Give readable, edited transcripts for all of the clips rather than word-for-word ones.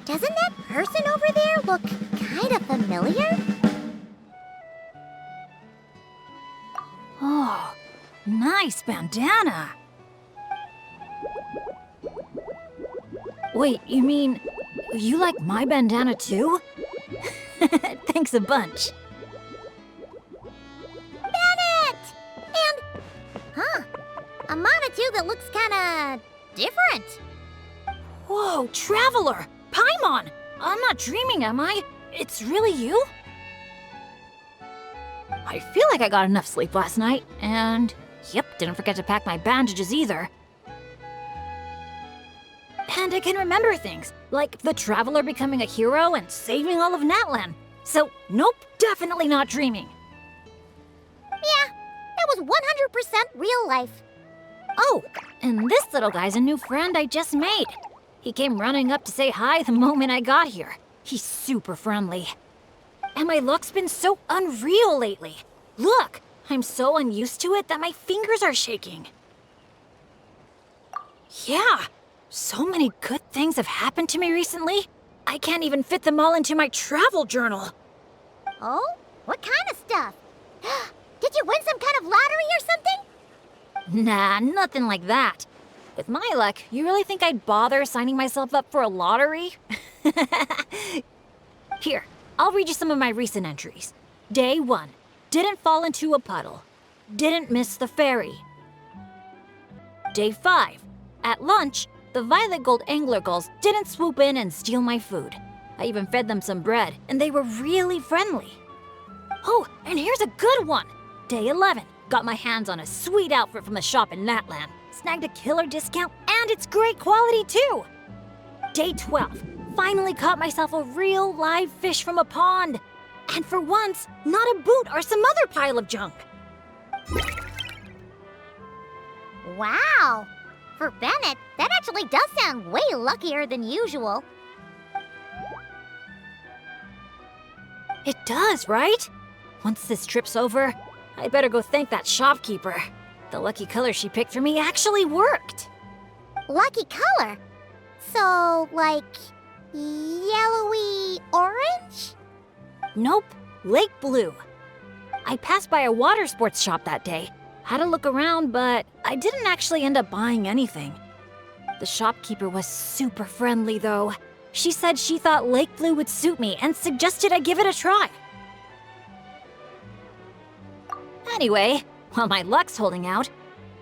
Doesn't that person over there look kind of familiar? Oh, nice bandana. Wait, you mean you like my bandana too? Thanks a bunch. Bennett! And, a Monotoo that looks kinda different. Whoa, Traveler! Paimon! I'm not dreaming, am I? It's really you? I feel like I got enough sleep last night, and yep, didn't forget to pack my bandages either. And I can remember things, like the Traveler becoming a hero and saving all of Natlan. So, nope, definitely not dreaming. Yeah, that was 100% real life. Oh, and this little guy's a new friend I just made. He came running up to say hi the moment I got here. He's super friendly. And my luck's been so unreal lately. Look, I'm so unused to it that my fingers are shaking. Yeah, so many good things have happened to me recently. I can't even fit them all into my travel journal. Oh? What kind of stuff? Did you win some kind of lottery or something? Nah, nothing like that. With my luck, you really think I'd bother signing myself up for a lottery? Here, I'll read you some of my recent entries. Day 1. Didn't fall into a puddle. Didn't miss the ferry. Day 5. At lunch, the violet gold angler gulls didn't swoop in and steal my food. I even fed them some bread, and they were really friendly. Oh, and here's a good one. Day 11. Got my hands on a sweet outfit from the shop in Natlan. Snagged a killer discount, and it's great quality too. Day 12. Finally caught myself a real live fish from a pond. And for once, not a boot or some other pile of junk. Wow! For Bennett, that actually does sound way luckier than usual. It does, right? Once this trip's over, I better go thank that shopkeeper. The lucky color she picked for me actually worked. Lucky color? So, like, yellowy orange? Nope, lake blue. I passed by a water sports shop that day. Had a look around, but I didn't actually end up buying anything. The shopkeeper was super friendly, though. She said she thought lake blue would suit me and suggested I give it a try. Anyway, while my luck's holding out,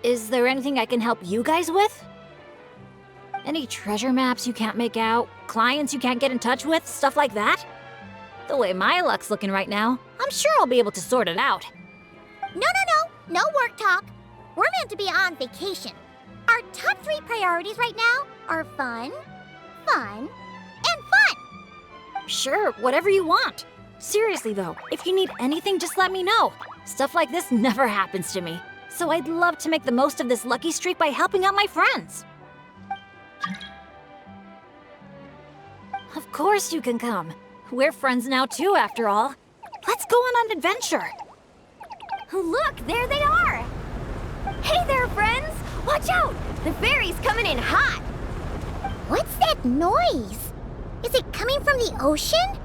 is there anything I can help you guys with? Any treasure maps you can't make out? Clients you can't get in touch with? Stuff like that? The way my luck's looking right now, I'm sure I'll be able to sort it out. No work talk. We're meant to be on vacation. Our top 3 priorities right now are fun, and fun. Sure, whatever you want. Seriously though, if you need anything, just let me know. Stuff like this never happens to me, so I'd love to make the most of this lucky streak by helping out my friends. Of course you can come. We're friends now too, after all. Let's go on an adventure. Look, there they are! Hey there, friends! Watch out! The ferry's coming in hot! What's that noise? Is it coming from the ocean?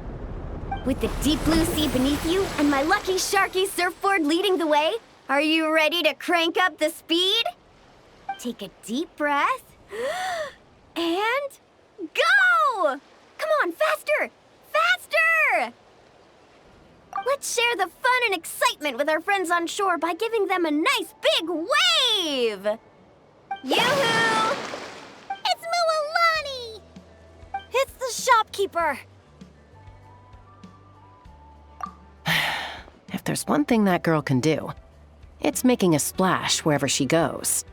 With the deep blue sea beneath you and my lucky Sharky surfboard leading the way, are you ready to crank up the speed? Take a deep breath. And go! Come on, faster! Faster! Let's share the fun and excitement with our friends on shore by giving them a nice big wave! Yoo-hoo! It's Mulani! It's the shopkeeper! If there's one thing that girl can do, it's making a splash wherever she goes.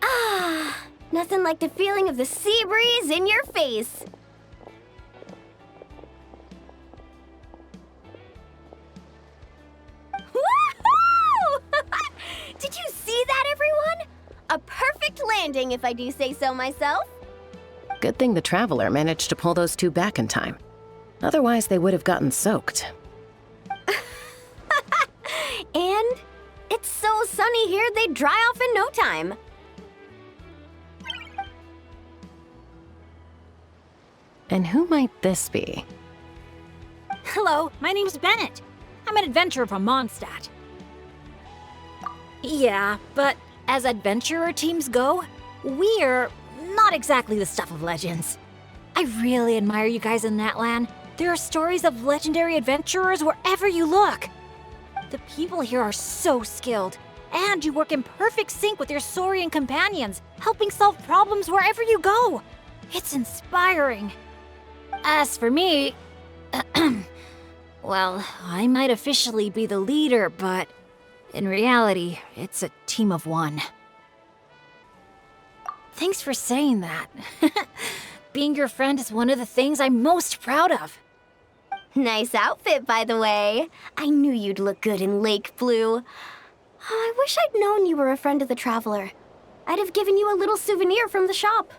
Ah, nothing like the feeling of the sea breeze in your face. Woohoo! Did you see that, everyone? A perfect landing, if I do say so myself. Good thing the Traveler managed to pull those two back in time. Otherwise, they would have gotten soaked. And it's so sunny here, they'd dry off in no time. And who might this be? Hello, my name's Bennett. I'm an adventurer from Mondstadt. Yeah, but as adventurer teams go, we're not exactly the stuff of legends. I really admire you guys in Natlan. There are stories of legendary adventurers wherever you look. The people here are so skilled, and you work in perfect sync with your Saurian companions, helping solve problems wherever you go. It's inspiring. As for me, well, I might officially be the leader, but in reality, it's a team of one. Thanks for saying that. Being your friend is one of the things I'm most proud of. Nice outfit, by the way. I knew you'd look good in lake blue. I wish I'd known you were a friend of the Traveler. I'd have given you a little souvenir from the shop.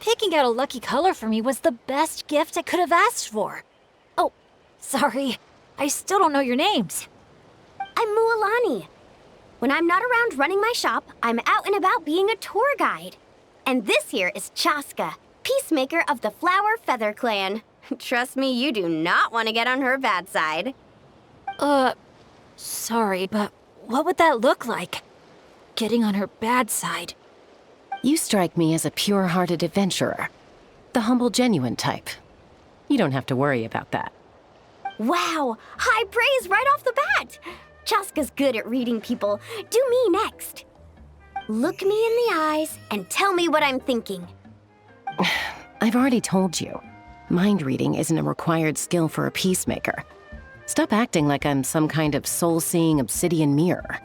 Picking out a lucky color for me was the best gift I could have asked for. Oh, sorry. I still don't know your names. I'm Mulani. When I'm not around running my shop, I'm out and about being a tour guide. And this here is Chasca, peacemaker of the Flower Feather Clan. Trust me, you do not want to get on her bad side. Sorry, but what would that look like? Getting on her bad side. You strike me as a pure-hearted adventurer. The humble, genuine type. You don't have to worry about that. Wow, high praise right off the bat. Chasca's good at reading people. Do me next. Look me in the eyes and tell me what I'm thinking. I've already told you. Mind reading isn't a required skill for a peacemaker. Stop acting like I'm some kind of soul-seeing obsidian mirror.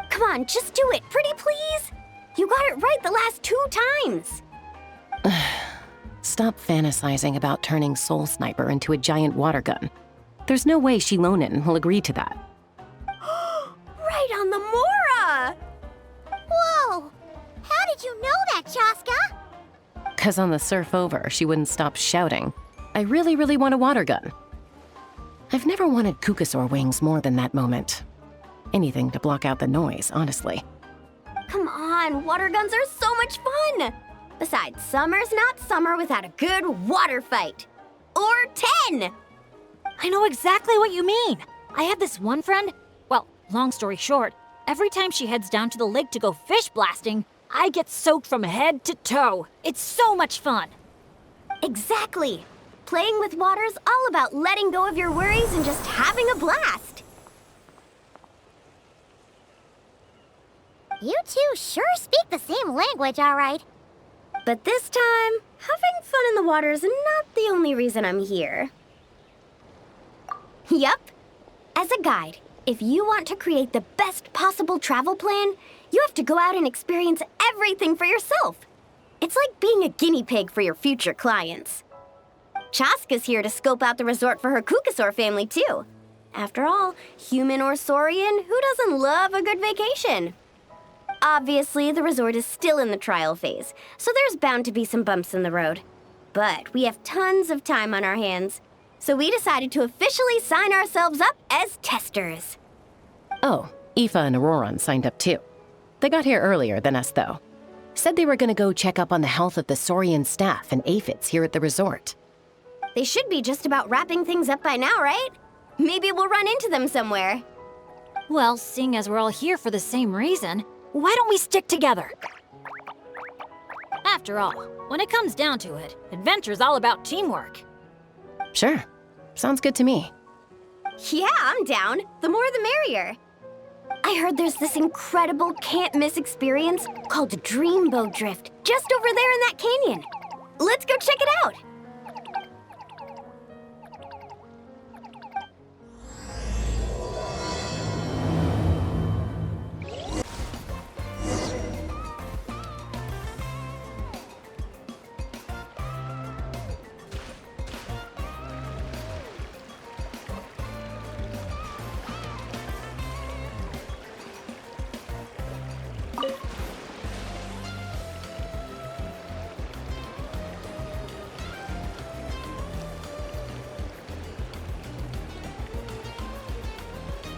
Come on, just do it, pretty please. You got it right the last 2 times. Stop fantasizing about turning Soul Sniper into a giant water gun. There's no way Shilonin will agree to that. Right on the Mora! Whoa! How did you know that, Chasca? 'Cause on the surf over, she wouldn't stop shouting, "I really, really want a water gun." I've never wanted Kukasaur wings more than that moment. Anything to block out the noise, honestly. Come on, water guns are so much fun! Besides, summer's not summer without a good water fight. Or 10! I know exactly what you mean. I have this one friend. Well, long story short, every time she heads down to the lake to go fish blasting, I get soaked from head to toe. It's so much fun. Exactly. Playing with water's all about letting go of your worries and just having a blast. You two sure speak the same language, all right. But this time, having fun in the water is not the only reason I'm here. Yup. As a guide, if you want to create the best possible travel plan, you have to go out and experience everything for yourself. It's like being a guinea pig for your future clients. Chasca's here to scope out the resort for her Kukasaur family, too. After all, human or Saurian, who doesn't love a good vacation? Obviously, the resort is still in the trial phase, so there's bound to be some bumps in the road. But we have tons of time on our hands, so we decided to officially sign ourselves up as testers. Oh, Aoife and Auroran signed up too. They got here earlier than us, though. Said they were gonna go check up on the health of the Saurian staff and aphids here at the resort. They should be just about wrapping things up by now, right? Maybe we'll run into them somewhere. Well, seeing as we're all here for the same reason, why don't we stick together? After all, when it comes down to it, adventure's all about teamwork. Sure. Sounds good to me. Yeah, I'm down. The more the merrier. I heard there's this incredible can't-miss experience called Dreamboat Drift just over there in that canyon. Let's go check it out.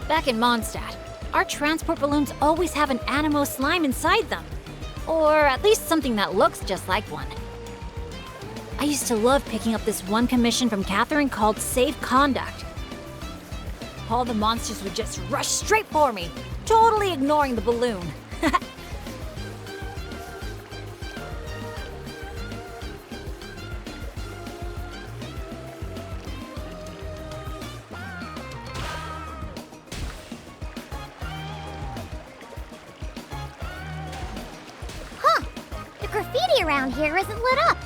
Back in Mondstadt, our transport balloons always have an Animo slime inside them. Or at least something that looks just like one. I used to love picking up this one commission from Catherine called Safe Conduct. All the monsters would just rush straight for me, totally ignoring the balloon. Huh. The graffiti around here isn't lit up.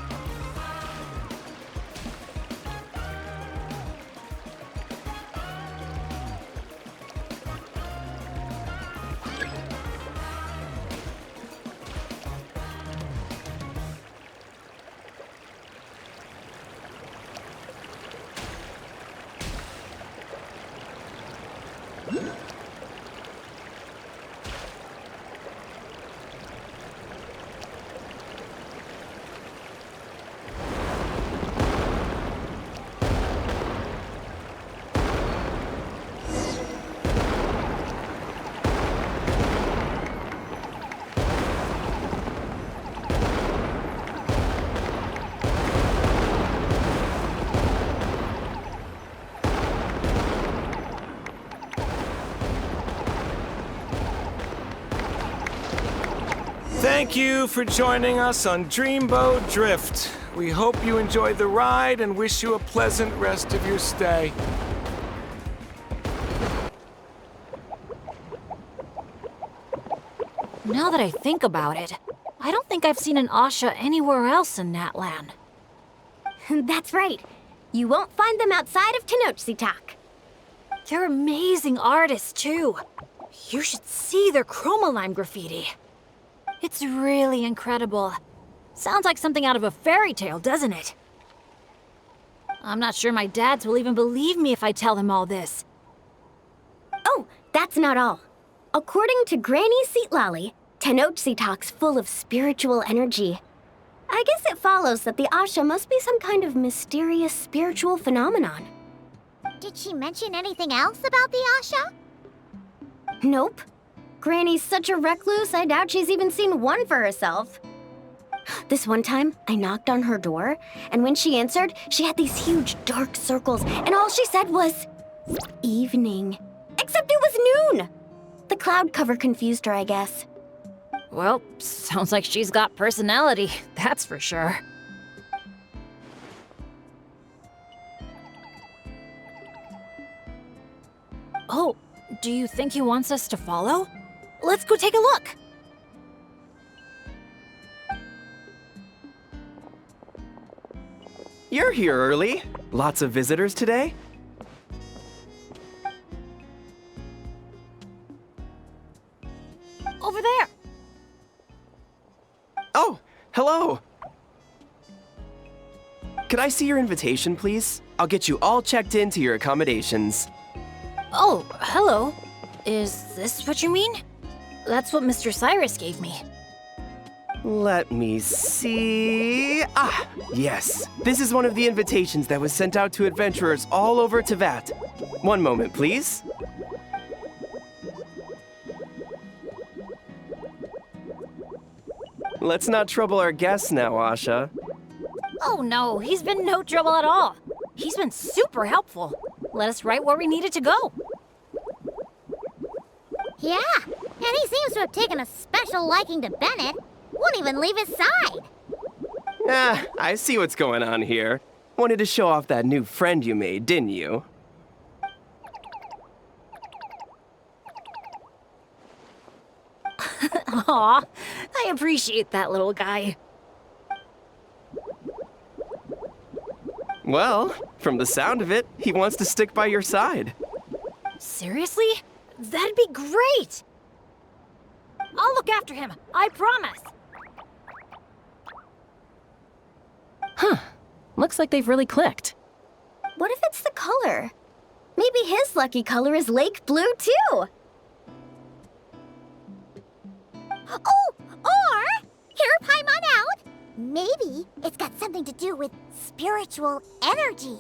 Thank you for joining us on Dreamboat Drift. We hope you enjoyed the ride and wish you a pleasant rest of your stay. Now that I think about it, I don't think I've seen an Asha anywhere else in Natlan. That's right. You won't find them outside of Tenochtitlan. They're amazing artists, too. You should see their chroma-lime graffiti. It's really incredible. Sounds like something out of a fairy tale, doesn't it? I'm not sure my dads will even believe me if I tell them all this. Oh, that's not all. According to Granny Seatlolly, Tenochtitlan's full of spiritual energy. I guess it follows that the Asha must be some kind of mysterious spiritual phenomenon. Did she mention anything else about the Asha? Nope. Granny's such a recluse, I doubt she's even seen one for herself. This one time, I knocked on her door, and when she answered, she had these huge dark circles, and all she said was, evening. Except it was noon! The cloud cover confused her, I guess. Well, sounds like she's got personality, that's for sure. Oh, do you think he wants us to follow? Let's go take a look! You're here early. Lots of visitors today? Over there! Oh, hello. Could I see your invitation, please? I'll get you all checked into your accommodations. Oh, hello. Is this what you mean? That's what Mr. Cyrus gave me. Let me see. Ah, yes. This is one of the invitations that was sent out to adventurers all over Tevat. One moment, please. Let's not trouble our guests now, Asha. Oh no, he's been no trouble at all. He's been super helpful. Let us right where we needed to go. Yeah, and he seems to have taken a special liking to Bennett. Won't even leave his side. Ah, I see what's going on here. Wanted to show off that new friend you made, didn't you? Aw, I appreciate that little guy. Well, from the sound of it, he wants to stick by your side. Seriously? That'd be great! I'll look after him, I promise! Huh. Looks like they've really clicked. What if it's the color? Maybe his lucky color is lake blue, too. Oh, or, here, Paimon out. Maybe it's got something to do with spiritual energy.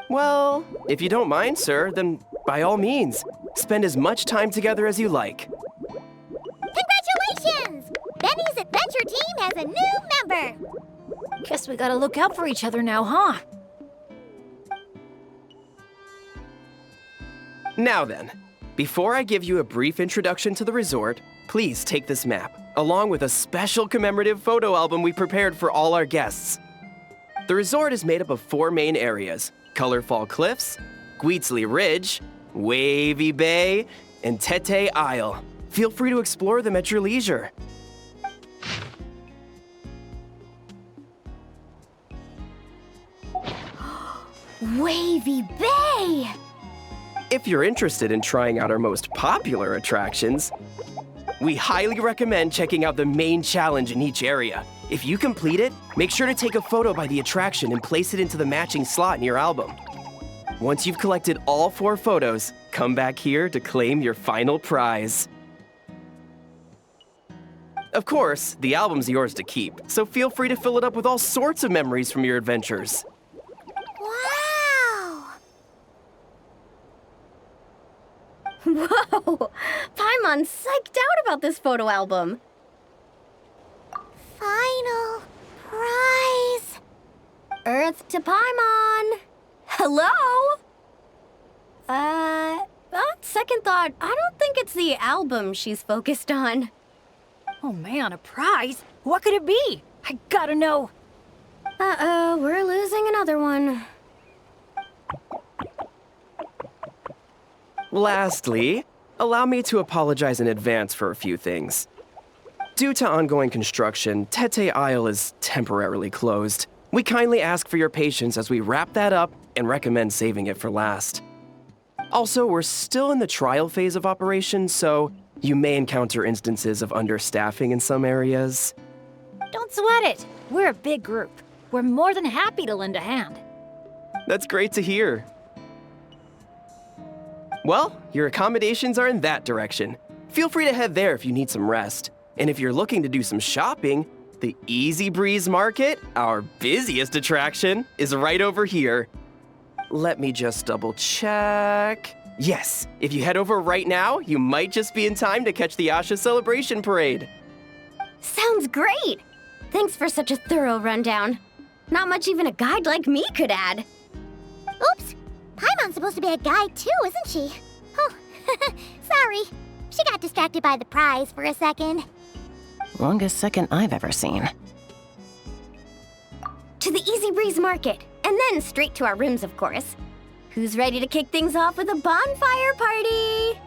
Well, if you don't mind, sir, then by all means, spend as much time together as you like. Congratulations! Benny's adventure team has a new member. Guess we gotta look out for each other now, huh? Now then, before I give you a brief introduction to the resort, please take this map, along with a special commemorative photo album we prepared for all our guests. The resort is made up of 4 main areas: Colorful Cliffs, Gweetsley Ridge, Wavy Bay, and Tete Isle. Feel free to explore them at your leisure. Wavy Bay! If you're interested in trying out our most popular attractions, we highly recommend checking out the main challenge in each area. If you complete it, make sure to take a photo by the attraction and place it into the matching slot in your album. Once you've collected all 4 photos, come back here to claim your final prize. Of course, the album's yours to keep, so feel free to fill it up with all sorts of memories from your adventures. Wow! Whoa! Paimon's psyched out about this photo album. Final prize! Earth to Paimon! Hello? On second thought, I don't think it's the album she's focused on. Oh man, a prize? What could it be? I gotta know. Uh-oh, we're losing another one. Lastly, allow me to apologize in advance for a few things. Due to ongoing construction, Tete Isle is temporarily closed. We kindly ask for your patience as we wrap that up and recommend saving it for last. Also, we're still in the trial phase of operation, so you may encounter instances of understaffing in some areas. Don't sweat it. We're a big group. We're more than happy to lend a hand. That's great to hear. Well, your accommodations are in that direction. Feel free to head there if you need some rest. And if you're looking to do some shopping, the Easy Breeze Market, our busiest attraction, is right over here. Let me just double check. Yes, if you head over right now, you might just be in time to catch the Asha Celebration Parade. Sounds great! Thanks for such a thorough rundown. Not much even a guide like me could add. Oops! Paimon's supposed to be a guide too, isn't she? Oh, sorry. She got distracted by the prize for a second. Longest second I've ever seen. To the Easy Breeze Market, and then straight to our rooms, of course. Who's ready to kick things off with a bonfire party?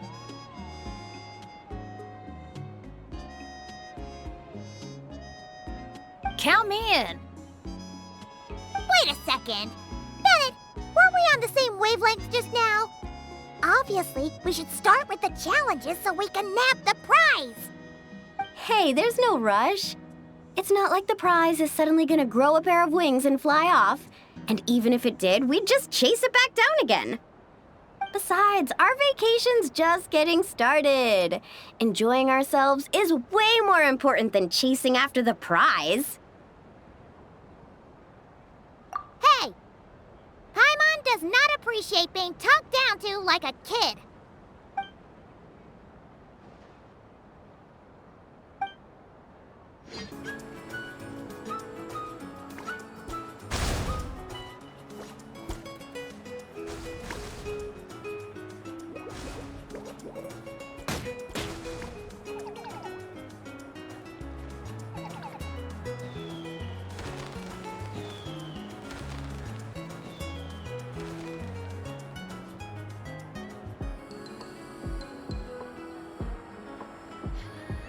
Count me in. Wait a second. Bennett, weren't we on the same wavelength just now? Obviously, we should start with the challenges so we can nab the prize. Hey, there's no rush. It's not like the prize is suddenly gonna grow a pair of wings and fly off. And even if it did, we'd just chase it back down again. Besides, our vacation's just getting started. Enjoying ourselves is way more important than chasing after the prize. Hey! Paimon does not appreciate being talked down to like a kid.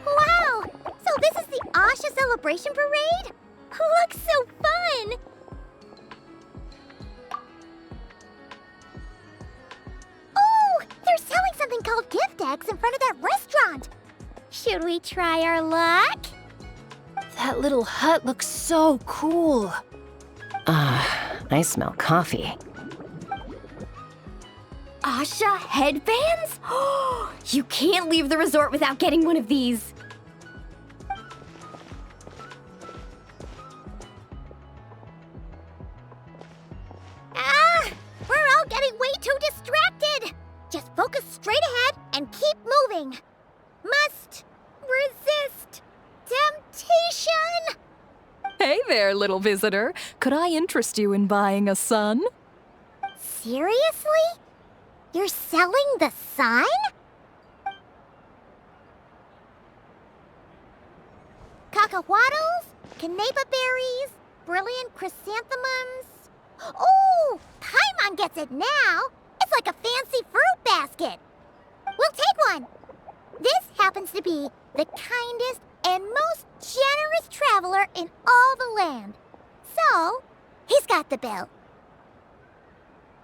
Wow! So this is the Asha Celebration Parade? Looks so fun! Oh! They're selling something called gift eggs in front of that restaurant! Should we try our luck? That little hut looks so cool. I smell coffee. Asha headbands? You can't leave the resort without getting one of these. Ah! We're all getting way too distracted! Just focus straight ahead and keep moving. Must resist temptation! Hey there, little visitor. Could I interest you in buying a sun? Seriously? You're selling the sun? Cacahuatls, canapa berries, brilliant chrysanthemums. Oh, Paimon gets it now. It's like a fancy fruit basket. We'll take one. This happens to be the kindest and most generous traveler in all the land. So, he's got the bill.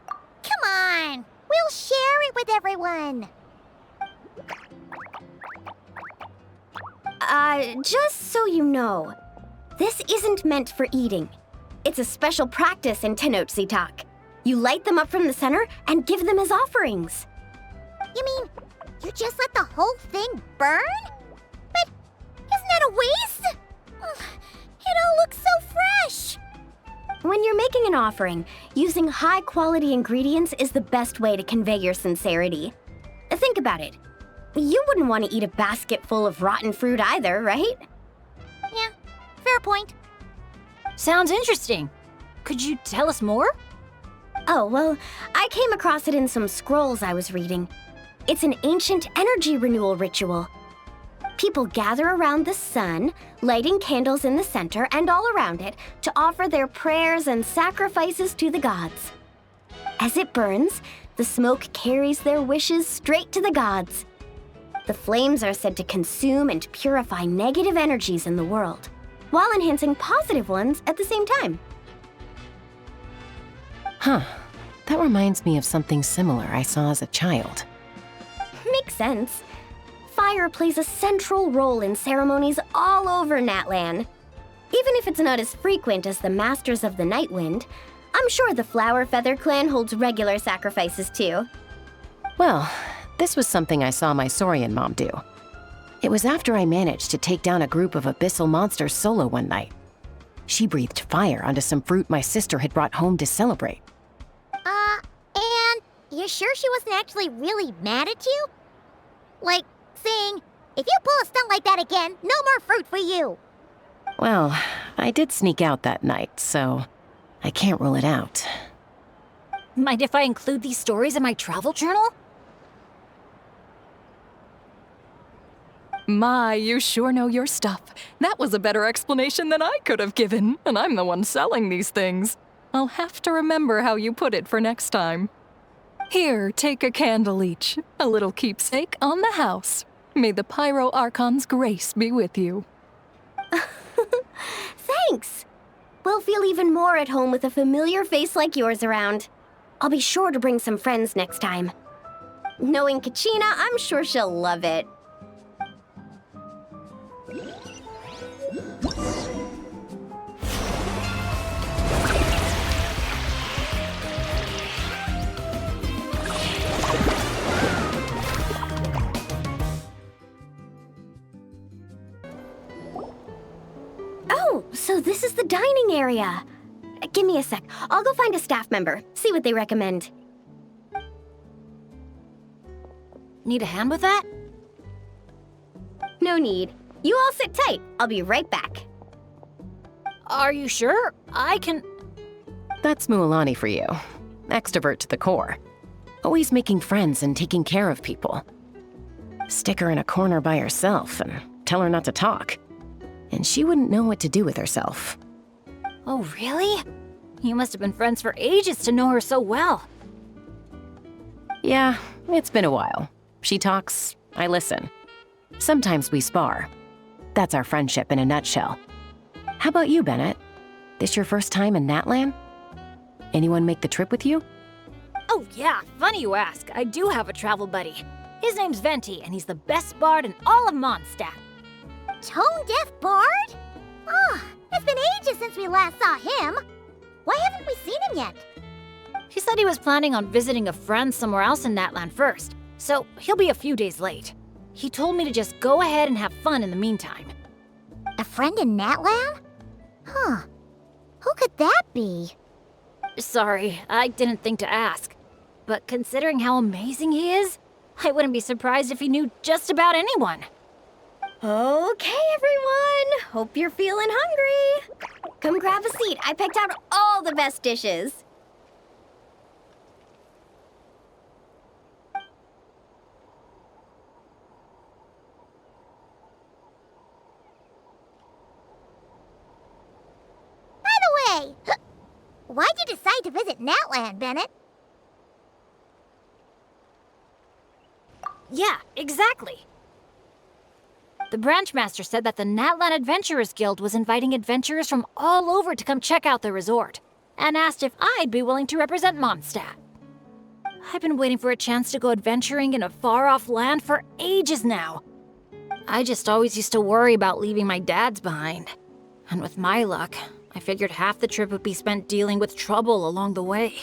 Come on, we'll share it with everyone. Just so you know, this isn't meant for eating. It's a special practice in Tenochtitlan. You light them up from the center and give them as offerings. You mean, you just let the whole thing burn? But isn't that a waste? Ugh, it all looks so fresh. When you're making an offering, using high-quality ingredients is the best way to convey your sincerity. Think about it. You wouldn't want to eat a basket full of rotten fruit either, right? Yeah, fair point. Sounds interesting. Could you tell us more? Oh, well, I came across it in some scrolls I was reading. It's an ancient energy renewal ritual. People gather around the sun, lighting candles in the center and all around it to offer their prayers and sacrifices to the gods. As it burns, the smoke carries their wishes straight to the gods. The flames are said to consume and purify negative energies in the world, while enhancing positive ones at the same time. Huh. That reminds me of something similar I saw as a child. Makes sense. Fire plays a central role in ceremonies all over Natlan. Even if it's not as frequent as the Masters of the Night Wind, I'm sure the Flower Feather clan holds regular sacrifices too. Well, this was something I saw my Saurian mom do. It was after I managed to take down a group of abyssal monsters solo one night. She breathed fire onto some fruit my sister had brought home to celebrate. And you sure she wasn't actually really mad at you? Like, saying, if you pull a stunt like that again, no more fruit for you. Well, I did sneak out that night, so I can't rule it out. Mind if I include these stories in my travel journal? My, you sure know your stuff. That was a better explanation than I could have given, and I'm the one selling these things. I'll have to remember how you put it for next time. Here, take a candle each, a little keepsake on the house. May the Pyro Archon's grace be with you. Thanks! We'll feel even more at home with a familiar face like yours around. I'll be sure to bring some friends next time. Knowing Kachina, I'm sure she'll love it. Oh, so this is the dining area. Give me a sec. I'll go find a staff member, see what they recommend. Need a hand with that? No need. You all sit tight. I'll be right back. Are you sure? I can... That's Mulani for you. Extrovert to the core. Always making friends and taking care of people. Stick her in a corner by herself and tell her not to talk. And she wouldn't know what to do with herself. Oh, really? You must have been friends for ages to know her so well. Yeah, it's been a while. She talks, I listen. Sometimes we spar. That's our friendship in a nutshell. How about you, Bennett? This your first time in Natlan? Anyone make the trip with you? Oh yeah, funny you ask. I do have a travel buddy. His name's Venti, and he's the best bard in all of Mondstadt. Tone-deaf bard? Oh, it's been ages since we last saw him. Why haven't we seen him yet? He said he was planning on visiting a friend somewhere else in Natlan first, so he'll be a few days late. He told me to just go ahead and have fun in the meantime. A friend in Natlan? Huh. Who could that be? Sorry, I didn't think to ask. But considering how amazing he is, I wouldn't be surprised if he knew just about anyone. Okay, everyone. Hope you're feeling hungry. Come grab a seat. I picked out all the best dishes. By the way, why'd you decide to visit Natlan, Bennett? Yeah, exactly. The branch master said that the Natlan Adventurers Guild was inviting adventurers from all over to come check out the resort, and asked if I'd be willing to represent Mondstadt. I've been waiting for a chance to go adventuring in a far-off land for ages now. I just always used to worry about leaving my dads behind. And with my luck, I figured half the trip would be spent dealing with trouble along the way.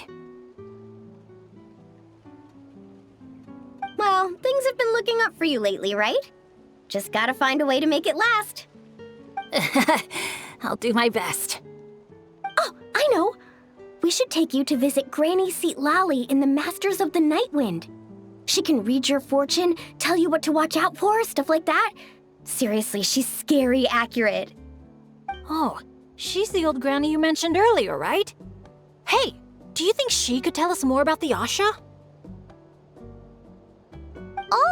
Well, things have been looking up for you lately, right? Just gotta find a way to make it last. I'll do my best. Oh, I know! We should take you to visit Granny Seat Lally in the Masters of the Nightwind. She can read your fortune, tell you what to watch out for, stuff like that. Seriously, she's scary accurate. Oh, she's the old granny you mentioned earlier, right? Hey, do you think she could tell us more about the Asha?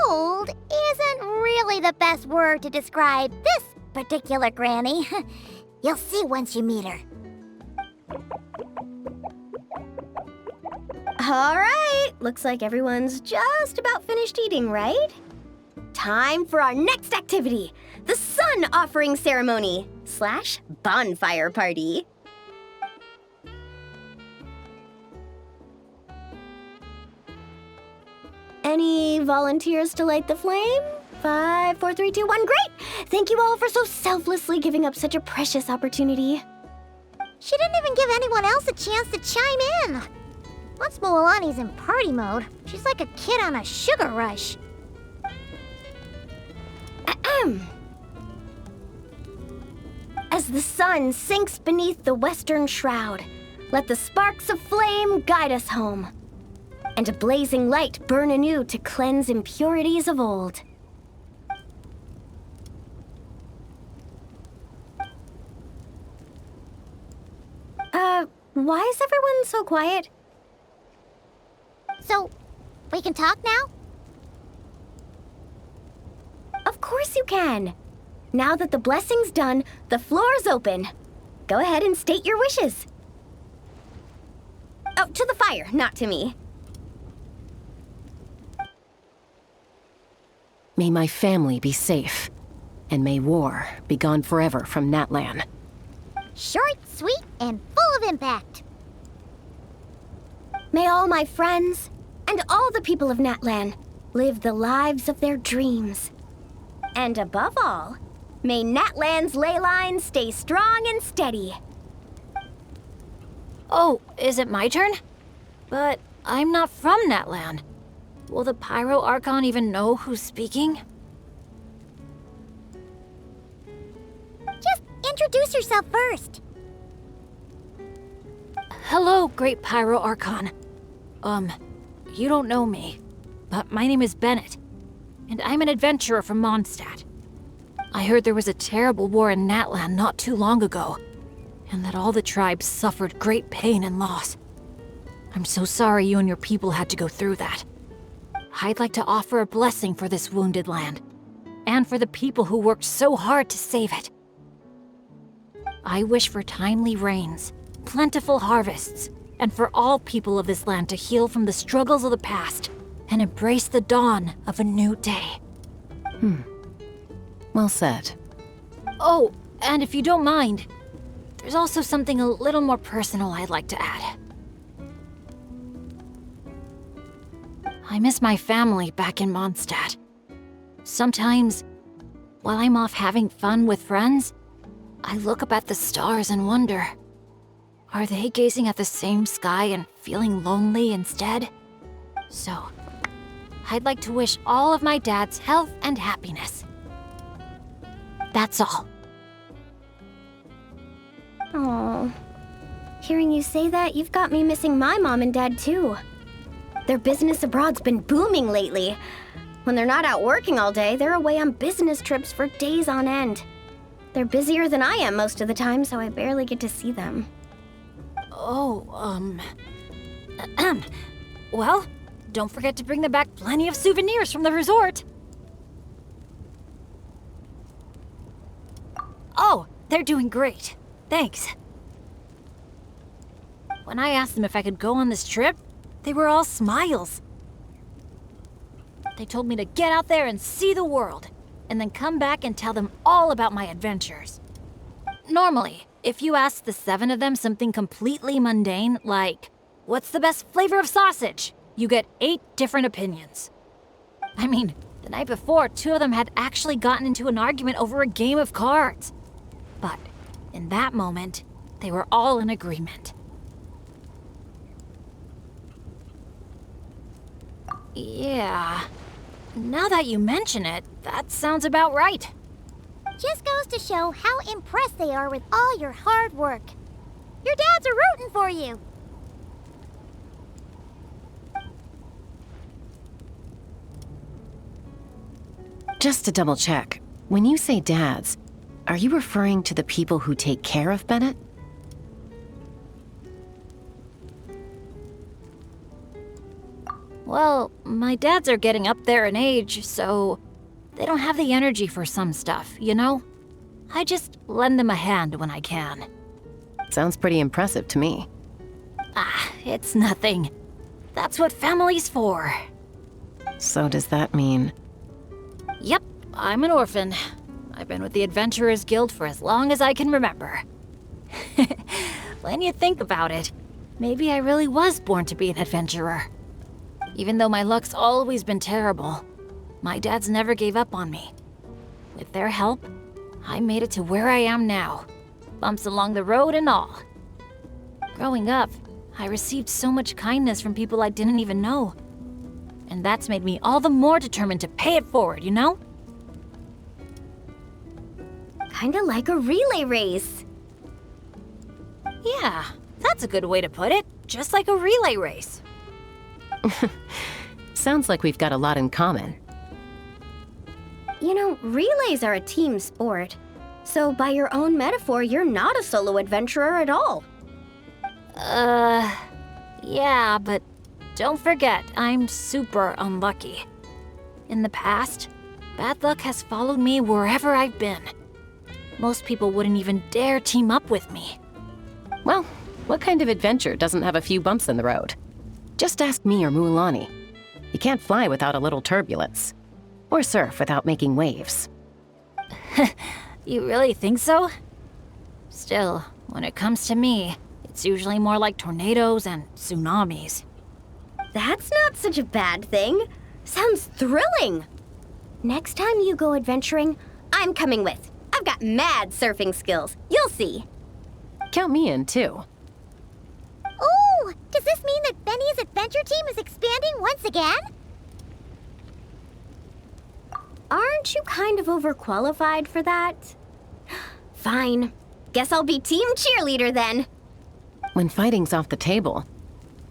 Old isn't really the best word to describe this particular granny. You'll see once you meet her. All right, looks like everyone's just about finished eating, right? Time for our next activity, the Sun Offering Ceremony / Bonfire Party. Any volunteers to light the flame? 5, 4, 3, 2, 1, great! Thank you all for so selflessly giving up such a precious opportunity. She didn't even give anyone else a chance to chime in. Once Mulani's in party mode, she's like a kid on a sugar rush. Ahem. As the sun sinks beneath the western shroud, let the sparks of flame guide us home, and a blazing light burn anew to cleanse impurities of old. Why is everyone so quiet? So, we can talk now? Of course you can. Now that the blessing's done, the floor's open. Go ahead and state your wishes. Oh, to the fire, not to me. May my family be safe, and may war be gone forever from Natlan. Short, sweet, and full of impact. May all my friends and all the people of Natlan live the lives of their dreams. And above all, may Natlan's ley lines stay strong and steady. Oh, is it my turn? But I'm not from Natlan. Will the Pyro Archon even know who's speaking? Just introduce yourself first. Hello, Great Pyro Archon. You don't know me, but my name is Bennett, and I'm an adventurer from Mondstadt. I heard there was a terrible war in Natlan not too long ago, and that all the tribes suffered great pain and loss. I'm so sorry you and your people had to go through that. I'd like to offer a blessing for this wounded land, and for the people who worked so hard to save it. I wish for timely rains, plentiful harvests, and for all people of this land to heal from the struggles of the past and embrace the dawn of a new day. Well said. Oh, and if you don't mind, there's also something a little more personal I'd like to add. I miss my family back in Mondstadt. Sometimes, while I'm off having fun with friends, I look up at the stars and wonder, are they gazing at the same sky and feeling lonely instead? So, I'd like to wish all of my dads health and happiness. That's all. Oh, hearing you say that, you've got me missing my mom and dad too. Their business abroad's been booming lately. When they're not out working all day, they're away on business trips for days on end. They're busier than I am most of the time, so I barely get to see them. Oh, well, don't forget to bring them back plenty of souvenirs from the resort. Oh, they're doing great. Thanks. When I asked them if I could go on this trip, they were all smiles. They told me to get out there and see the world, and then come back and tell them all about my adventures. Normally, if you ask the 7 of them something completely mundane, like, what's the best flavor of sausage? You get 8 different opinions. I mean, the night before, 2 of them had actually gotten into an argument over a game of cards. But in that moment, they were all in agreement. Yeah, now that you mention it, that sounds about right. Just goes to show how impressed they are with all your hard work. Your dads are rooting for you. Just to double check, when you say dads, are you referring to the people who take care of Bennett? Well, my dads are getting up there in age, so they don't have the energy for some stuff, you know? I just lend them a hand when I can. Sounds pretty impressive to me. Ah, it's nothing. That's what family's for. So does that mean... Yep, I'm an orphan. I've been with the Adventurers Guild for as long as I can remember. When you think about it, maybe I really was born to be an adventurer. Even though my luck's always been terrible, my dads never gave up on me. With their help, I made it to where I am now. Bumps along the road and all. Growing up, I received so much kindness from people I didn't even know. And that's made me all the more determined to pay it forward, you know? Kinda like a relay race. Yeah, that's a good way to put it. Just like a relay race. Sounds like we've got a lot in common. You know, relays are a team sport. So by your own metaphor, you're not a solo adventurer at all. Yeah, but don't forget, I'm super unlucky. In the past, bad luck has followed me wherever I've been. Most people wouldn't even dare team up with me. Well, what kind of adventure doesn't have a few bumps in the road? Just ask me or Mulani. You can't fly without a little turbulence. Or surf without making waves. You really think so? Still, when it comes to me, it's usually more like tornadoes and tsunamis. That's not such a bad thing. Sounds thrilling. Next time you go adventuring, I'm coming with. I've got mad surfing skills. You'll see. Count me in, too. Ooh, does this mean that Benny's adventure team is expanding once again? Aren't you kind of overqualified for that? Fine. Guess I'll be team cheerleader then. When fighting's off the table,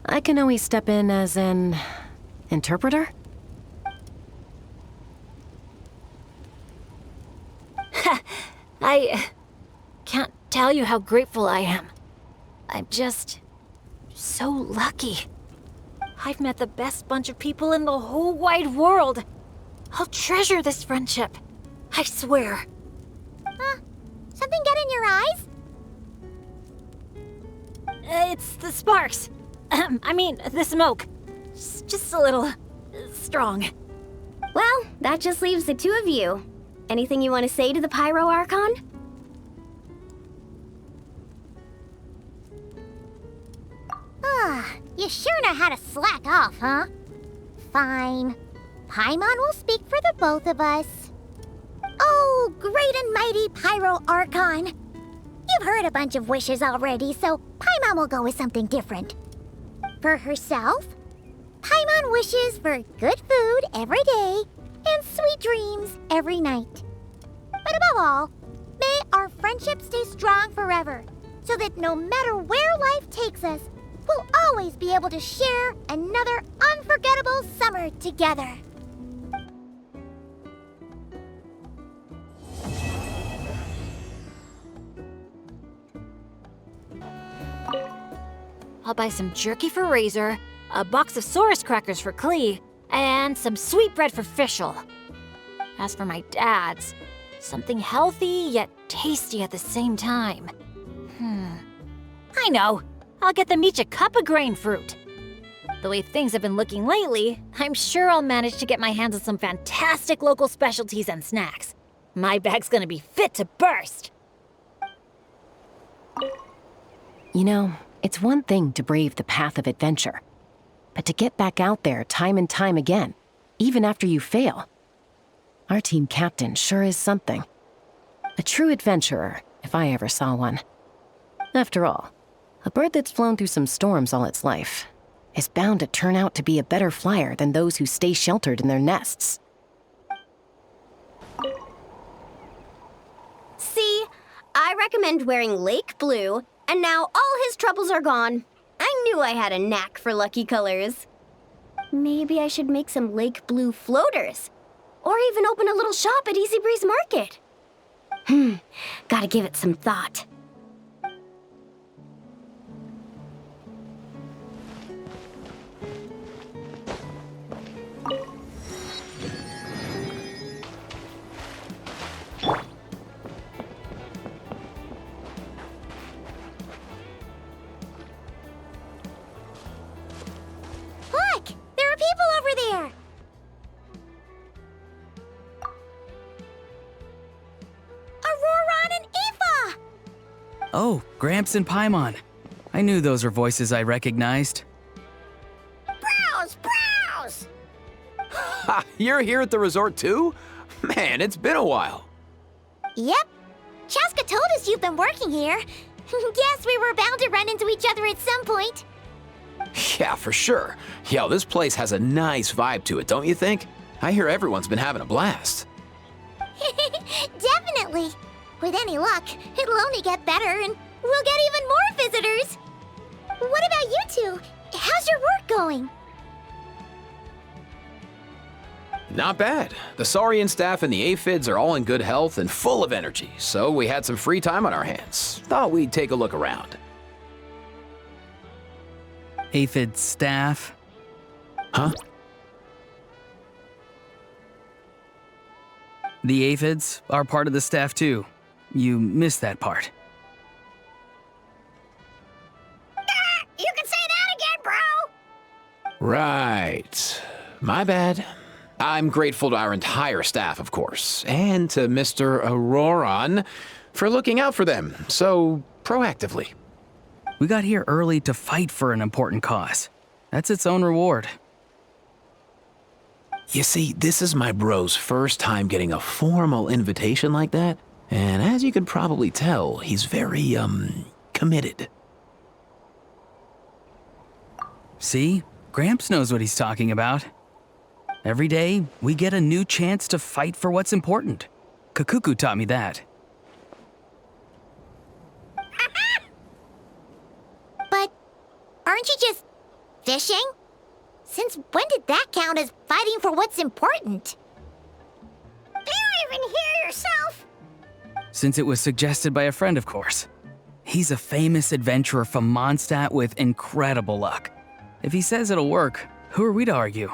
I can always step in as an... interpreter? I can't tell you how grateful I am. I'm just so lucky. I've met the best bunch of people in the whole wide world. I'll treasure this friendship. I swear. Something get in your eyes? It's the sparks. I mean, the smoke. Just a little strong. Well, that just leaves the 2 of you. Anything you want to say to the Pyro Archon? You sure know how to slack off, huh? Fine. Paimon will speak for the both of us. Oh, great and mighty Pyro Archon. You've heard a bunch of wishes already, so Paimon will go with something different. For herself, Paimon wishes for good food every day and sweet dreams every night. But above all, may our friendship stay strong forever, so that no matter where life takes us, we'll always be able to share another unforgettable summer together. I'll buy some jerky for Razor, a box of Saurus crackers for Klee, and some sweetbread for Fischl. As for my dad's, something healthy yet tasty at the same time. I know. I'll get them each a cup of grain fruit. The way things have been looking lately, I'm sure I'll manage to get my hands on some fantastic local specialties and snacks. My bag's gonna be fit to burst. You know, it's one thing to brave the path of adventure, but to get back out there time and time again, even after you fail. Our team captain sure is something. A true adventurer, if I ever saw one. After all, a bird that's flown through some storms all its life is bound to turn out to be a better flyer than those who stay sheltered in their nests. See, I recommend wearing lake blue, and now all his troubles are gone. I knew I had a knack for lucky colors. Maybe I should make some lake blue floaters, or even open a little shop at Easy Breeze Market. Gotta give it some thought. Look! There are people over there! Auroron and Aoife! Oh, Gramps and Paimon. I knew those were voices I recognized. Browse! Browse! Ha! You're here at the resort too? Man, it's been a while. Yep. Chasca told us you've been working here. Guess we were bound to run into each other at some point. Yeah, for sure. Yo, this place has a nice vibe to it, don't you think? I hear everyone's been having a blast. Definitely. With any luck, it'll only get better and we'll get even more visitors. What about you two? How's your work going? Not bad. The Saurian staff and the aphids are all in good health and full of energy, so we had some free time on our hands. Thought we'd take a look around. Aphid staff. Huh? The aphids are part of the staff too. You missed that part. You can say that again, bro! Right. My bad. I'm grateful to our entire staff, of course, and to Mr. Auroron for looking out for them so proactively. We got here early to fight for an important cause. That's its own reward. You see, this is my bro's first time getting a formal invitation like that, and as you can probably tell, he's very, committed. See? Gramps knows what he's talking about. Every day, we get a new chance to fight for what's important. Kakuku taught me that. But aren't you just fishing? Since when did that count as fighting for what's important? Do you even hear yourself? Since it was suggested by a friend, of course. He's a famous adventurer from Mondstadt with incredible luck. If he says it'll work, who are we to argue?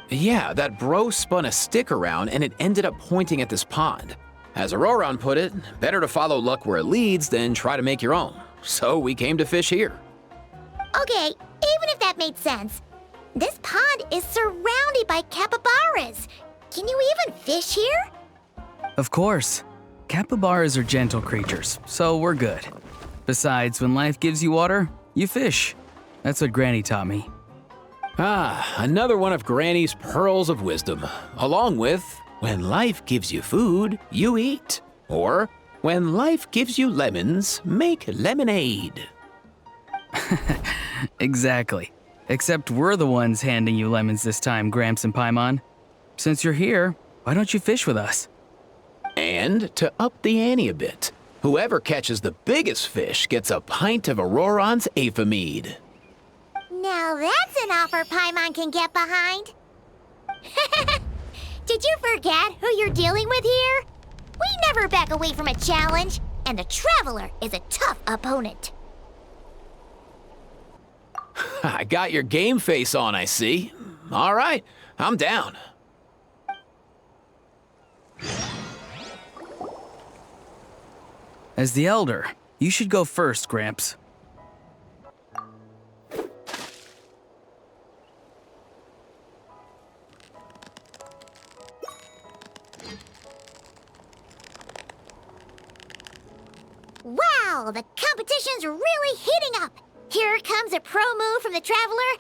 Yeah, that bro spun a stick around and it ended up pointing at this pond. As Auroron put it, better to follow luck where it leads than try to make your own. So we came to fish here. Okay, even if that made sense, this pond is surrounded by capybaras. Can you even fish here? Of course. Capybaras are gentle creatures, so we're good. Besides, when life gives you water, you fish. That's what Granny taught me. Ah, another one of Granny's pearls of wisdom, along with, when life gives you food, you eat. Or, when life gives you lemons, make lemonade. Exactly. Except we're the ones handing you lemons this time, Gramps and Paimon. Since you're here, why don't you fish with us? And to up the ante a bit, whoever catches the biggest fish gets a pint of Auroron's Aphid. Now that's an offer Paimon can get behind. Did you forget who you're dealing with here? We never back away from a challenge, and the Traveler is a tough opponent. I got your game face on, I see. All right, I'm down. As the elder, you should go first, Gramps. Wow, the competition's really heating up. Here comes a pro move from the Traveler,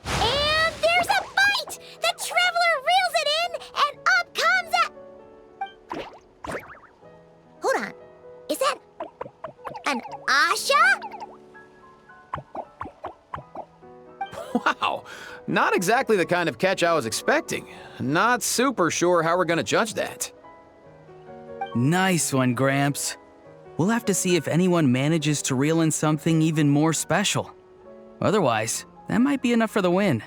and there's a bite! The Traveler reels it in, and up comes a... Hold on, is that an Asha? Wow, not exactly the kind of catch I was expecting. Not super sure how we're gonna judge that. Nice one, Gramps. We'll have to see if anyone manages to reel in something even more special. Otherwise, that might be enough for the win.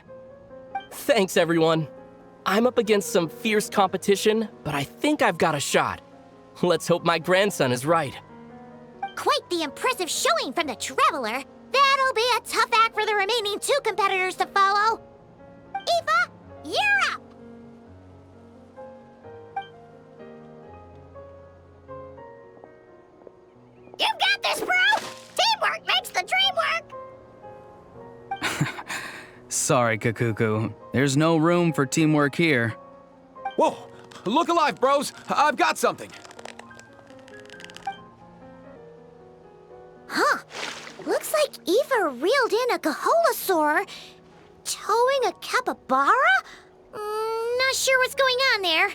Thanks, everyone. I'm up against some fierce competition, but I think I've got a shot. Let's hope my grandson is right. Quite the impressive showing from the Traveler. That'll be a tough act for the remaining 2 competitors to follow. Eva, you're up! You've got this, bro! Teamwork makes the dream work! Sorry, Kakuku. There's no room for teamwork here. Whoa, look alive, bros. I've got something. Huh. Looks like Eva reeled in a Kaholasaur, towing a capybara? Not sure what's going on there.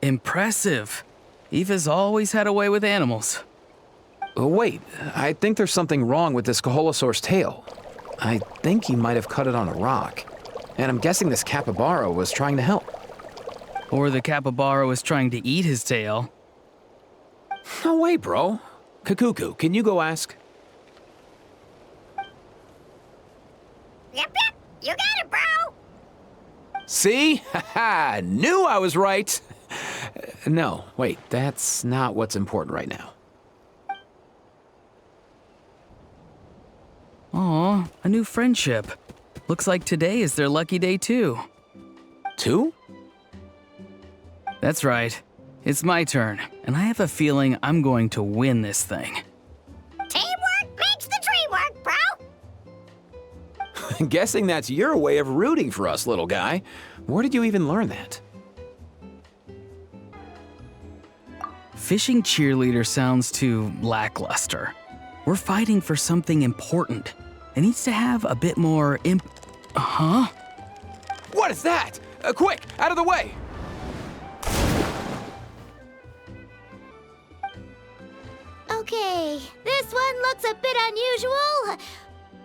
Impressive. Eva's always had a way with animals. Oh, wait, I think there's something wrong with this Kaholasaur's tail. I think he might have cut it on a rock. And I'm guessing this capybara was trying to help. Or the capybara was trying to eat his tail. No way, bro. Kakuku, can you go ask? Yep, you got it, bro! See? Haha, knew I was right. No, wait, that's not what's important right now. Aw, a new friendship. Looks like today is their lucky day too. 2? That's right. It's my turn, and I have a feeling I'm going to win this thing. Teamwork makes the dream work, bro! Guessing that's your way of rooting for us, little guy. Where did you even learn that? Fishing cheerleader sounds too lackluster. We're fighting for something important. It needs to have a bit more Huh? What is that? Quick, out of the way! Okay, this one looks a bit unusual,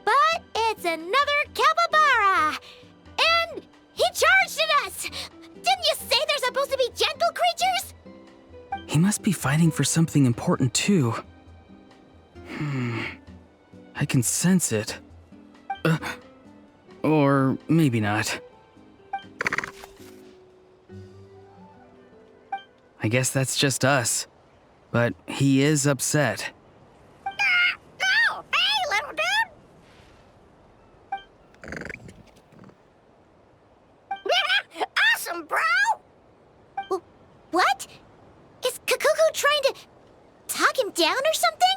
but it's another capybara! And he charged at us! Didn't you say they're supposed to be gentle creatures? He must be fighting for something important too. I can sense it. Or maybe not. I guess that's just us. But he is upset. No! Hey, little dude! Awesome, bro! What? Is Kakuku trying to talk him down or something?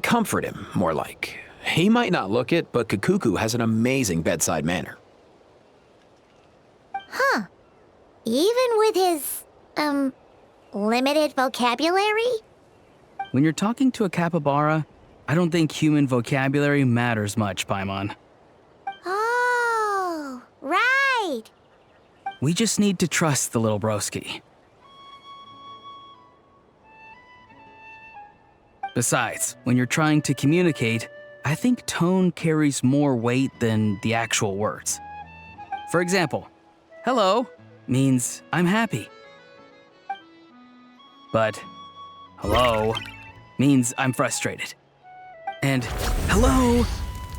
Comfort him, more like. He might not look it, but Kakuku has an amazing bedside manner. Huh. Even with his, limited vocabulary? When you're talking to a capybara, I don't think human vocabulary matters much, Paimon. Oh, right. We just need to trust the little broski. Besides, when you're trying to communicate, I think tone carries more weight than the actual words. For example, hello means I'm happy. But hello means I'm frustrated. And hello,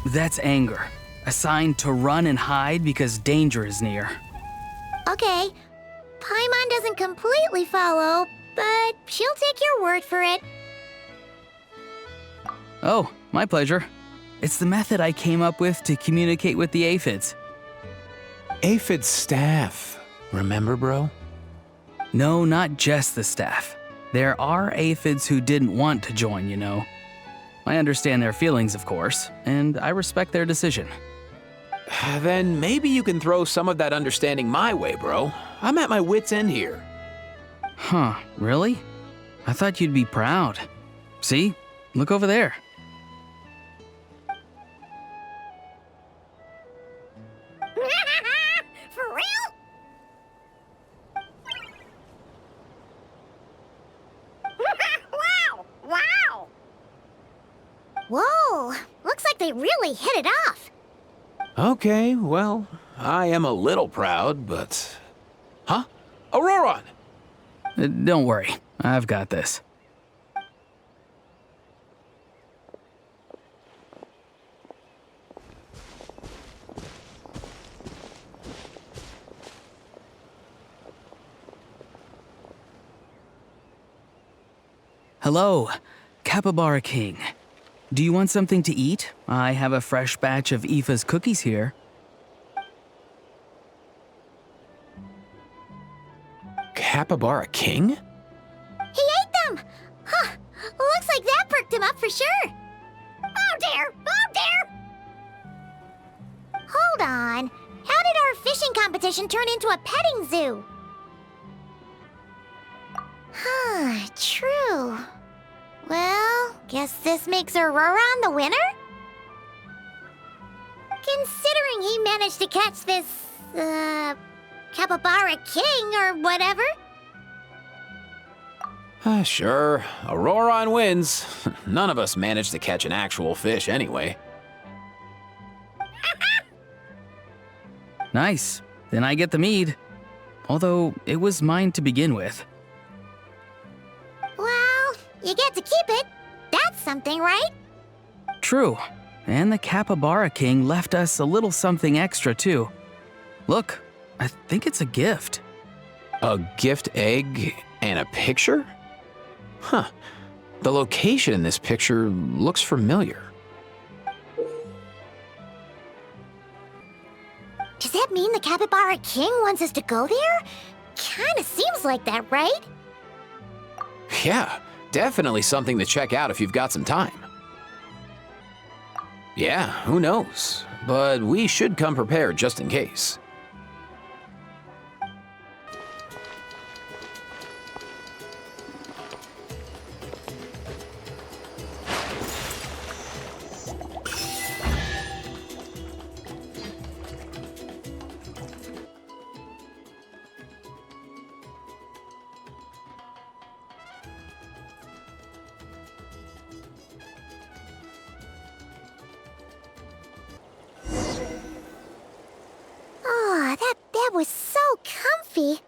that's anger. A sign to run and hide because danger is near. Okay. Paimon doesn't completely follow, but she'll take your word for it. Oh, my pleasure. It's the method I came up with to communicate with the aphids. Aphid staff. Remember, bro? No, not just the staff. There are aphids who didn't want to join, you know. I understand their feelings, of course, and I respect their decision. Then maybe you can throw some of that understanding my way, bro. I'm at my wit's end here. Huh, really? I thought you'd be proud. See? Look over there. For real? Wow! Wow! Whoa! Looks like they really hit it off. Okay, well, I am a little proud, but... Huh? Auroron! Don't worry, I've got this. Hello, Capybara King. Do you want something to eat? I have a fresh batch of Aoife's cookies here. Capybara King? He ate them! Huh. Looks like that perked him up for sure. Oh dear! Oh dear! Hold on. How did our fishing competition turn into a petting zoo? Huh, true. Well, guess this makes Auroron the winner? Considering he managed to catch this, Capybara King or whatever. Sure. Auroron wins. None of us managed to catch an actual fish anyway. Nice. Then I get the mead. Although, it was mine to begin with. Well, you get to keep it. That's something, right? True. And the Capybara King left us a little something extra, too. Look, I think it's a gift. A gift egg and a picture? Huh. The location in this picture looks familiar. Does that mean the Capybara King wants us to go there? Kinda seems like that, right? Yeah, definitely something to check out if you've got some time. Yeah, who knows? But we should come prepared just in case. That was so comfy.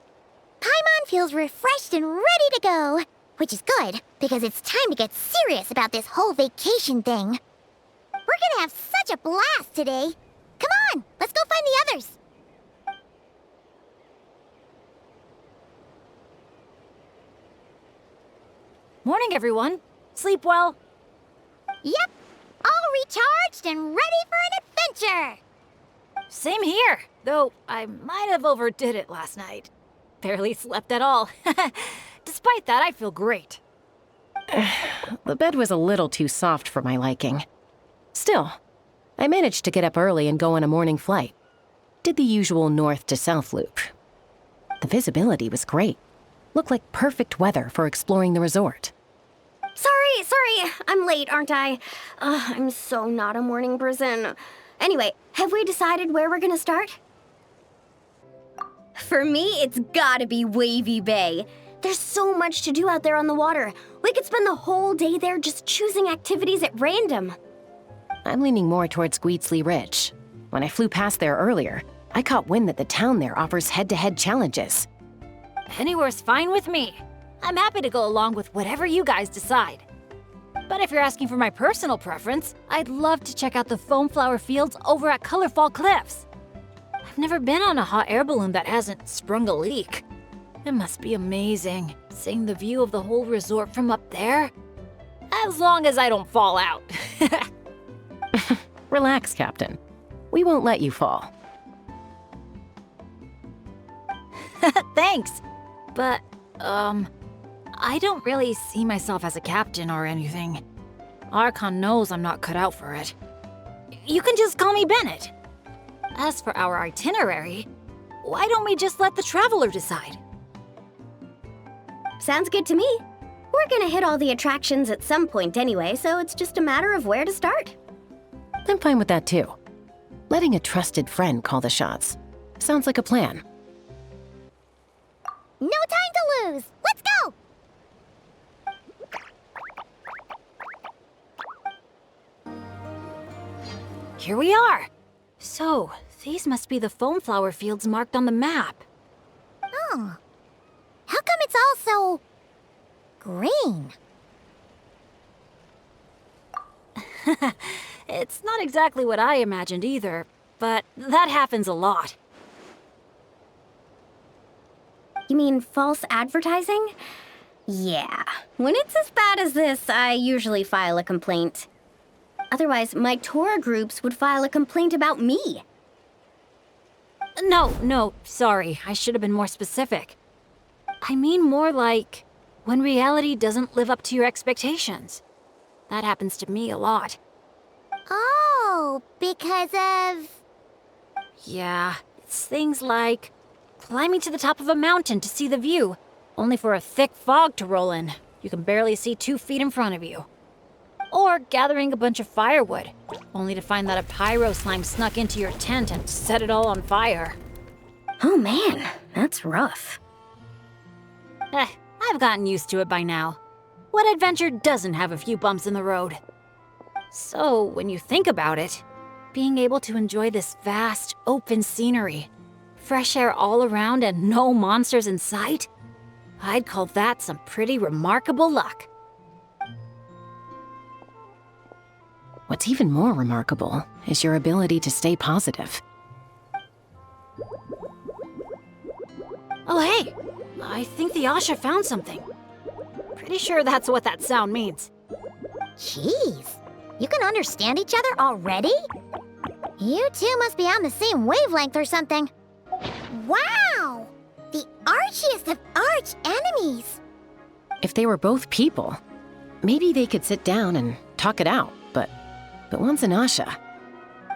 Paimon feels refreshed and ready to go. Which is good, because it's time to get serious about this whole vacation thing. We're gonna have such a blast today. Come on, let's go find the others. Morning, everyone. Sleep well? Yep, all recharged and ready for an adventure. Same here, though I might have overdid it last night. Barely slept at all. Despite that, I feel great. The bed was a little too soft for my liking. Still, I managed to get up early and go on a morning flight. Did the usual north to south loop. The visibility was great. Looked like perfect weather for exploring the resort. Sorry, I'm late, aren't I? I'm so not a morning person. Anyway, have we decided where we're gonna start? For me, it's gotta be Wavy Bay. There's so much to do out there on the water. We could spend the whole day there just choosing activities at random. I'm leaning more towards Gweetsley Ridge. When I flew past there earlier, I caught wind that the town there offers head-to-head challenges. Anywhere's fine with me. I'm happy to go along with whatever you guys decide. But if you're asking for my personal preference, I'd love to check out the foam flower fields over at Colorfall Cliffs. I've never been on a hot air balloon that hasn't sprung a leak. It must be amazing, seeing the view of the whole resort from up there. As long as I don't fall out. Relax, Captain. We won't let you fall. Thanks. But, I don't really see myself as a captain or anything. Archon knows I'm not cut out for it. You can just call me Bennett. As for our itinerary, why don't we just let the traveler decide? Sounds good to me. We're gonna hit all the attractions at some point anyway, so it's just a matter of where to start. I'm fine with that too. Letting a trusted friend call the shots. Sounds like a plan. No time to lose! Let's go! Here we are. So, these must be the foam flower fields marked on the map. Oh. How come it's all so... green? It's not exactly what I imagined either, but that happens a lot. You mean false advertising? Yeah. When it's as bad as this, I usually file a complaint. Otherwise, my tour groups would file a complaint about me. No, sorry. I should have been more specific. I mean more like when reality doesn't live up to your expectations. That happens to me a lot. Oh, because of... Yeah, it's things like climbing to the top of a mountain to see the view, only for a thick fog to roll in. You can barely see 2 feet in front of you. Or gathering a bunch of firewood, only to find that a pyro slime snuck into your tent and set it all on fire. Oh man, that's rough. I've gotten used to it by now. What adventure doesn't have a few bumps in the road? So, when you think about it, being able to enjoy this vast, open scenery, fresh air all around and no monsters in sight, I'd call that some pretty remarkable luck. What's even more remarkable is your ability to stay positive. Oh hey, I think the Asha found something. Pretty sure that's what that sound means. Jeez, you can understand each other already? You two must be on the same wavelength or something. Wow! The archiest of arch enemies! If they were both people, maybe they could sit down and talk it out, but one's an Asha.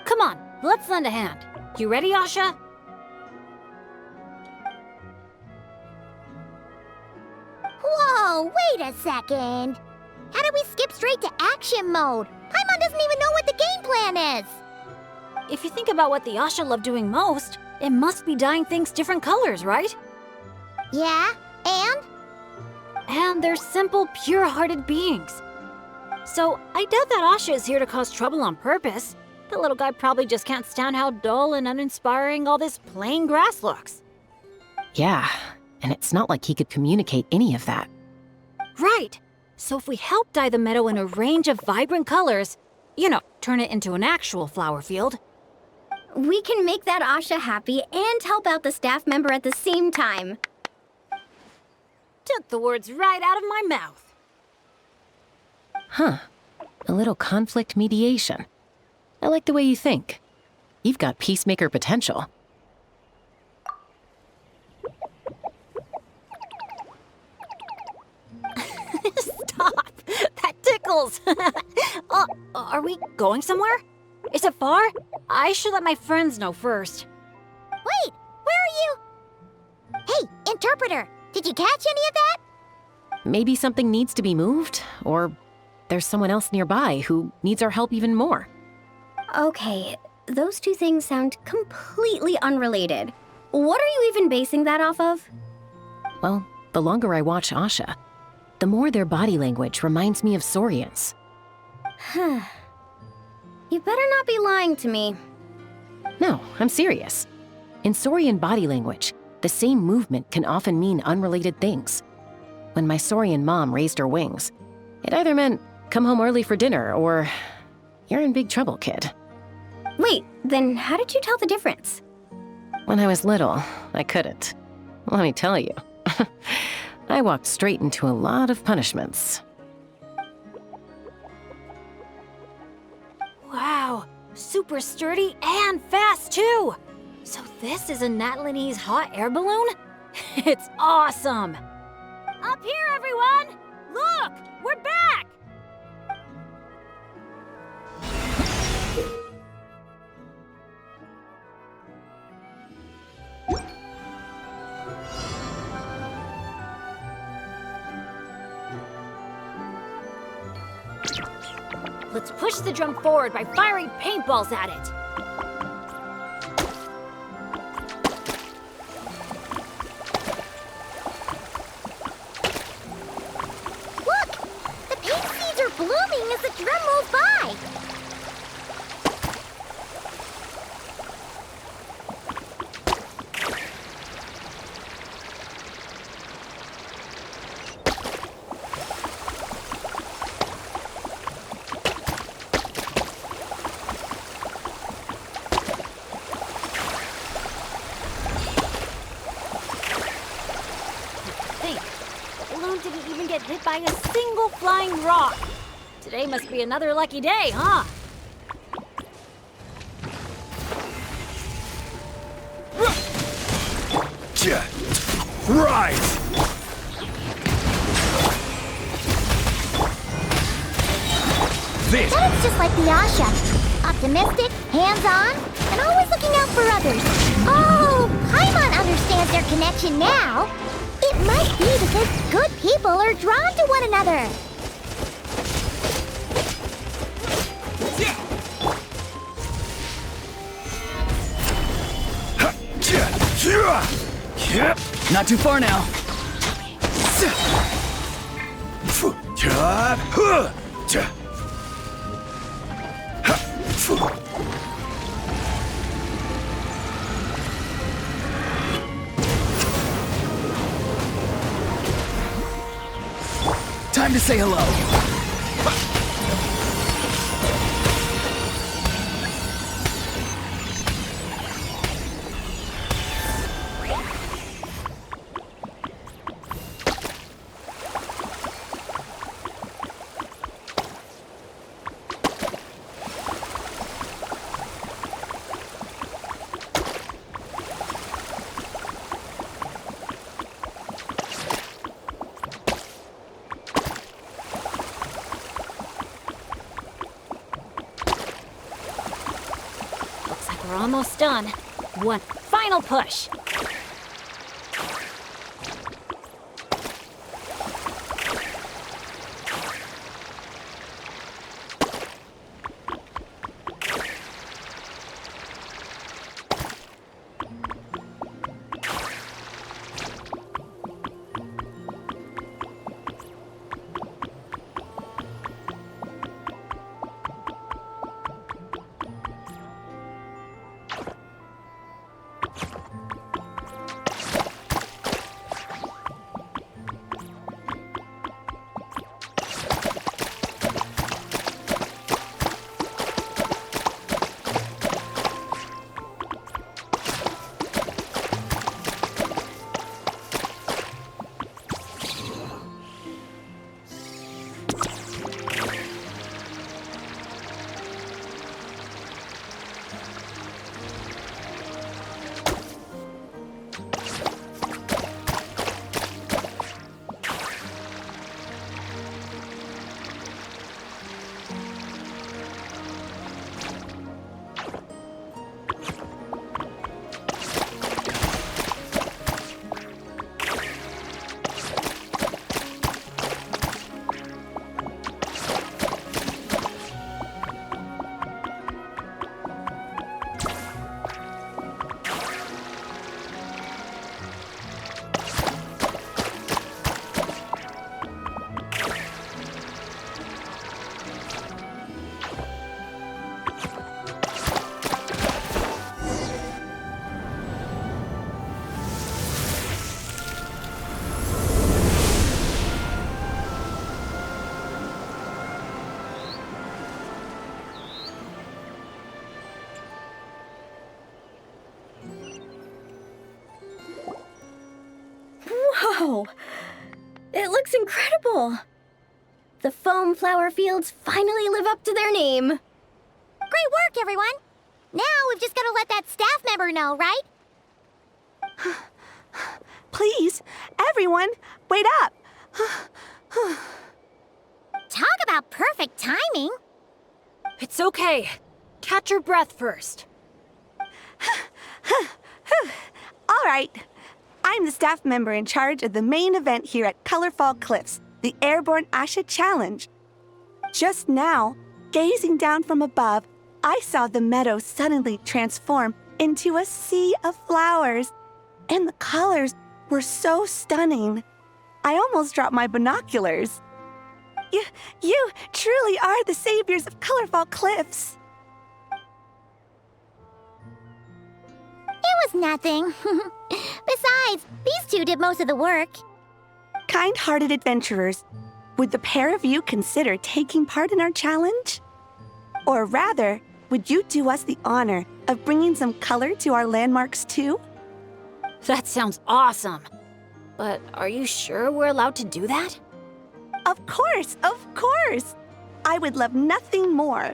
Come on, let's lend a hand. You ready, Asha? Whoa, wait a second. How did we skip straight to action mode? Paimon doesn't even know what the game plan is. If you think about what the Asha love doing most, it must be dyeing things different colors, right? Yeah, and? And they're simple, pure-hearted beings. So I doubt that Asha is here to cause trouble on purpose. The little guy probably just can't stand how dull and uninspiring all this plain grass looks. Yeah, and it's not like he could communicate any of that. Right. So if we help dye the meadow in a range of vibrant colors, turn it into an actual flower field. We can make that Asha happy and help out the staff member at the same time. Took the words right out of my mouth. Huh. A little conflict mediation. I like the way you think. You've got peacemaker potential. Stop! That tickles! Are we going somewhere? Is it far? I should let my friends know first. Wait, where are you? Hey, interpreter, did you catch any of that? Maybe something needs to be moved, or there's someone else nearby who needs our help even more. Okay, those two things sound completely unrelated. What are you even basing that off of? Well, the longer I watch Asha, the more their body language reminds me of Saurians. You better not be lying to me. No, I'm serious. In Saurian body language, the same movement can often mean unrelated things. When my Saurian mom raised her wings, it either meant come home early for dinner, or you're in big trouble, kid. Wait, then how did you tell the difference? When I was little, I couldn't. Let me tell you. I walked straight into a lot of punishments. Wow, super sturdy and fast too! So this is a Natlanese hot air balloon? It's awesome! Up here, everyone! Look! We're back! Let's push the drum forward by firing paintballs at it. Look! The pink seeds are blooming as the drum rolls by! Didn't even get hit by a single flying rock. Today must be another lucky day, huh? Right! This! Bennett's just like the Asha. Optimistic, hands-on, and always looking out for others. Oh, Paimon understands their connection now. It must be because good people are drawn to one another. Not too far now. Time to say hello. We're almost done. One final push. looks incredible. The foam flower fields finally live up to their name. Great work, everyone! Now we've just got to let that staff member know, right? Please, everyone, wait up! Talk about perfect timing! It's okay. Catch your breath first. All right. I'm the staff member in charge of the main event here at Colorfall Cliffs, the Airborne Asha Challenge. Just now, gazing down from above, I saw the meadow suddenly transform into a sea of flowers, and the colors were so stunning. I almost dropped my binoculars. You truly are the saviors of Colorfall Cliffs. It was nothing. Besides, these two did most of the work. Kind-hearted adventurers, would the pair of you consider taking part in our challenge? Or rather, would you do us the honor of bringing some color to our landmarks too? That sounds awesome. But are you sure we're allowed to do that? Of course, of course! I would love nothing more.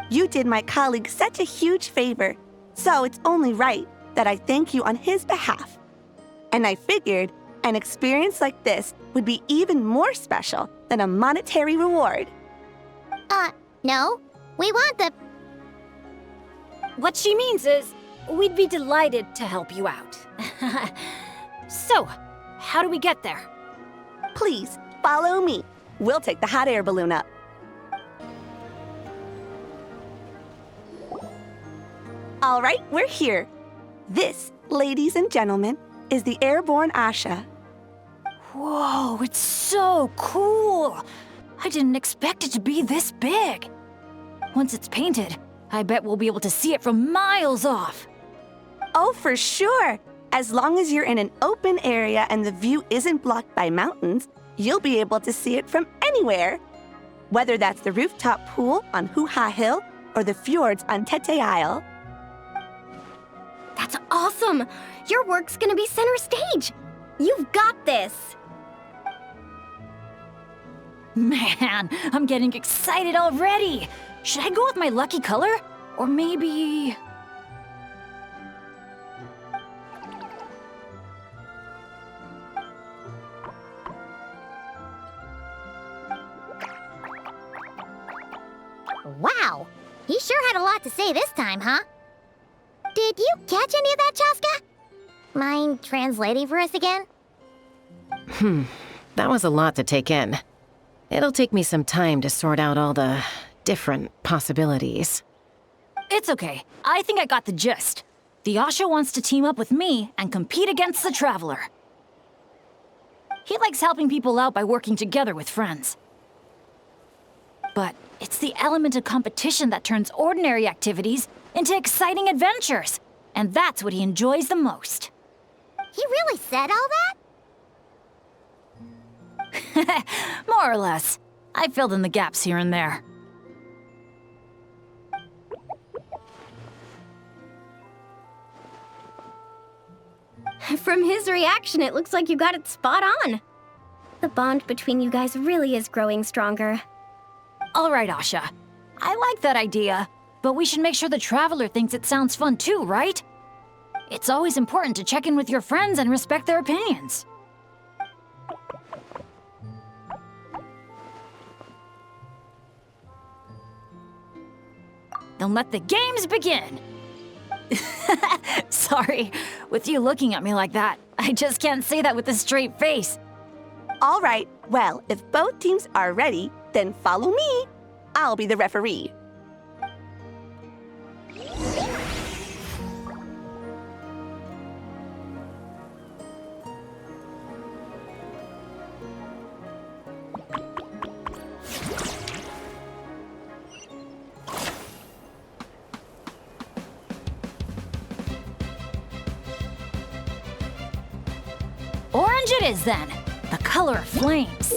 You did my colleague such a huge favor, so it's only right that I thank you on his behalf. And I figured an experience like this would be even more special than a monetary reward. No. We want the... What she means is, we'd be delighted to help you out. So, how do we get there? Please, follow me. We'll take the hot air balloon up. All right, we're here. This, ladies and gentlemen, is the Airborne Asha. Whoa, it's so cool! I didn't expect it to be this big. Once it's painted, I bet we'll be able to see it from miles off. Oh, for sure. As long as you're in an open area and the view isn't blocked by mountains, you'll be able to see it from anywhere. Whether that's the rooftop pool on Hoo-Ha Hill or the fjords on Tete Isle. That's awesome! Your work's gonna be center stage. You've got this. Man, I'm getting excited already. Should I go with my lucky color? Or maybe... Wow! He sure had a lot to say this time, huh? Did you catch any of that, Chasca? Mind translating for us again? That was a lot to take in. It'll take me some time to sort out all the different possibilities. It's okay. I think I got the gist. The Asha wants to team up with me and compete against the Traveler. He likes helping people out by working together with friends. But it's the element of competition that turns ordinary activities into exciting adventures. And that's what he enjoys the most. He really said all that? More or less. I filled in the gaps here and there. From his reaction, it looks like you got it spot on. The bond between you guys really is growing stronger. All right, Asha. I like that idea, but we should make sure the Traveler thinks it sounds fun too, right? It's always important to check in with your friends and respect their opinions. Then let the games begin! Sorry, with you looking at me like that, I just can't say that with a straight face. All right, well, if both teams are ready, then follow me. I'll be the referee. Orange it is then, the color of flames.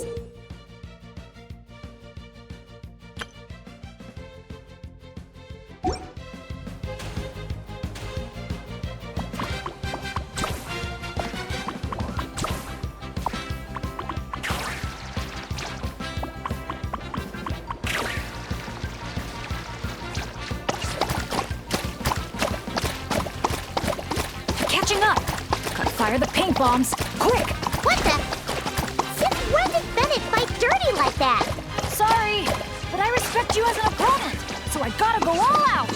Fire the paint bombs! Quick! What the? Since when did Bennett fight dirty like that? Sorry, but I respect you as an opponent, so I gotta go all out!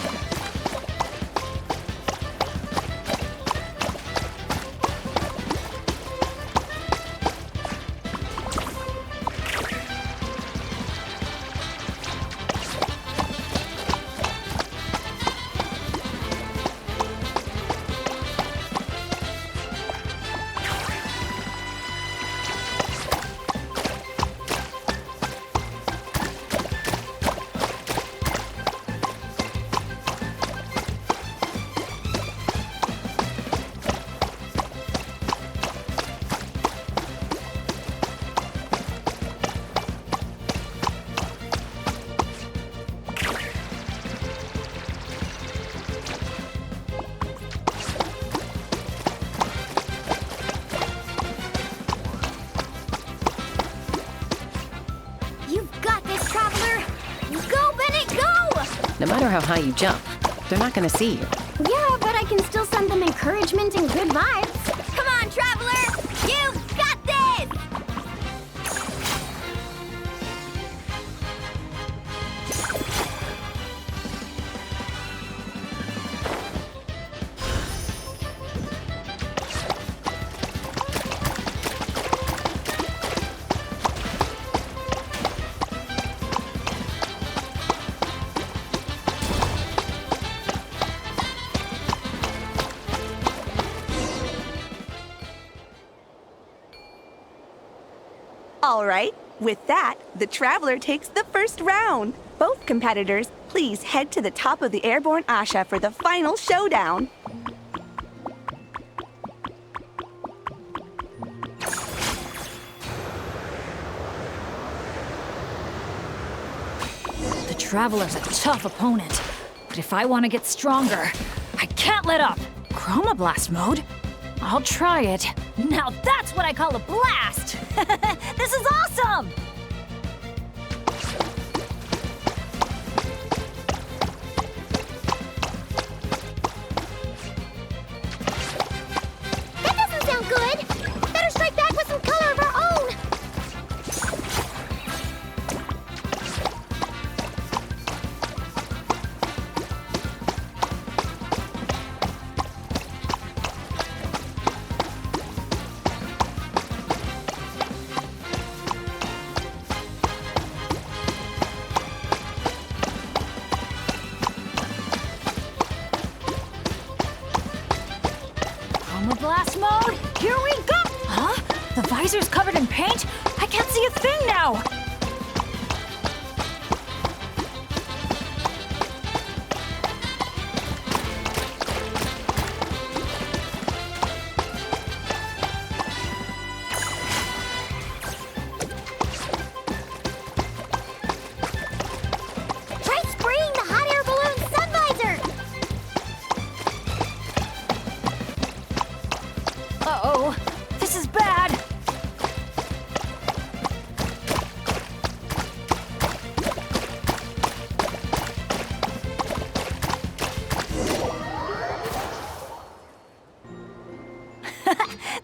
No matter how high you jump, they're not gonna see you. Yeah, but I can still send them encouragement and good vibes. Come on, Traveler! You've got this! All right, with that, the Traveler takes the first round. Both competitors, please head to the top of the airborne Asha for the final showdown. The Traveler's a tough opponent, but if I want to get stronger, I can't let up. Chroma Blast mode? I'll try it. Now that's what I call a blast! This is awesome! That doesn't sound good! Better strike back with some color of our own! Chroma Blast mode, here we go! Huh? The visor's covered in paint? I can't see a thing now! Try spraying the hot air balloon sun visor! Uh-oh, this is bad!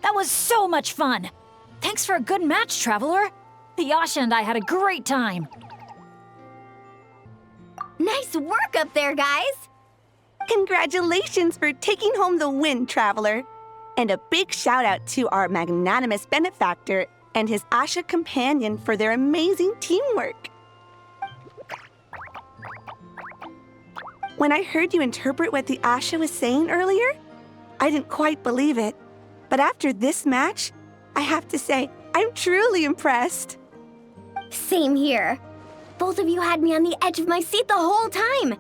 That was so much fun! Thanks for a good match, Traveler! The Asha and I had a great time! Nice work up there, guys! Congratulations for taking home the win, Traveler. And a big shout out to our magnanimous benefactor and his Asha companion for their amazing teamwork. When I heard you interpret what the Asha was saying earlier, I didn't quite believe it. But after this match, I have to say, I'm truly impressed. Same here. Both of you had me on the edge of my seat the whole time.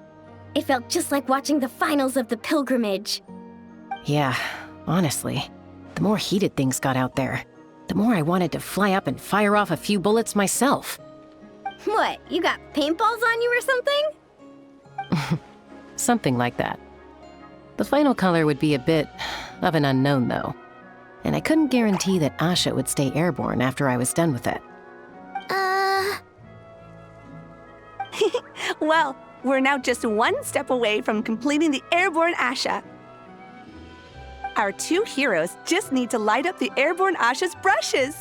It felt just like watching the finals of the pilgrimage. Yeah, honestly, the more heated things got out there, the more I wanted to fly up and fire off a few bullets myself. What, you got paintballs on you or something? Something like that. The final color would be a bit of an unknown, though. And I couldn't guarantee that Asha would stay airborne after I was done with it. Well, we're now just one step away from completing the airborne Asha. Our two heroes just need to light up the airborne Asha's brushes.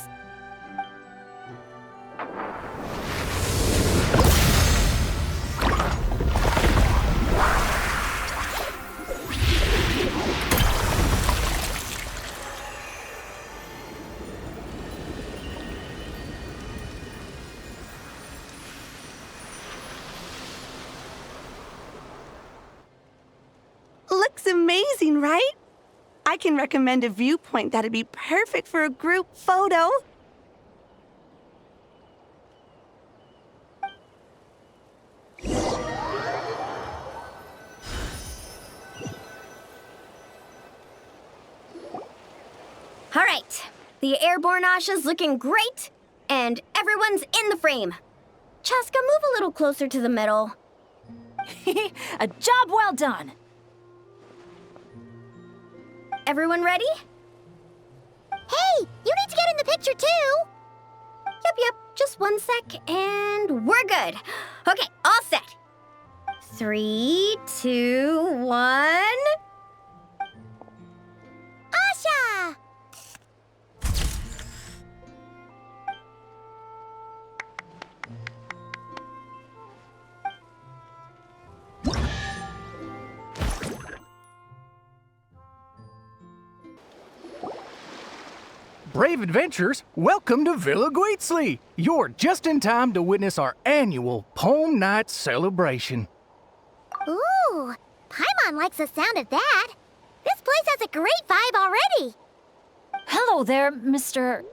Looks amazing, right? I can recommend a viewpoint that'd be perfect for a group photo. All right, the airborne Asha's looking great, and everyone's in the frame. Chasca, move a little closer to the middle. A job well done. Everyone ready? Hey, you need to get in the picture too! Yep, just 1 sec, and we're good. Okay, all set. 3, 2, 1... Asha! Brave adventurers, welcome to Villa Guitzli. You're just in time to witness our annual Poem Night celebration. Ooh, Paimon likes the sound of that. This place has a great vibe already. Hello there, Mr.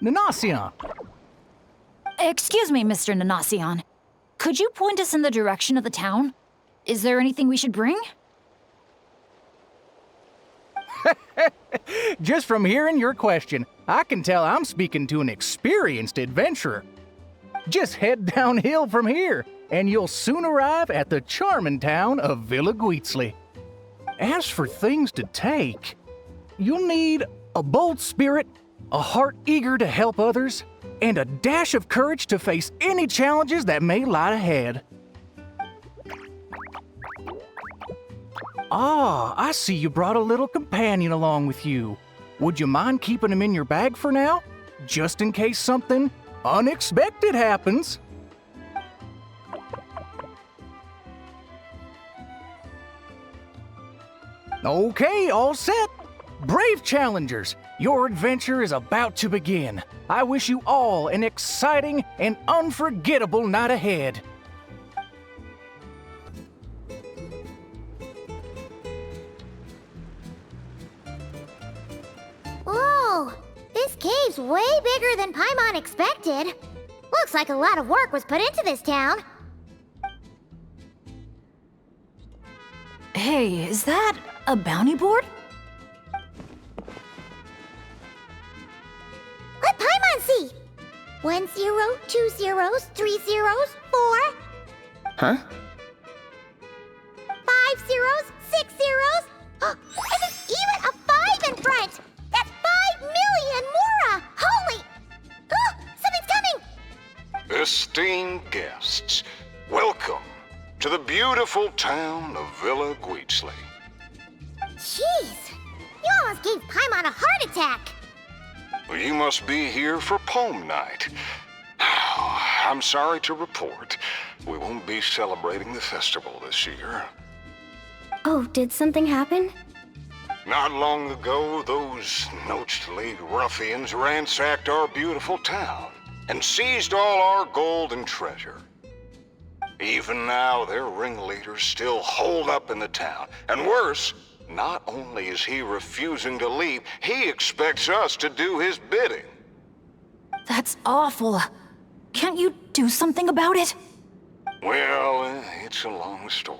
Nanasion, Excuse me, Mr. Nanasion. Could you point us in the direction of the town? Is there anything we should bring? just from hearing your question, I can tell I'm speaking to an experienced adventurer. Just head downhill from here, and you'll soon arrive at the charming town of Villa Guitzli. As for things to take, you'll need a bold spirit, a heart eager to help others, and a dash of courage to face any challenges that may lie ahead. Ah, I see you brought a little companion along with you. Would you mind keeping him in your bag for now? Just in case something unexpected happens. Okay, all set. Brave challengers, your adventure is about to begin. I wish you all an exciting and unforgettable night ahead. Whoa, this cave's way bigger than Paimon expected. Looks like a lot of work was put into this town. Hey, is that a bounty board? Let Paimon see. 1 0, 2 zeros, 3 zeros, 4. Huh? 5 zeros, 6 zeros. And there's even a 5 in front. That's 5 million Mora. Holy! Oh, something's coming. Esteemed guests, welcome to the beautiful town of Villa Guitzli. Jeez, you almost gave Paimon a heart attack. You must be here for Poem Night. I'm sorry to report, we won't be celebrating the festival this year. Oh, did something happen? Not long ago, those Noach League ruffians ransacked our beautiful town and seized all our gold and treasure. Even now, their ringleader's still holed up in the town. And worse, not only is he refusing to leave, he expects us to do his bidding. That's awful. Can't you do something about it? Well, it's a long story.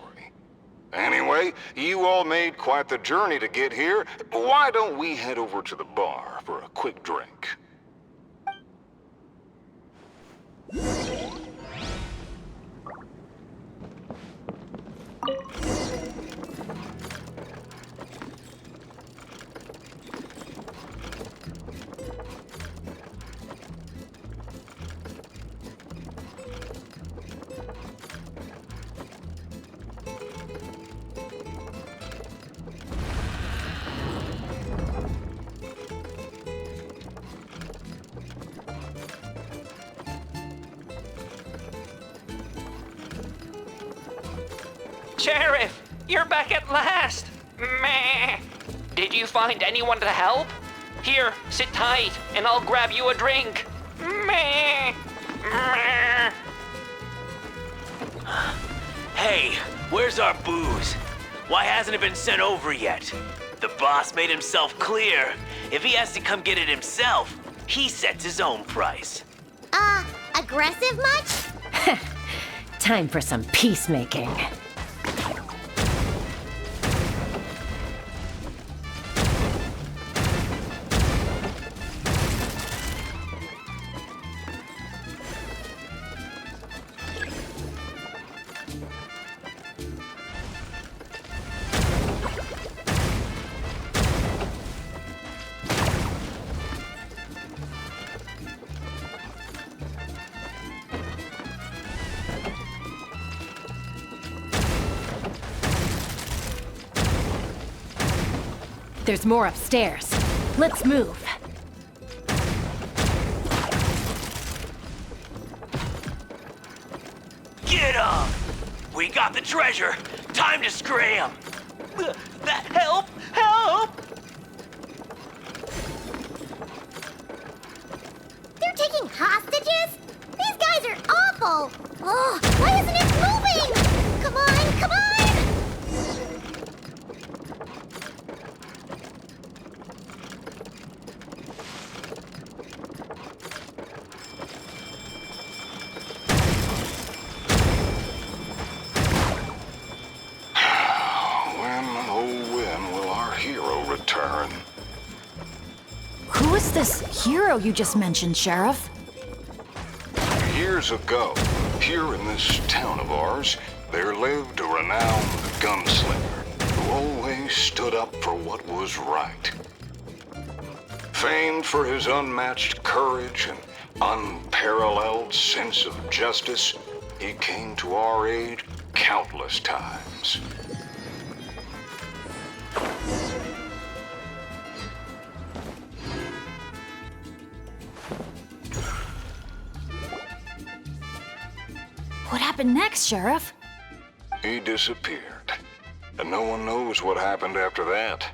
Anyway, you all made quite the journey to get here. Why don't we head over to the bar for a quick drink? Sheriff, you're back at last. Meh. Did you find anyone to help? Here, sit tight, and I'll grab you a drink. Meh. Meh. Hey, where's our booze? Why hasn't it been sent over yet? The boss made himself clear. If he has to come get it himself, he sets his own price. Aggressive much? Time for some peacemaking. There's more upstairs. Let's move. Get up! We got the treasure. Time to scram. That help! Help! They're taking hostages? These guys are awful! Oh, why isn't it moving? Come on, come on! Return. Who is this hero you just mentioned, Sheriff? Years ago, here in this town of ours, there lived a renowned gunslinger who always stood up for what was right. Famed for his unmatched courage and unparalleled sense of justice, he came to our aid countless times. What happened next, Sheriff? He disappeared, and no one knows what happened after that.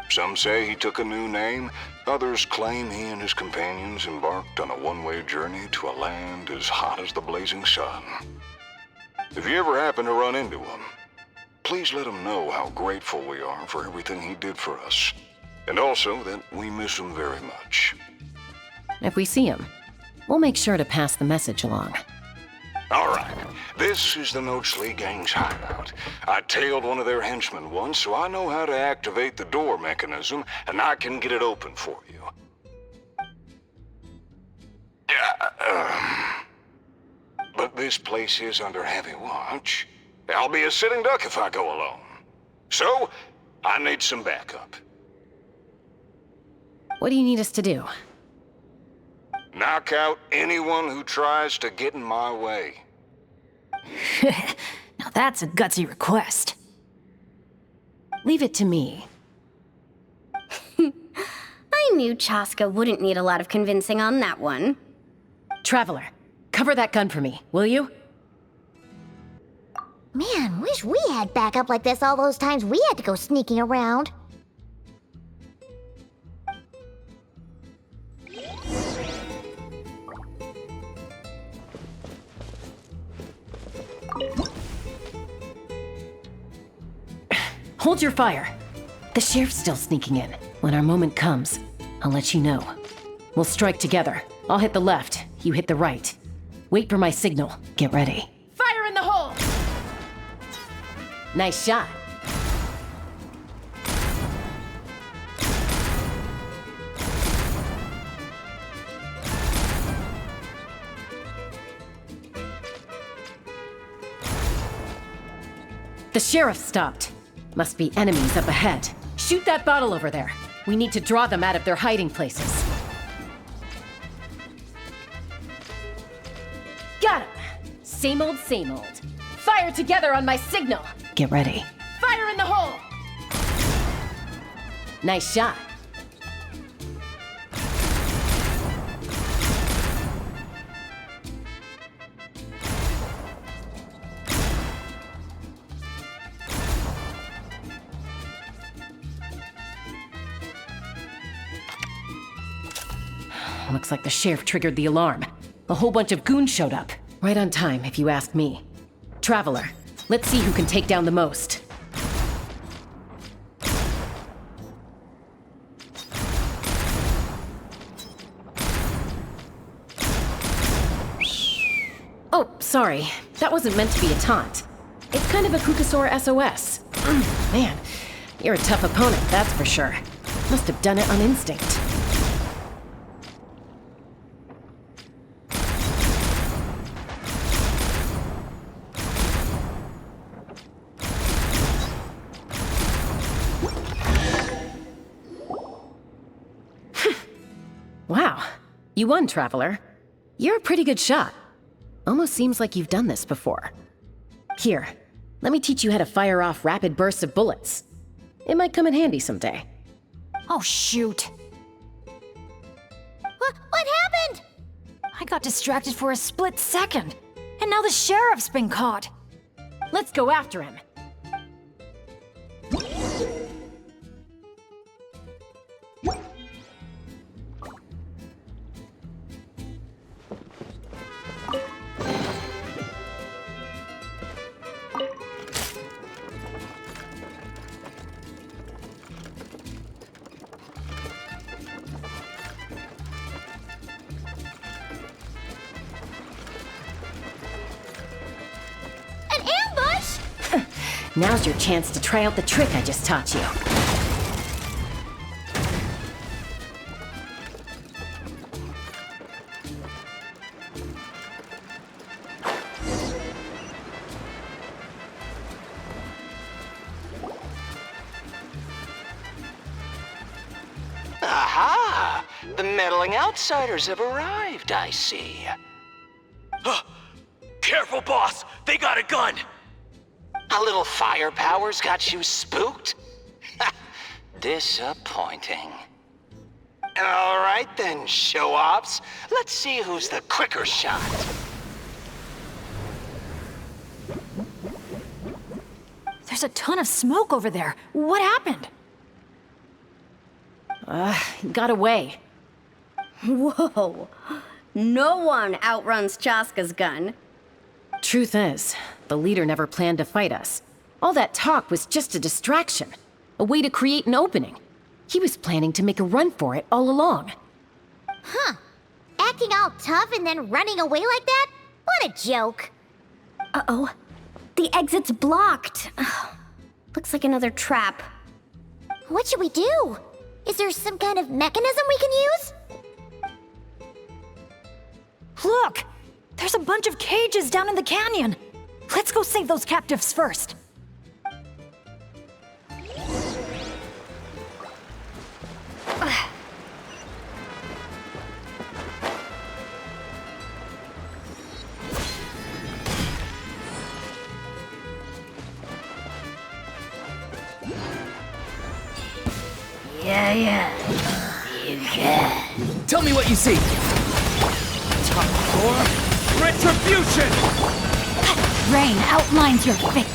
Some say he took a new name, others claim he and his companions embarked on a one-way journey to a land as hot as the blazing sun. If you ever happen to run into him, please let him know how grateful we are for everything he did for us, and also that we miss him very much. If we see him, we'll make sure to pass the message along. All right, this is the Nochely Gang's hideout. I tailed one of their henchmen once, so I know how to activate the door mechanism, and I can get it open for you. But this place is under heavy watch. I'll be a sitting duck if I go alone. So, I need some backup. What do you need us to do? Knock out anyone who tries to get in my way. Now that's a gutsy request. Leave it to me. I knew Chasca wouldn't need a lot of convincing on that one. Traveler, cover that gun for me, will you? Man, wish we had backup like this all those times we had to go sneaking around. Hold your fire. The sheriff's still sneaking in. When our moment comes, I'll let you know. We'll strike together. I'll hit the left, you hit the right. Wait for my signal. Get ready. Fire in the hole! Nice shot. The sheriff stopped. Must be enemies up ahead. Shoot that bottle over there. We need to draw them out of their hiding places. Got him! Same old, same old. Fire together on my signal! Get ready. Fire in the hole! Nice shot. Looks like the sheriff triggered the alarm. A whole bunch of goons showed up. Right on time, if you ask me. Traveler, let's see who can take down the most. Oh, sorry. That wasn't meant to be a taunt. It's kind of a Kukasaur SOS. Man, you're a tough opponent, that's for sure. Must have done it on instinct. Wow, you won, Traveler. You're a pretty good shot. Almost seems like you've done this before. Here, let me teach you how to fire off rapid bursts of bullets. It might come in handy someday. Oh, shoot. What happened? I got distracted for a split second, and now the sheriff's been caught. Let's go after him. Now's your chance to try out the trick I just taught you. Aha! The meddling outsiders have arrived, I see. Careful, boss! They got a gun! A little firepower's got you spooked? Disappointing. All right then, show-offs. Let's see who's the quicker shot. There's a ton of smoke over there. What happened? Got away. Whoa. No one outruns Chasca's gun. Truth is, the leader never planned to fight us. All that talk was just a distraction. A way to create an opening. He was planning to make a run for it all along. Huh. Acting all tough and then running away like that? What a joke. Uh-oh. The exit's blocked. Looks like another trap. What should we do? Is there some kind of mechanism we can use? Look! There's a bunch of cages down in the canyon. Let's go save those captives first. Yeah. You can. Tell me what you see. Top floor. Retribution! Rain outlines your fate.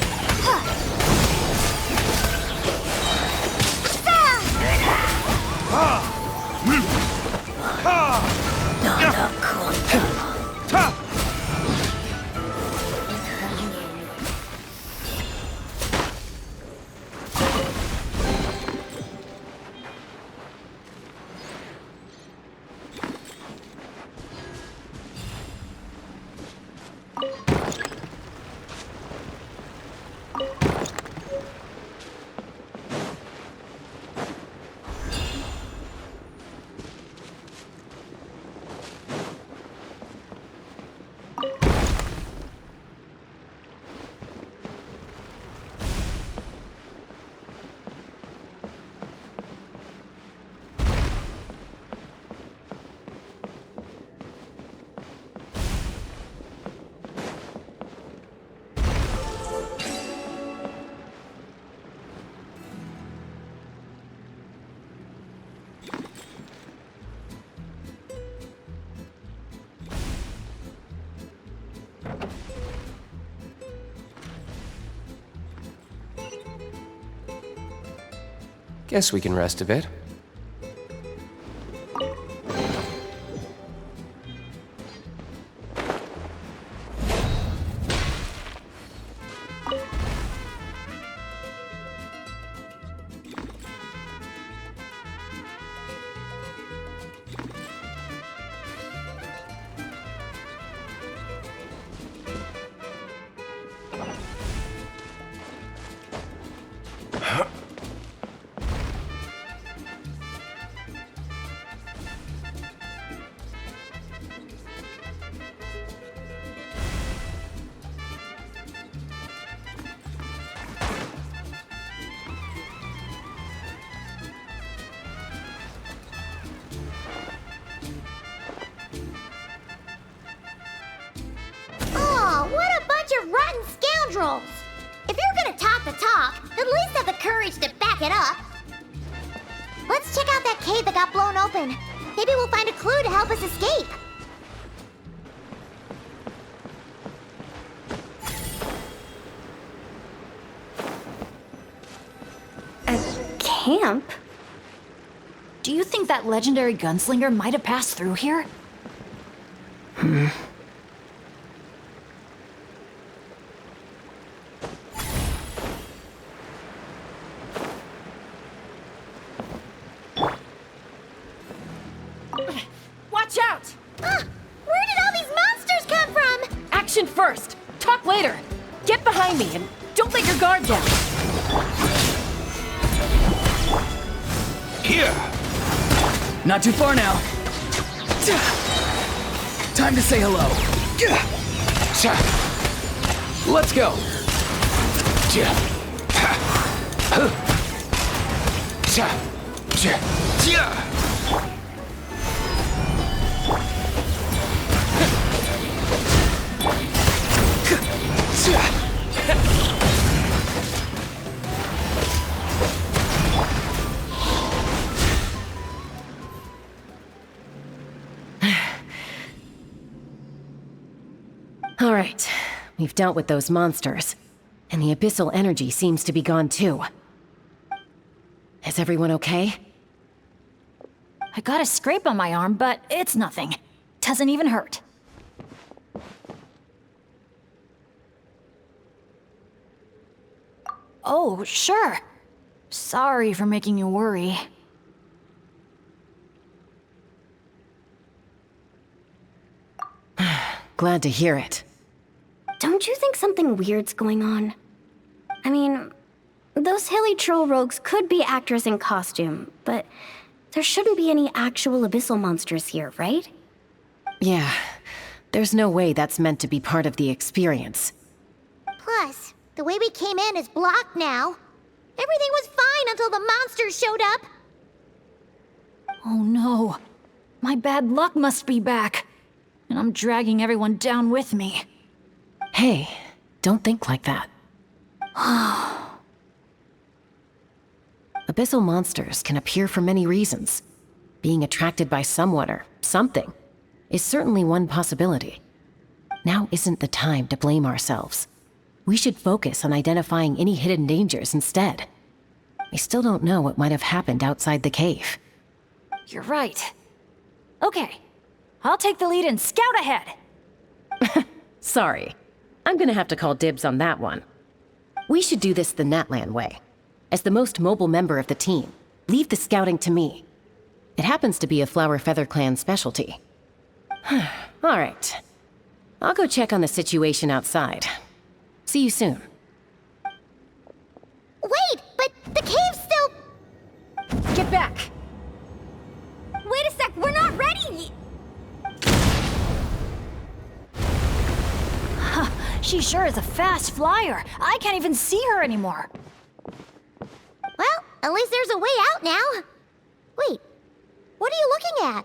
Guess we can rest a bit. talk the talk, at least have the courage to back it up. Let's check out that cave that got blown open. Maybe we'll find a clue to help us escape. Camp? Do you think that legendary gunslinger might have passed through here? Watch out! Where did all these monsters come from? Action first! Talk later! Get behind me and don't let your guard down! Here! Not too far now. Time to say hello. Let's go! All right, we've dealt with those monsters, and the abyssal energy seems to be gone too. Is everyone okay? I got a scrape on my arm, but it's nothing. Doesn't even hurt. Oh, sure. Sorry for making you worry. Glad to hear it. Don't you think something weird's going on? I mean, those hilly troll rogues could be actors in costume, but there shouldn't be any actual abyssal monsters here, right? Yeah, there's no way that's meant to be part of the experience. Plus, the way we came in is blocked now. Everything was fine until the monsters showed up. Oh no. My bad luck must be back. And I'm dragging everyone down with me. Hey, don't think like that. Abyssal monsters can appear for many reasons. Being attracted by someone or something is certainly one possibility. Now isn't the time to blame ourselves. We should focus on identifying any hidden dangers instead. We still don't know what might have happened outside the cave. You're right. Okay, I'll take the lead and scout ahead. Sorry, I'm gonna have to call dibs on that one. We should do this the Natlan way. As the most mobile member of the team, leave the scouting to me. It happens to be a Flower Feather Clan specialty. All right. I'll go check on the situation outside. See you soon. Wait, but the cave's still... Get back! Wait a sec, we're not ready! She sure is a fast flyer. I can't even see her anymore. Well, at least there's a way out now. Wait, what are you looking at?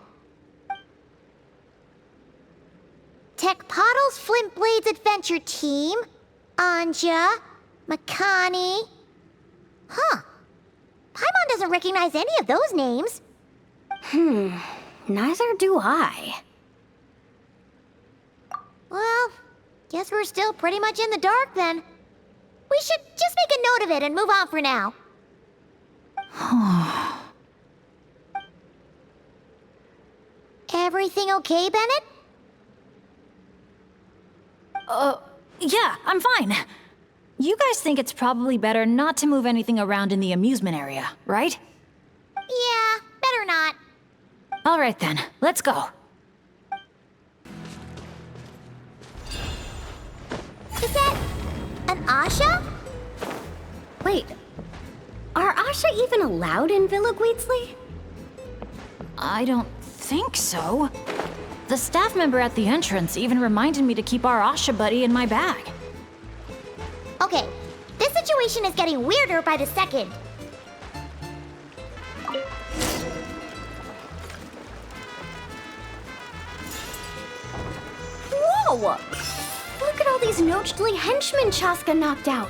Tech Pottle's Flint Blades Adventure Team, Anja, Makani. Huh. Paimon doesn't recognize any of those names. Neither do I. Well, guess we're still pretty much in the dark then. We should just make a note of it and move on for now. Everything okay, Bennett? Yeah, I'm fine. You guys think it's probably better not to move anything around in the amusement area, right? Yeah, better not. All right then, let's go. Is that an Asha? Wait, are Asha even allowed in Villa Guidzli? I don't think so. The staff member at the entrance even reminded me to keep our Asha buddy in my bag. Okay, this situation is getting weirder by the second. Whoa! Look at all these Nochtli henchmen Chasca knocked out.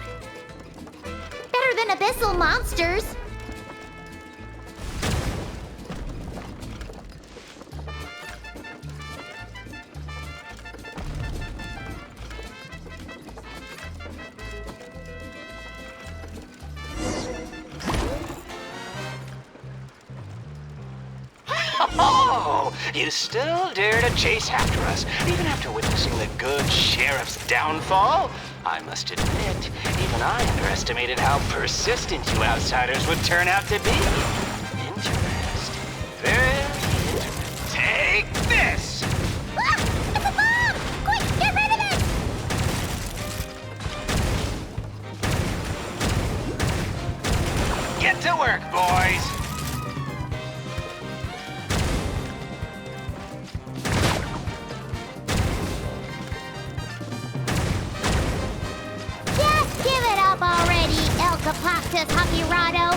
than abyssal monsters. Oh, you still dare to chase after us, even after witnessing the good sheriff's downfall? I must admit, even I underestimated how persistent you outsiders would turn out to be. Interesting. Very interesting. Take this! Ah! It's a bomb! Quick, get rid of it! Get to work, boys! Capactus Hakirado.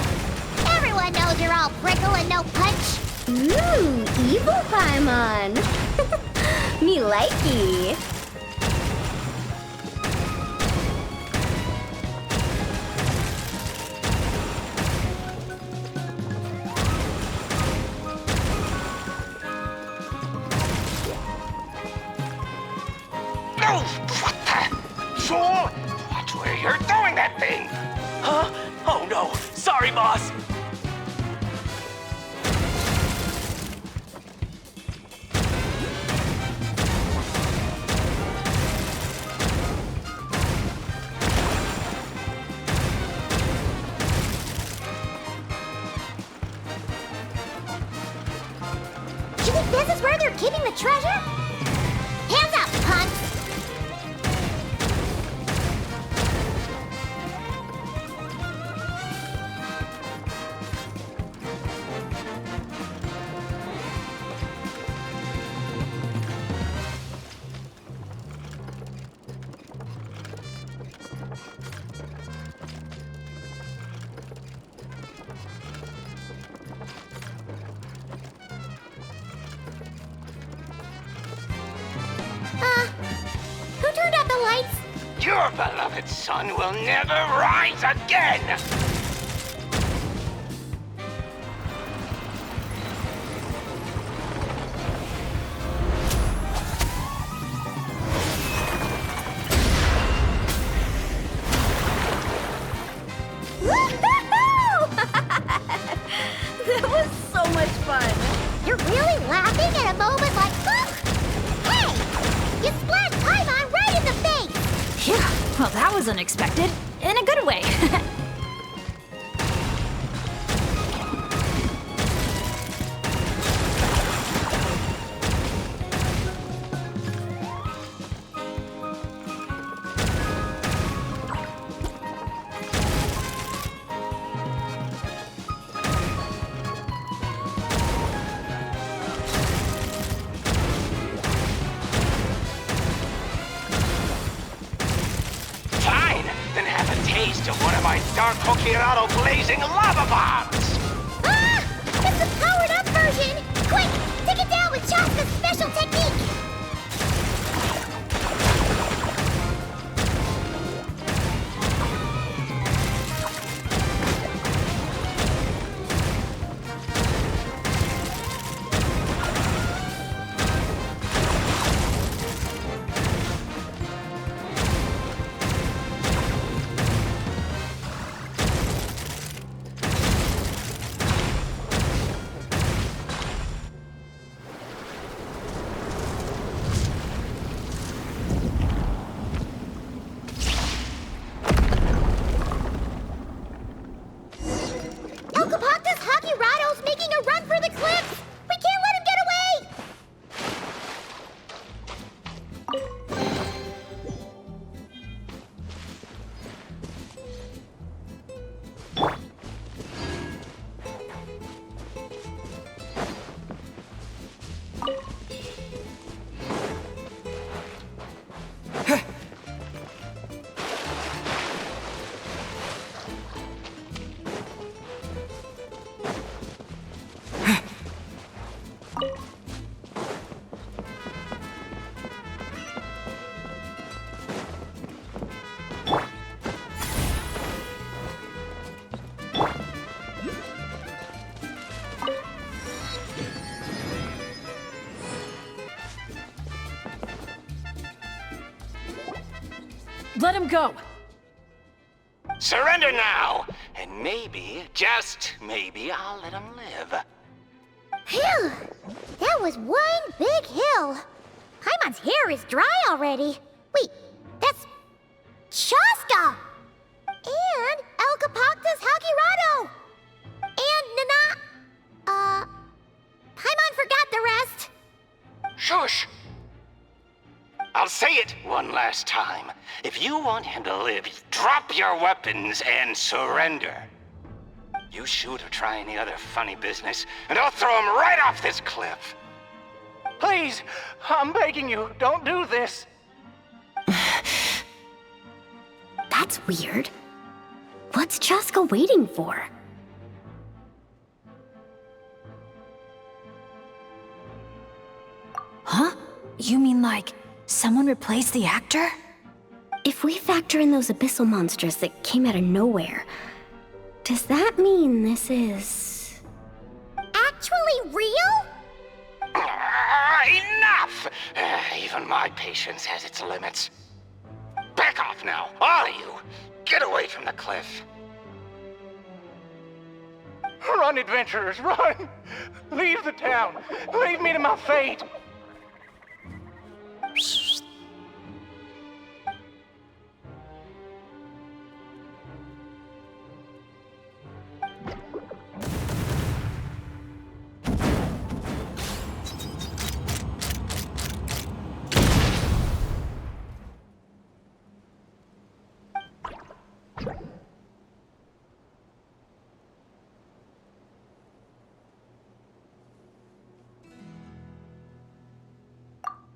Everyone knows you're all prickle and no punch. Ooh, evil Paimon. Me likey. What the? Fool! Watch where you're throwing that thing! Huh? Oh no! Sorry, boss! You think this is where they're keeping the treasure? Hands up, punks! Who turned out the lights? Your beloved son will never rise again! That was so much fun. You're really laughing at a moment like... Hey! You splashed Paimon right in the face! Phew, well, that was unexpected. In a good way. Taste of one of my Dark Hokirado blazing lava bombs! Ah! It's the powered-up version! Quick! Take it down with Chasca's special technique! Let him go! Surrender now, and maybe, just maybe, I'll let him live. Phew! That was one big hill. Paimon's hair is dry already. Wait, that's Chasca! And El Capactus Hakirado! And Nana... Paimon forgot the rest. Shush! I'll say it one last time. If you want him to live, drop your weapons and surrender. You shoot or try any other funny business, and I'll throw him right off this cliff. Please, I'm begging you, don't do this. That's weird. What's Chasca waiting for? Huh? You mean like someone replaced the actor? If we factor in those abyssal monsters that came out of nowhere, does that mean this is... Actually real? Enough! Even my patience has its limits. Back off now, all of you! Get away from the cliff. Run, adventurers, run! Leave the town! Leave me to my fate!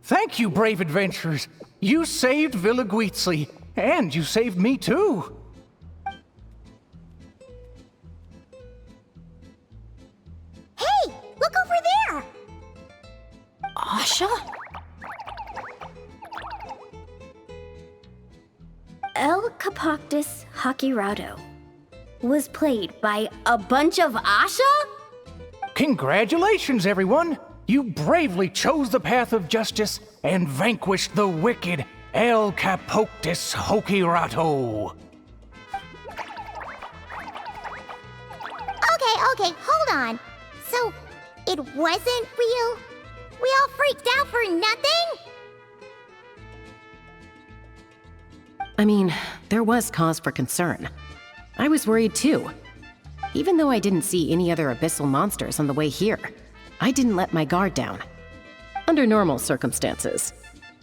Thank you, brave adventurers. You saved Villaguizzi, and you saved me too. Hey, look over there! Asha? El Capactus Hakirado was played by a bunch of Asha? Congratulations, everyone! You bravely chose the path of justice and vanquished the wicked El Capactus Hakirado. Okay, hold on. So, it wasn't real? We all freaked out for nothing? I mean, there was cause for concern. I was worried too. Even though I didn't see any other abyssal monsters on the way here, I didn't let my guard down. Under normal circumstances,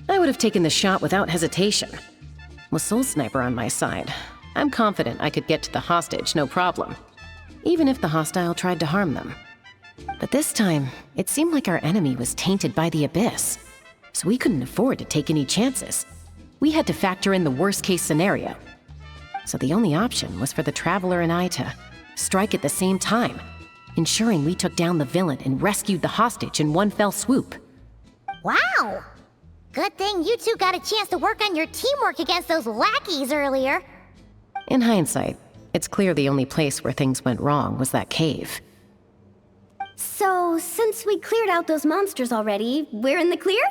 I would have taken the shot without hesitation. With Soul Sniper on my side, I'm confident I could get to the hostage no problem, even if the hostile tried to harm them. But this time, it seemed like our enemy was tainted by the Abyss, so we couldn't afford to take any chances. We had to factor in the worst-case scenario. So the only option was for the Traveler and I to strike at the same time, ensuring we took down the villain and rescued the hostage in one fell swoop. Wow! Good thing you two got a chance to work on your teamwork against those lackeys earlier. In hindsight, it's clear the only place where things went wrong was that cave. So, since we cleared out those monsters already, we're in the clear?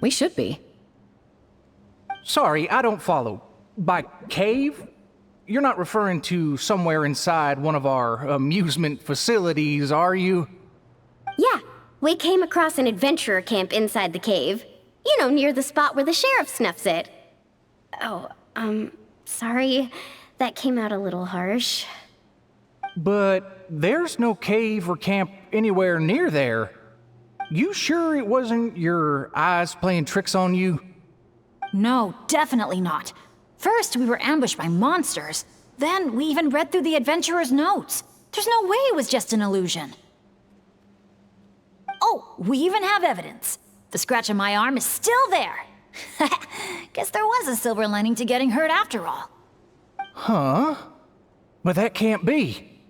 We should be. Sorry, I don't follow. By cave? You're not referring to somewhere inside one of our amusement facilities, are you? Yeah, we came across an adventurer camp inside the cave. You know, near the spot where the sheriff snuffs it. Oh, sorry. That came out a little harsh. But there's no cave or camp anywhere near there. You sure it wasn't your eyes playing tricks on you? No, definitely not. First, we were ambushed by monsters. Then, we even read through the adventurer's notes. There's no way it was just an illusion. Oh, we even have evidence. The scratch on my arm is still there. Guess there was a silver lining to getting hurt after all. Huh? But that can't be.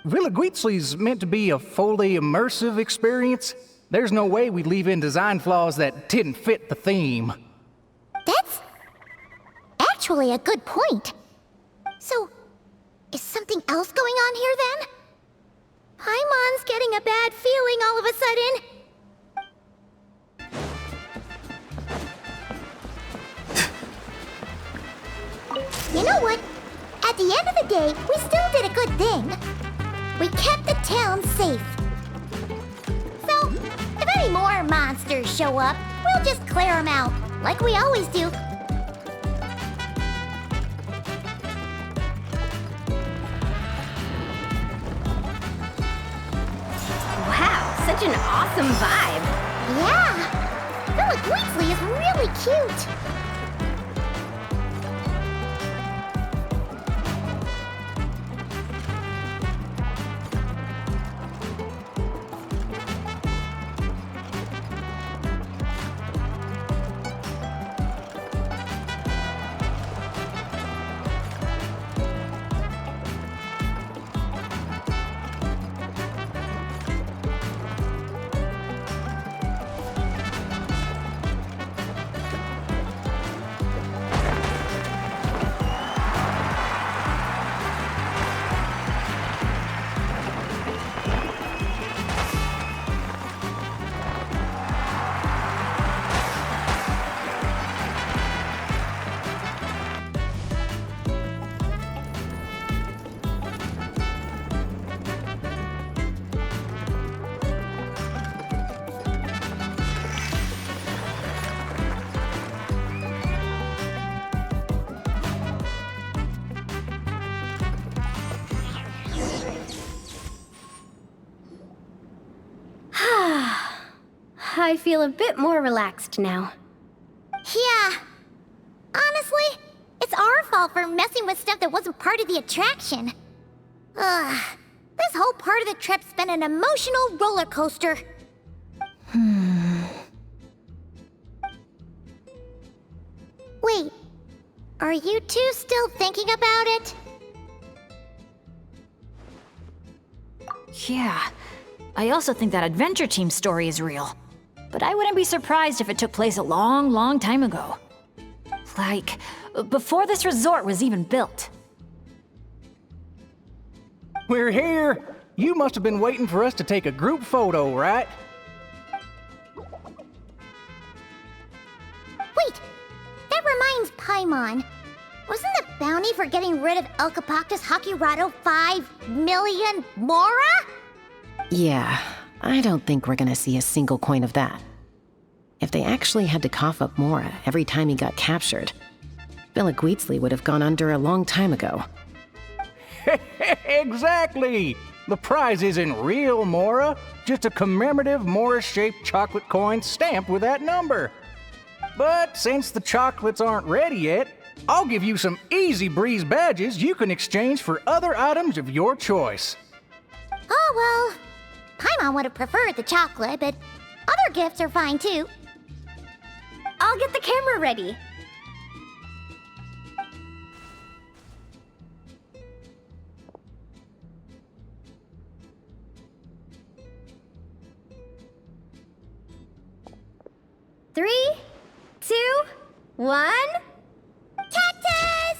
Villaguizzi's meant to be a fully immersive experience. There's no way we'd leave in design flaws that didn't fit the theme. That's actually a good point. So, is something else going on here then? Paimon's getting a bad feeling all of a sudden. the end of the day, we still did a good thing. We kept the town safe. So, if any more monsters show up, we'll just clear them out, like we always do. Wow, such an awesome vibe. Yeah! Philip Weasley is really cute. I feel a bit more relaxed now. Yeah. Honestly, it's our fault for messing with stuff that wasn't part of the attraction. Ugh. This whole part of the trip's been an emotional roller coaster. Wait, are you two still thinking about it? Yeah. I also think that Adventure Team story is real. But I wouldn't be surprised if it took place a long, long time ago. Like, before this resort was even built. We're here! You must have been waiting for us to take a group photo, right? Wait, that reminds Paimon. Wasn't the bounty for getting rid of Elcapactus Hakirado 5 million Mora? Yeah, I don't think we're gonna see a single coin of that. If they actually had to cough up Mora every time he got captured, Philip Weasley would have gone under a long time ago. Exactly! The prize isn't real Mora, just a commemorative Mora-shaped chocolate coin stamped with that number. But since the chocolates aren't ready yet, I'll give you some easy breeze badges you can exchange for other items of your choice. Oh, well, Paimon would have preferred the chocolate, but other gifts are fine too. I'll get the camera ready. Three, 2, 1. Cactus!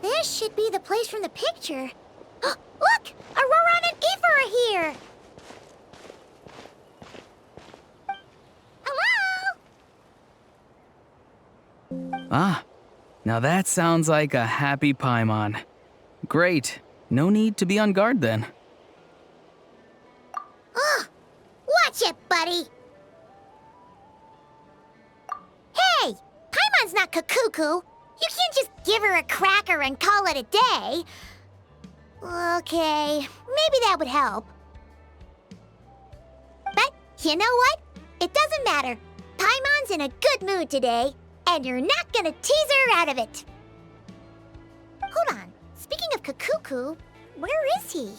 This should be the place from the picture. Look! Aurora and Aoife are here! Hello? Ah, now that sounds like a happy Paimon. Great. No need to be on guard then. Watch it, buddy! Hey! Paimon's not Kakuku! You can't just give her a cracker and call it a day! Okay, maybe that would help. But you know what? It doesn't matter. Paimon's in a good mood today, and you're not gonna tease her out of it. Hold on. Speaking of Kakuku, where is he?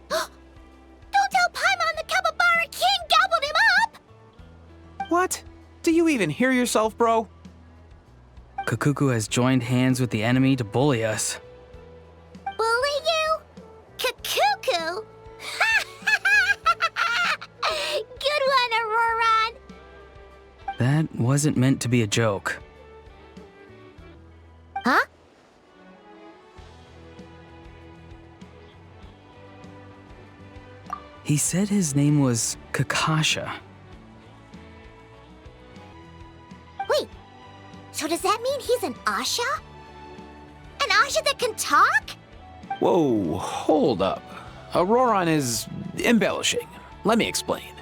Don't tell Paimon the Capybara King gobbled him up! What? Do you even hear yourself, bro? Kakuku has joined hands with the enemy to bully us. Bully you? Kakuku? Good one, Auroron! That wasn't meant to be a joke. Huh? He said his name was Kakasha. Wait, so does that mean he's an Asha? An Asha that can talk? Whoa, hold up. Auroron is embellishing. Let me explain.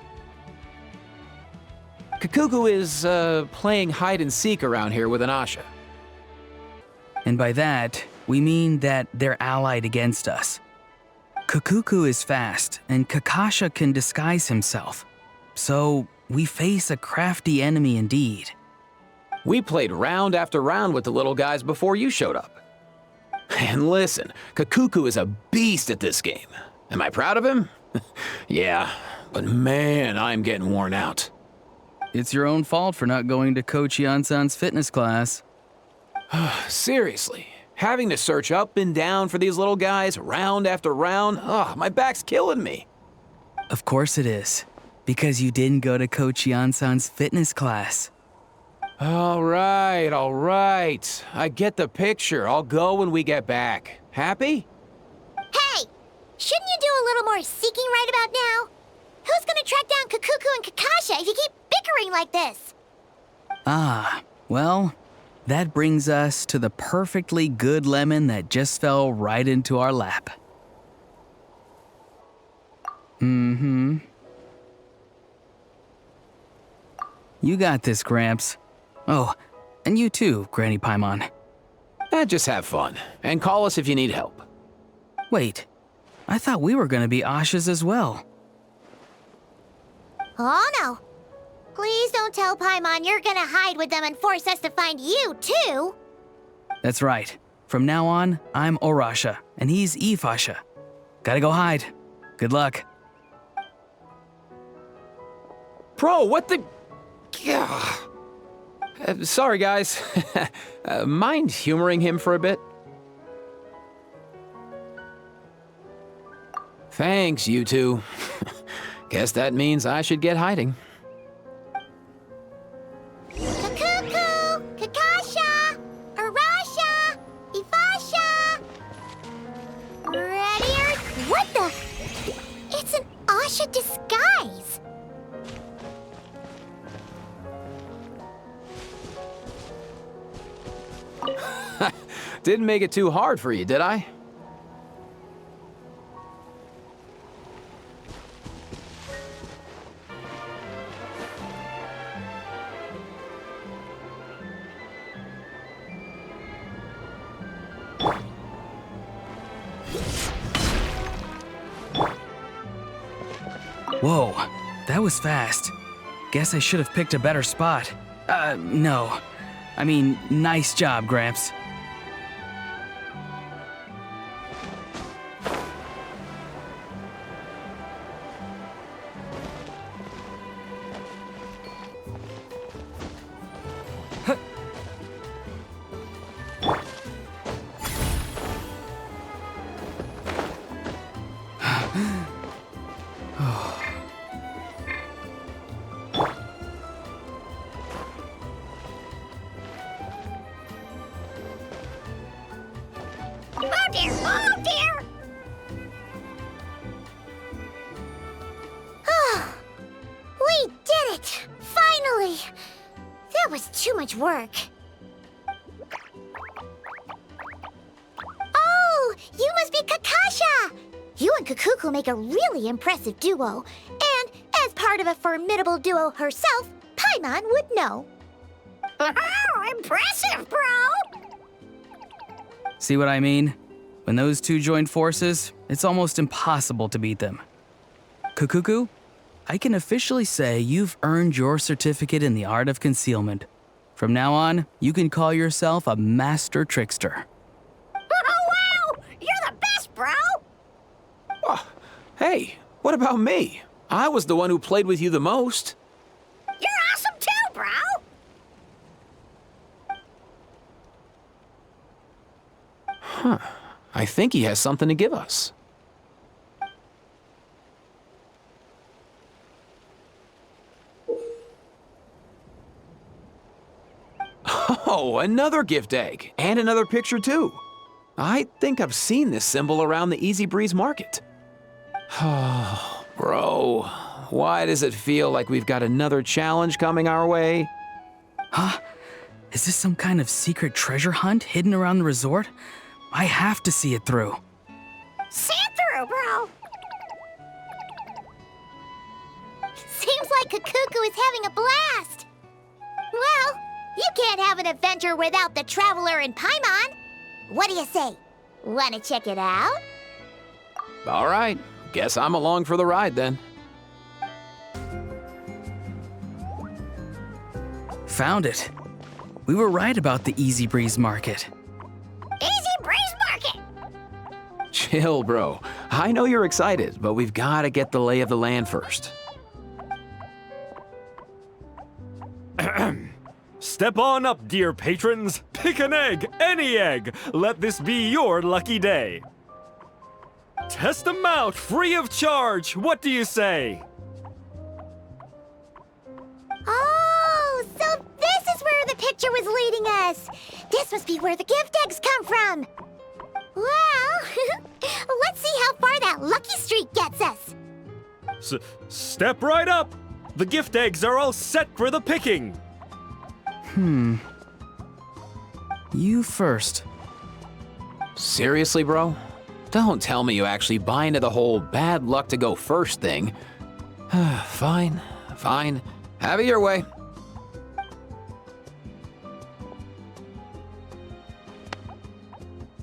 Kakuku is playing hide and seek around here with an Asha. And by that, we mean that they're allied against us. Kakuku is fast, and Kakasha can disguise himself. So, we face a crafty enemy indeed. We played round after round with the little guys before you showed up. And listen, Kakuku is a beast at this game. Am I proud of him? Yeah, but man, I'm getting worn out. It's your own fault for not going to Coach Yansan's fitness class. Seriously, having to search up and down for these little guys round after round, my back's killing me. Of course it is, because you didn't go to Coach Yansan's fitness class. All right. I get the picture. I'll go when we get back. Happy? Hey, shouldn't you do a little more seeking right about now? Who's gonna track down Kakuku and Kakasha if you keep bickering like this? Well, that brings us to the perfectly good lemon that just fell right into our lap. You got this, Gramps. Oh, and you too, Granny Paimon. Just have fun, and call us if you need help. Wait, I thought we were gonna be Ashas as well. Oh no. Please don't tell Paimon you're gonna hide with them and force us to find you, too. That's right. From now on, I'm Orasha, and he's Ifasha. Gotta go hide. Good luck. Bro, what the... sorry, guys. Mind humoring him for a bit? Thanks, you two. Guess that means I should get hiding. Kakuku! Kakasha! Arasha! Ifasha! Ready? What the? It's an Asha disguise! Didn't make it too hard for you, did I? Whoa, that was fast. Guess I should have picked a better spot. No. I mean, nice job, Gramps. Oh dear! Oh dear! We did it! Finally! That was too much work. Oh! You must be Kakasha! You and Kakuku make a really impressive duo. And as part of a formidable duo herself, Paimon would know. Oh, impressive, bro! See what I mean? When those two join forces, it's almost impossible to beat them. Kakuku, I can officially say you've earned your certificate in the art of concealment. From now on, you can call yourself a master trickster. Oh, wow! You're the best, bro! Hey, what about me? I was the one who played with you the most. You're awesome too, bro! Huh. I think he has something to give us. Oh, another gift egg. And another picture, too. I think I've seen this symbol around the Easy Breeze Market. Oh, bro, why does it feel like we've got another challenge coming our way? Huh? Is this some kind of secret treasure hunt hidden around the resort? I have to see it through. See it through, bro. Seems like Kakuku is having a blast. Well, you can't have an adventure without the Traveler and Paimon. What do you say? Wanna check it out? All right, guess I'm along for the ride then. Found it. We were right about the Easy Breeze Market. Easy Breeze Market! Chill, bro. I know you're excited, but we've got to get the lay of the land first. Step on up, dear patrons. Pick an egg, any egg. Let this be your lucky day. Test them out, free of charge. What do you say? Oh, so this is where the picture was leading us. This must be where the gift eggs come from. Well, let's see how far that lucky streak gets us. Step right up. The gift eggs are all set for the picking. You first. Seriously, bro? Don't tell me you actually buy into the whole bad luck to go first thing. Fine. Have it your way.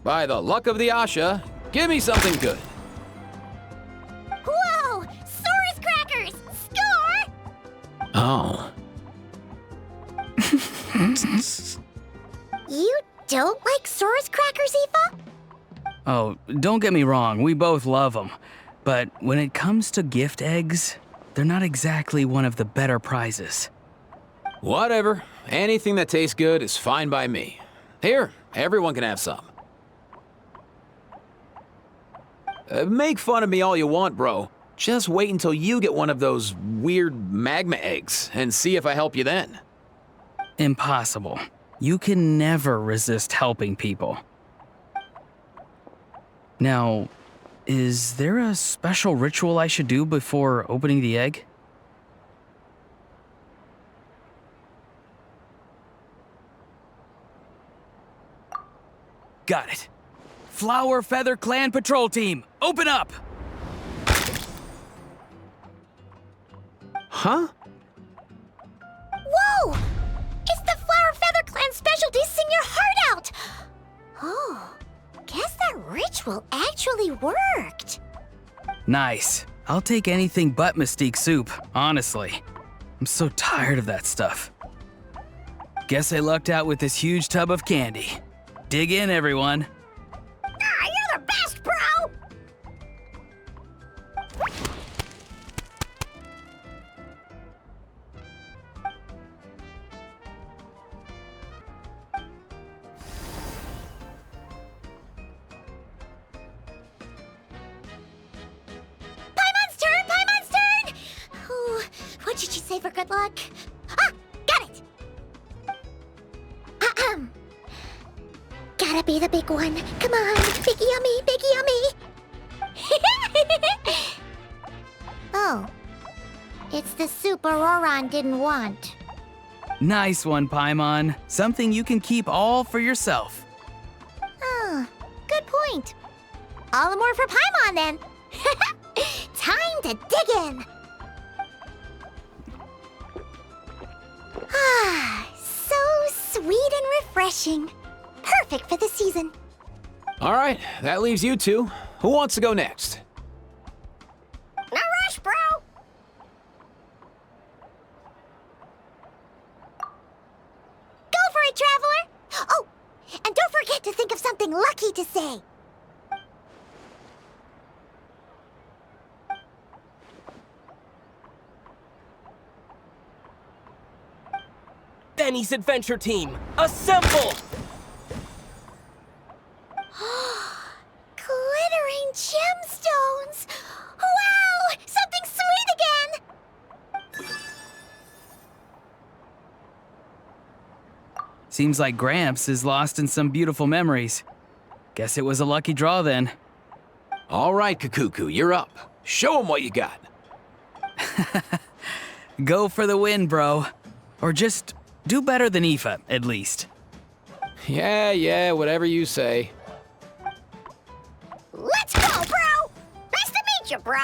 By the luck of the Asha, give me something good. Whoa! Saurus crackers! Score! Oh. You don't like Saurus crackers, Aoife? Oh, don't get me wrong, we both love them. But when it comes to gift eggs, they're not exactly one of the better prizes. Whatever. Anything that tastes good is fine by me. Here, everyone can have some. Make fun of me all you want, bro. Just wait until you get one of those weird magma eggs and see if I help you then. Impossible. You can never resist helping people. Now, is there a special ritual I should do before opening the egg? Got it. Flower Feather Clan Patrol Team, open up! Huh? Whoa! It's the Flower Feather Clan specialty Sing Your Heart Out! Oh, guess that ritual actually worked. Nice. I'll take anything but Mystique Soup, honestly. I'm so tired of that stuff. Guess I lucked out with this huge tub of candy. Dig in, everyone. You're the best, bro! Paimon's turn! Oh, what did you say for good luck? Ah, got it! Gotta be the big one. Come on, big yummy, big yummy. Oh, it's the soup Auroron didn't want. Nice one, Paimon. Something you can keep all for yourself. Oh, good point. All the more for Paimon then. Time to dig in. Ah, so sweet and refreshing. Perfect for the season. All right, that leaves you two. Who wants to go next? No rush, bro. Go for it, Traveler. Oh, and don't forget to think of something lucky to say. Benny's Adventure Team, assemble! Glittering gemstones! Wow! Something sweet again! Seems like Gramps is lost in some beautiful memories. Guess it was a lucky draw then. All right, Kakuku, you're up. Show him what you got. Go for the win, bro. Or just do better than Aoife, at least. Yeah, whatever you say. Let's go, bro! Nice to meet you, bro!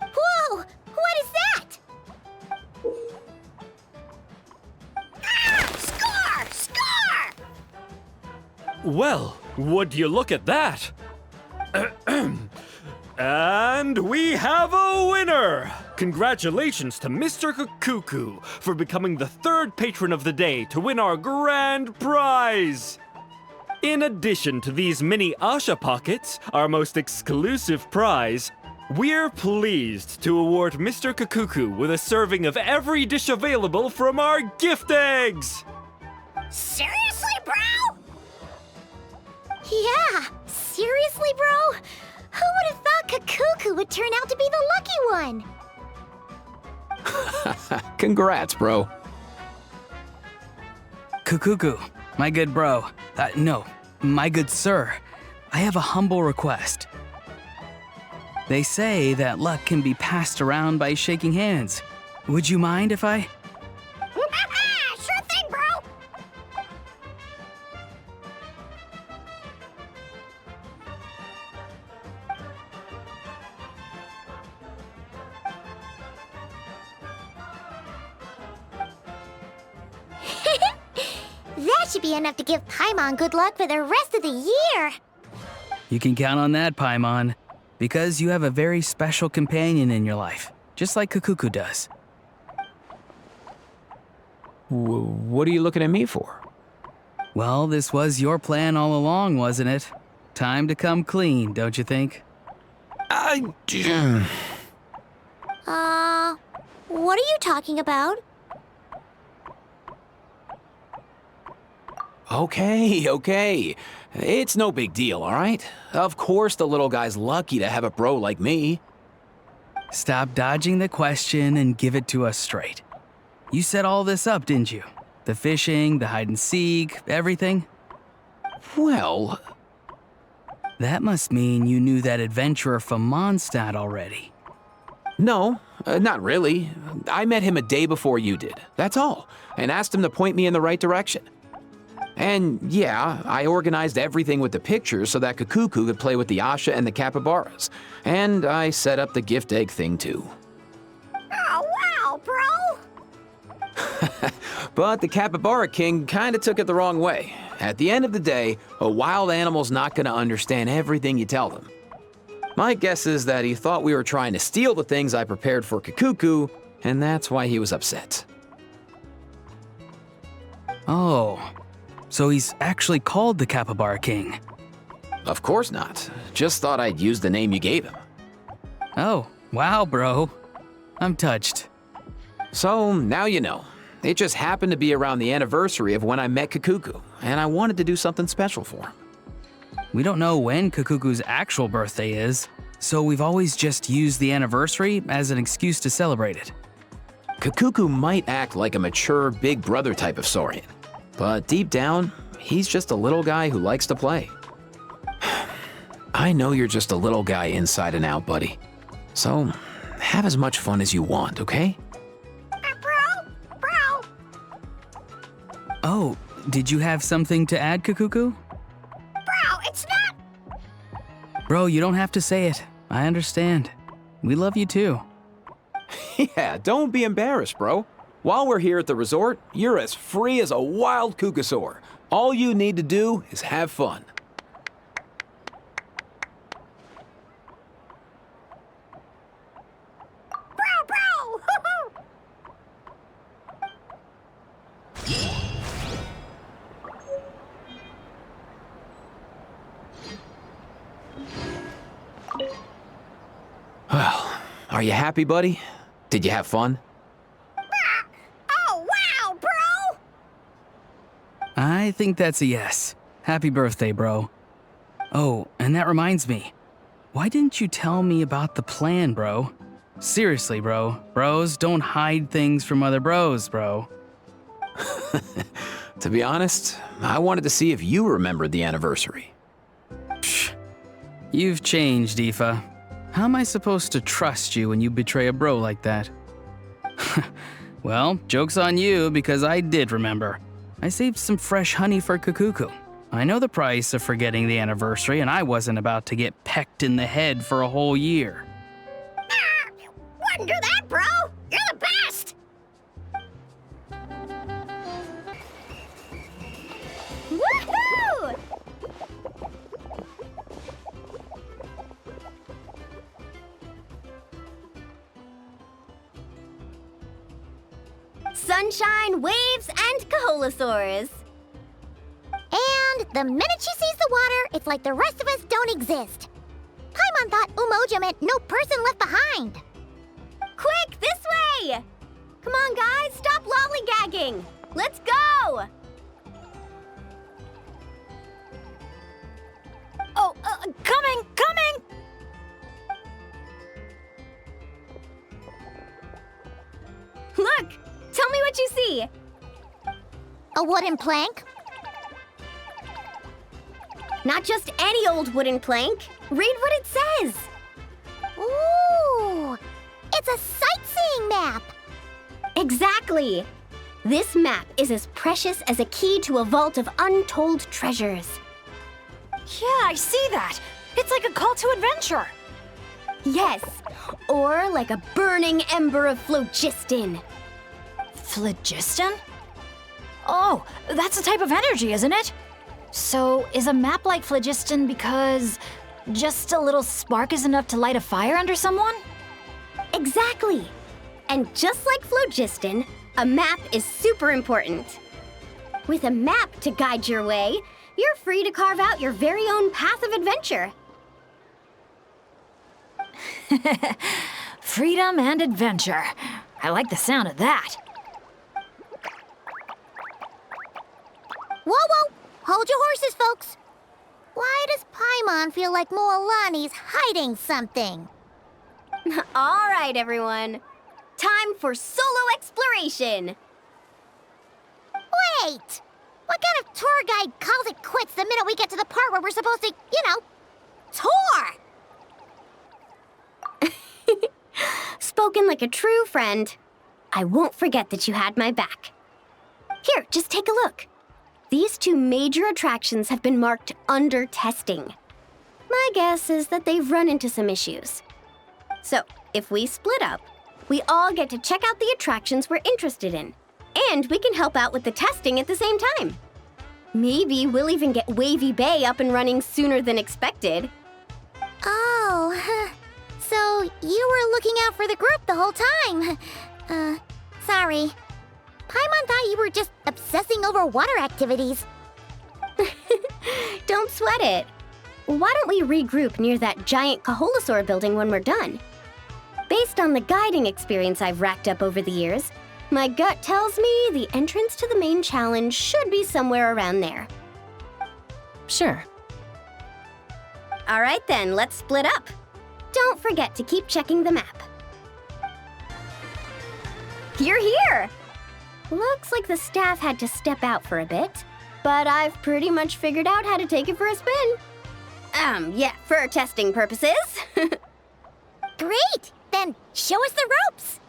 Whoa! What is that? Ah! Score! Well, would you look at that? And we have a winner! Congratulations to Mr. Cuckoo for becoming the third patron of the day to win our grand prize! In addition to these mini Asha Pockets, our most exclusive prize, we're pleased to award Mr. Cuckoo with a serving of every dish available from our gift eggs! Seriously, bro? Yeah, seriously, bro? Who would have thought Kakuku would turn out to be the lucky one? Congrats, bro. Cuckoo, my good bro. No, my good sir. I have a humble request. They say that luck can be passed around by shaking hands. Would you mind if I... Sure thing, bro! That should be enough to give Paimon good luck for the rest of the year. You can count on that, Paimon, because you have a very special companion in your life, just like Cuckoo does. What are you looking at me for? Well, this was your plan all along, wasn't it? Time to come clean, don't you think? What are you talking about? Okay. It's no big deal, all right? Of course the little guy's lucky to have a bro like me. Stop dodging the question and give it to us straight. You set all this up, didn't you? The fishing, the hide and seek, everything? Well... That must mean you knew that adventurer from Mondstadt already. No, not really. I met him a day before you did, that's all, and asked him to point me in the right direction. And yeah, I organized everything with the pictures so that Cuckoo could play with the Asha and the capybaras. And I set up the gift egg thing too. Oh, wow, bro! But the Capybara King kinda took it the wrong way. At the end of the day, a wild animal's not gonna understand everything you tell them. My guess is that he thought we were trying to steal the things I prepared for Cuckoo, and that's why he was upset. Oh, so he's actually called the Capybara King? Of course not. Just thought I'd use the name you gave him. Oh, wow, bro. I'm touched. So, now you know. It just happened to be around the anniversary of when I met Cuckoo, and I wanted to do something special for him. We don't know when Cuckoo's actual birthday is, so we've always just used the anniversary as an excuse to celebrate it. Cuckoo might act like a mature big brother type of Saurian, but deep down, he's just a little guy who likes to play. I know you're just a little guy inside and out, buddy. So, have as much fun as you want, okay? Bro! Oh, did you have something to add, Cuckoo? Bro, it's not... Bro, you don't have to say it. I understand. We love you too. Yeah, don't be embarrassed, bro. While we're here at the resort, you're as free as a wild kookasaur. All you need to do is have fun. Bro! Well, are you happy, buddy? Did you have fun? Oh, wow, bro! I think that's a yes. Happy birthday, bro. Oh, and that reminds me. Why didn't you tell me about the plan, bro? Seriously, bro. Bros don't hide things from other bros, bro. To be honest, I wanted to see if you remembered the anniversary. Psh, you've changed, Aoife. How am I supposed to trust you when you betray a bro like that? Well, joke's on you because I did remember. I saved some fresh honey for Kukuku. I know the price of forgetting the anniversary, and I wasn't about to get pecked in the head for a whole year. Wouldn't do that, bro! You're the best! Woohoo! Sunshine, waves, and Kaholosaurs. And the minute she sees the water, it's like the rest of us don't exist. Paimon thought Umoja meant no person left behind. Quick, this way! Come on, guys, stop lollygagging! Let's go! Oh, coming! Look! Tell me what you see! A wooden plank? Not just any old wooden plank. Read what it says. Ooh! It's a sightseeing map! Exactly! This map is as precious as a key to a vault of untold treasures. Yeah, I see that. It's like a call to adventure. Yes, or like a burning ember of phlogiston. Phlogiston? Oh, that's a type of energy, isn't it? So, is a map like phlogiston because just a little spark is enough to light a fire under someone? Exactly. And just like phlogiston, a map is super important. With a map to guide your way, you're free to carve out your very own path of adventure. Freedom and adventure. I like the sound of that. Whoa! Hold your horses, folks. Why does Paimon feel like Mulani's hiding something? All right, everyone. Time for solo exploration. Wait! What kind of tour guide calls it quits the minute we get to the part where we're supposed to, tour? Spoken like a true friend. I won't forget that you had my back. Here, just take a look. These two major attractions have been marked under testing. My guess is that they've run into some issues. So, if we split up, we all get to check out the attractions we're interested in. And we can help out with the testing at the same time. Maybe we'll even get Wavy Bay up and running sooner than expected. Oh, so you were looking out for the group the whole time. Sorry. Paimon thought you were just obsessing over water activities. Don't sweat it. Why don't we regroup near that giant Kaholosaur building when we're done? Based on the guiding experience I've racked up over the years, my gut tells me the entrance to the main challenge should be somewhere around there. Sure. All right then, let's split up. Don't forget to keep checking the map. You're here! Looks like the staff had to step out for a bit, but I've pretty much figured out how to take it for a spin. Yeah, for testing purposes. Great! Then show us the ropes!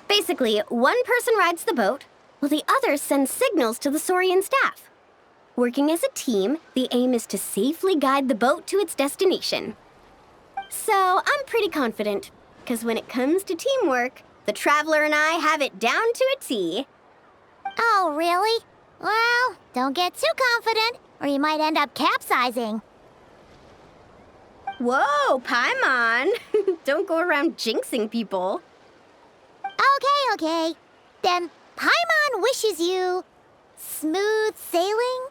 Basically, one person rides the boat, while the other sends signals to the Saurian staff. Working as a team, the aim is to safely guide the boat to its destination. So, I'm pretty confident, because when it comes to teamwork, the Traveler and I have it down to a T. Oh, really? Well, don't get too confident, or you might end up capsizing. Whoa, Paimon! Don't go around jinxing people. Okay. Then Paimon wishes you smooth sailing?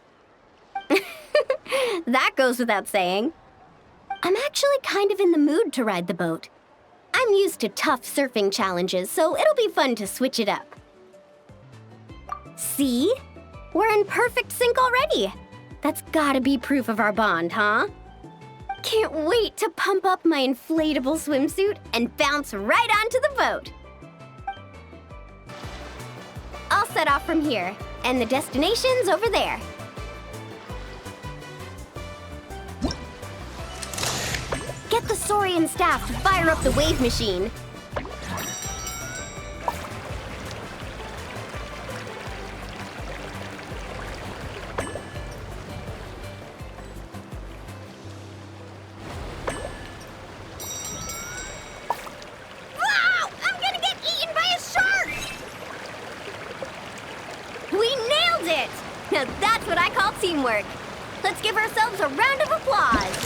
That goes without saying. I'm actually kind of in the mood to ride the boat. I'm used to tough surfing challenges, so it'll be fun to switch it up. See? We're in perfect sync already. That's gotta be proof of our bond, huh? Can't wait to pump up my inflatable swimsuit and bounce right onto the boat. I'll set off from here, and the destination's over there. Get the Saurian staff to fire up the wave machine. Wow! I'm gonna get eaten by a shark! We nailed it! Now that's what I call teamwork. Let's give ourselves a round of applause.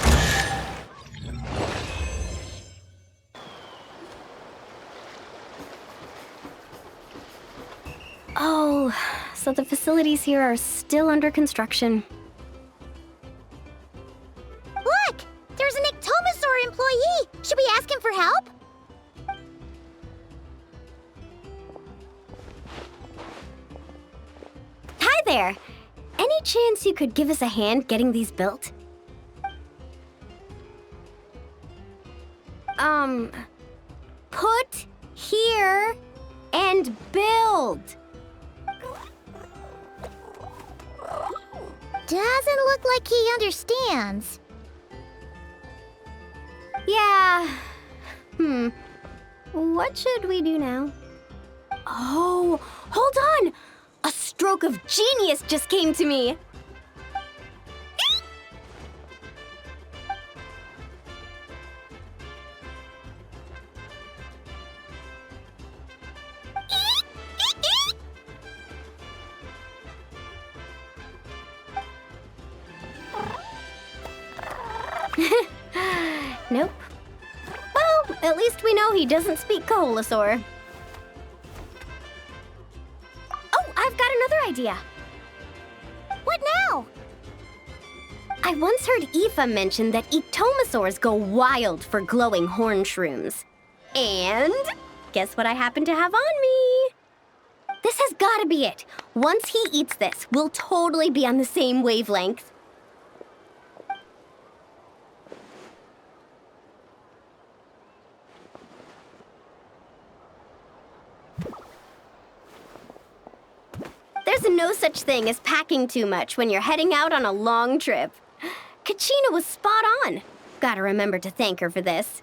Oh, so the facilities here are still under construction. Look! There's an Ectomosaur employee! Should we ask him for help? Hi there! Any chance you could give us a hand getting these built? Put here and build. Doesn't look like he understands. Yeah. What should we do now? Oh, hold on! A stroke of genius just came to me. Nope. Well, at least we know he doesn't speak Koholosaur. Oh, I've got another idea. What now? I once heard Aoife mention that Ectomosaurs go wild for glowing horn shrooms. And guess what I happen to have on me? This has got to be it. Once he eats this, we'll totally be on the same wavelength. There's no such thing as packing too much when you're heading out on a long trip. Kachina was spot on. Gotta remember to thank her for this.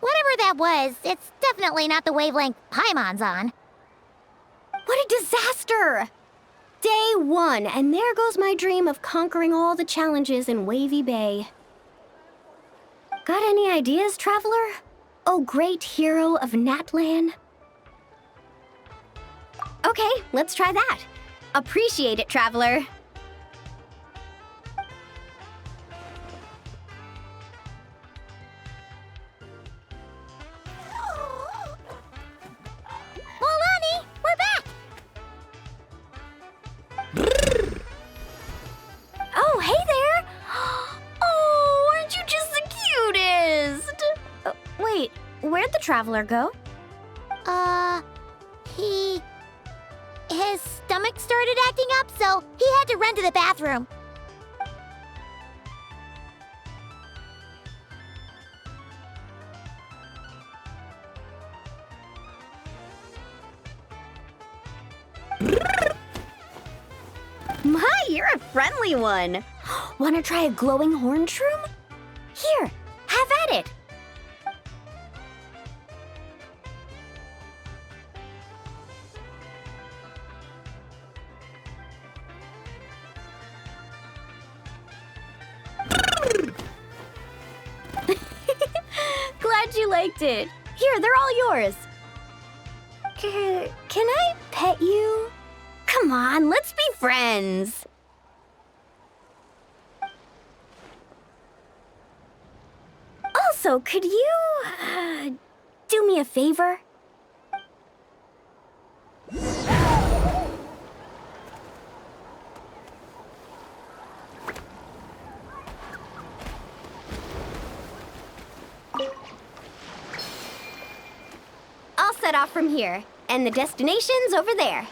Whatever that was, it's definitely not the wavelength Paimon's on. What a disaster! Day 1, and there goes my dream of conquering all the challenges in Wavy Bay. Got any ideas, traveler? Oh, great hero of Natlan? Okay, let's try that. Appreciate it, traveler. Mulani, we're back! Oh, hey there! Oh, aren't you just the cutest? Wait, where'd the traveler go? His stomach started acting up, so he had to run to the bathroom. My, you're a friendly one. Wanna try a glowing horn shroom? Here, have at it. Glad you liked it. Here, they're all yours. Can I pet you? Come on, let's be friends. Also, could you, do me a favor? I'll set off from here, and the destination's over there.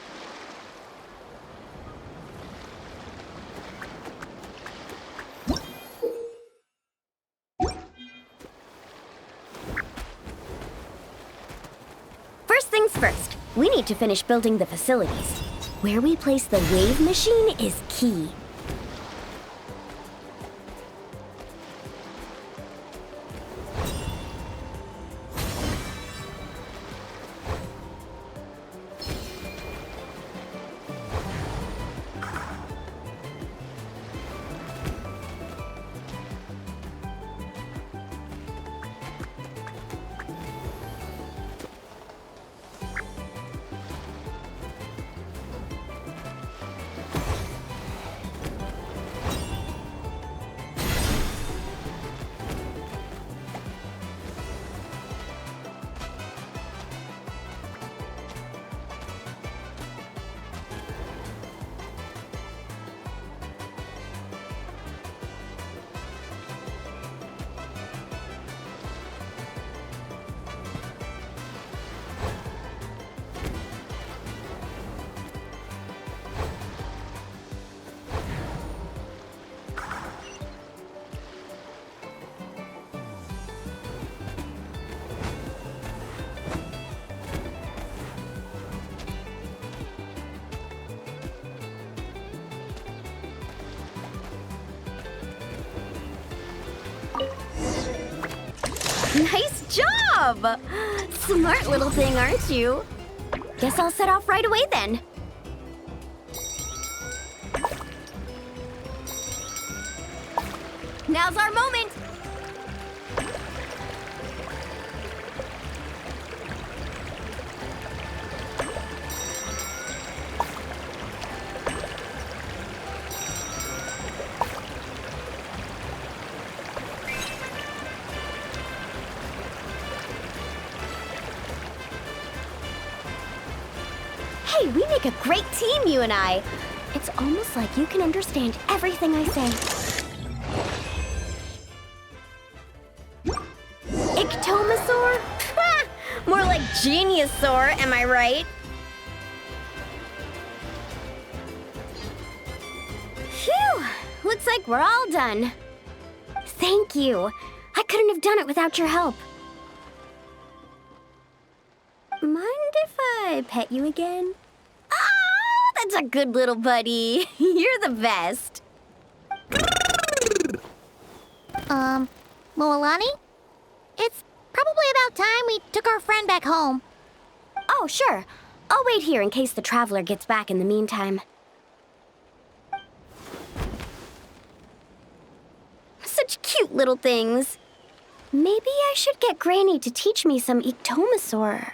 First, we need to finish building the facilities. Where we place the wave machine is key. Nice job! Smart little thing, aren't you? Guess I'll set off right away then. Now's our moment! Hey, we make a great team, you and I. It's almost like you can understand everything I say. Ictomasaur? More like Geniusaur, am I right? Phew! Looks like we're all done. Thank you. I couldn't have done it without your help. Mind if I pet you again? Oh, that's a good little buddy. You're the best. Mulani? It's probably about time we took our friend back home. Oh, sure. I'll wait here in case the traveler gets back in the meantime. Such cute little things. Maybe I should get Granny to teach me some Ictomasaur.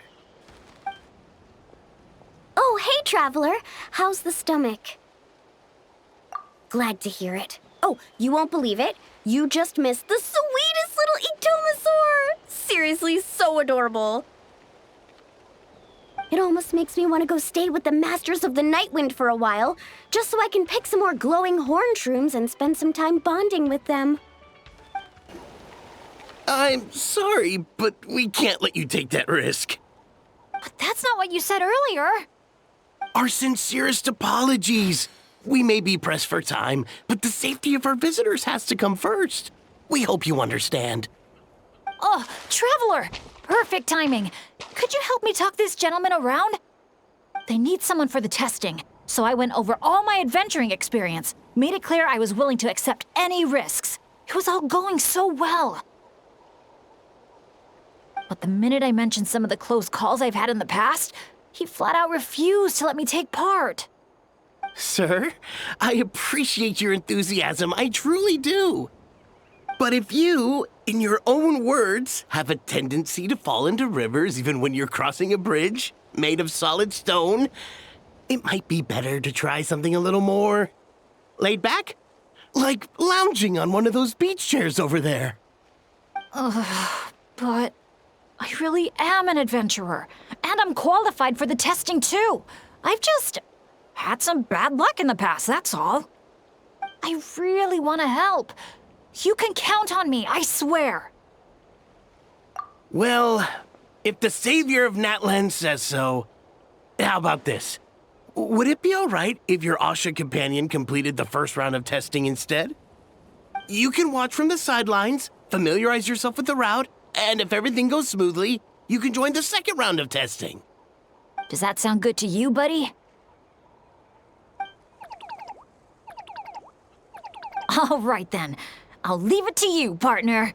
Oh, hey, traveler. How's the stomach? Glad to hear it. Oh, you won't believe it. You just missed the sweetest little Ictomasaur. Seriously, so adorable. It almost makes me want to go stay with the Masters of the Nightwind for a while, just so I can pick some more glowing horn shrooms and spend some time bonding with them. I'm sorry, but we can't let you take that risk. But that's not what you said earlier. Our sincerest apologies. We may be pressed for time, but the safety of our visitors has to come first. We hope you understand. Oh, Traveler! Perfect timing. Could you help me talk this gentleman around? They need someone for the testing, so I went over all my adventuring experience, made it clear I was willing to accept any risks. It was all going so well. But the minute I mentioned some of the close calls I've had in the past, he flat out refused to let me take part. Sir, I appreciate your enthusiasm, I truly do. But if you, in your own words, have a tendency to fall into rivers even when you're crossing a bridge made of solid stone, it might be better to try something a little more laid back, like lounging on one of those beach chairs over there. But I really am an adventurer, and I'm qualified for the testing too. I've just had some bad luck in the past, that's all. I really want to help. You can count on me, I swear. Well, if the savior of Natlan says so, how about this? Would it be all right if your Asha companion completed the first round of testing instead? You can watch from the sidelines, familiarize yourself with the route, and if everything goes smoothly, you can join the second round of testing. Does that sound good to you, buddy? All right then. I'll leave it to you, partner.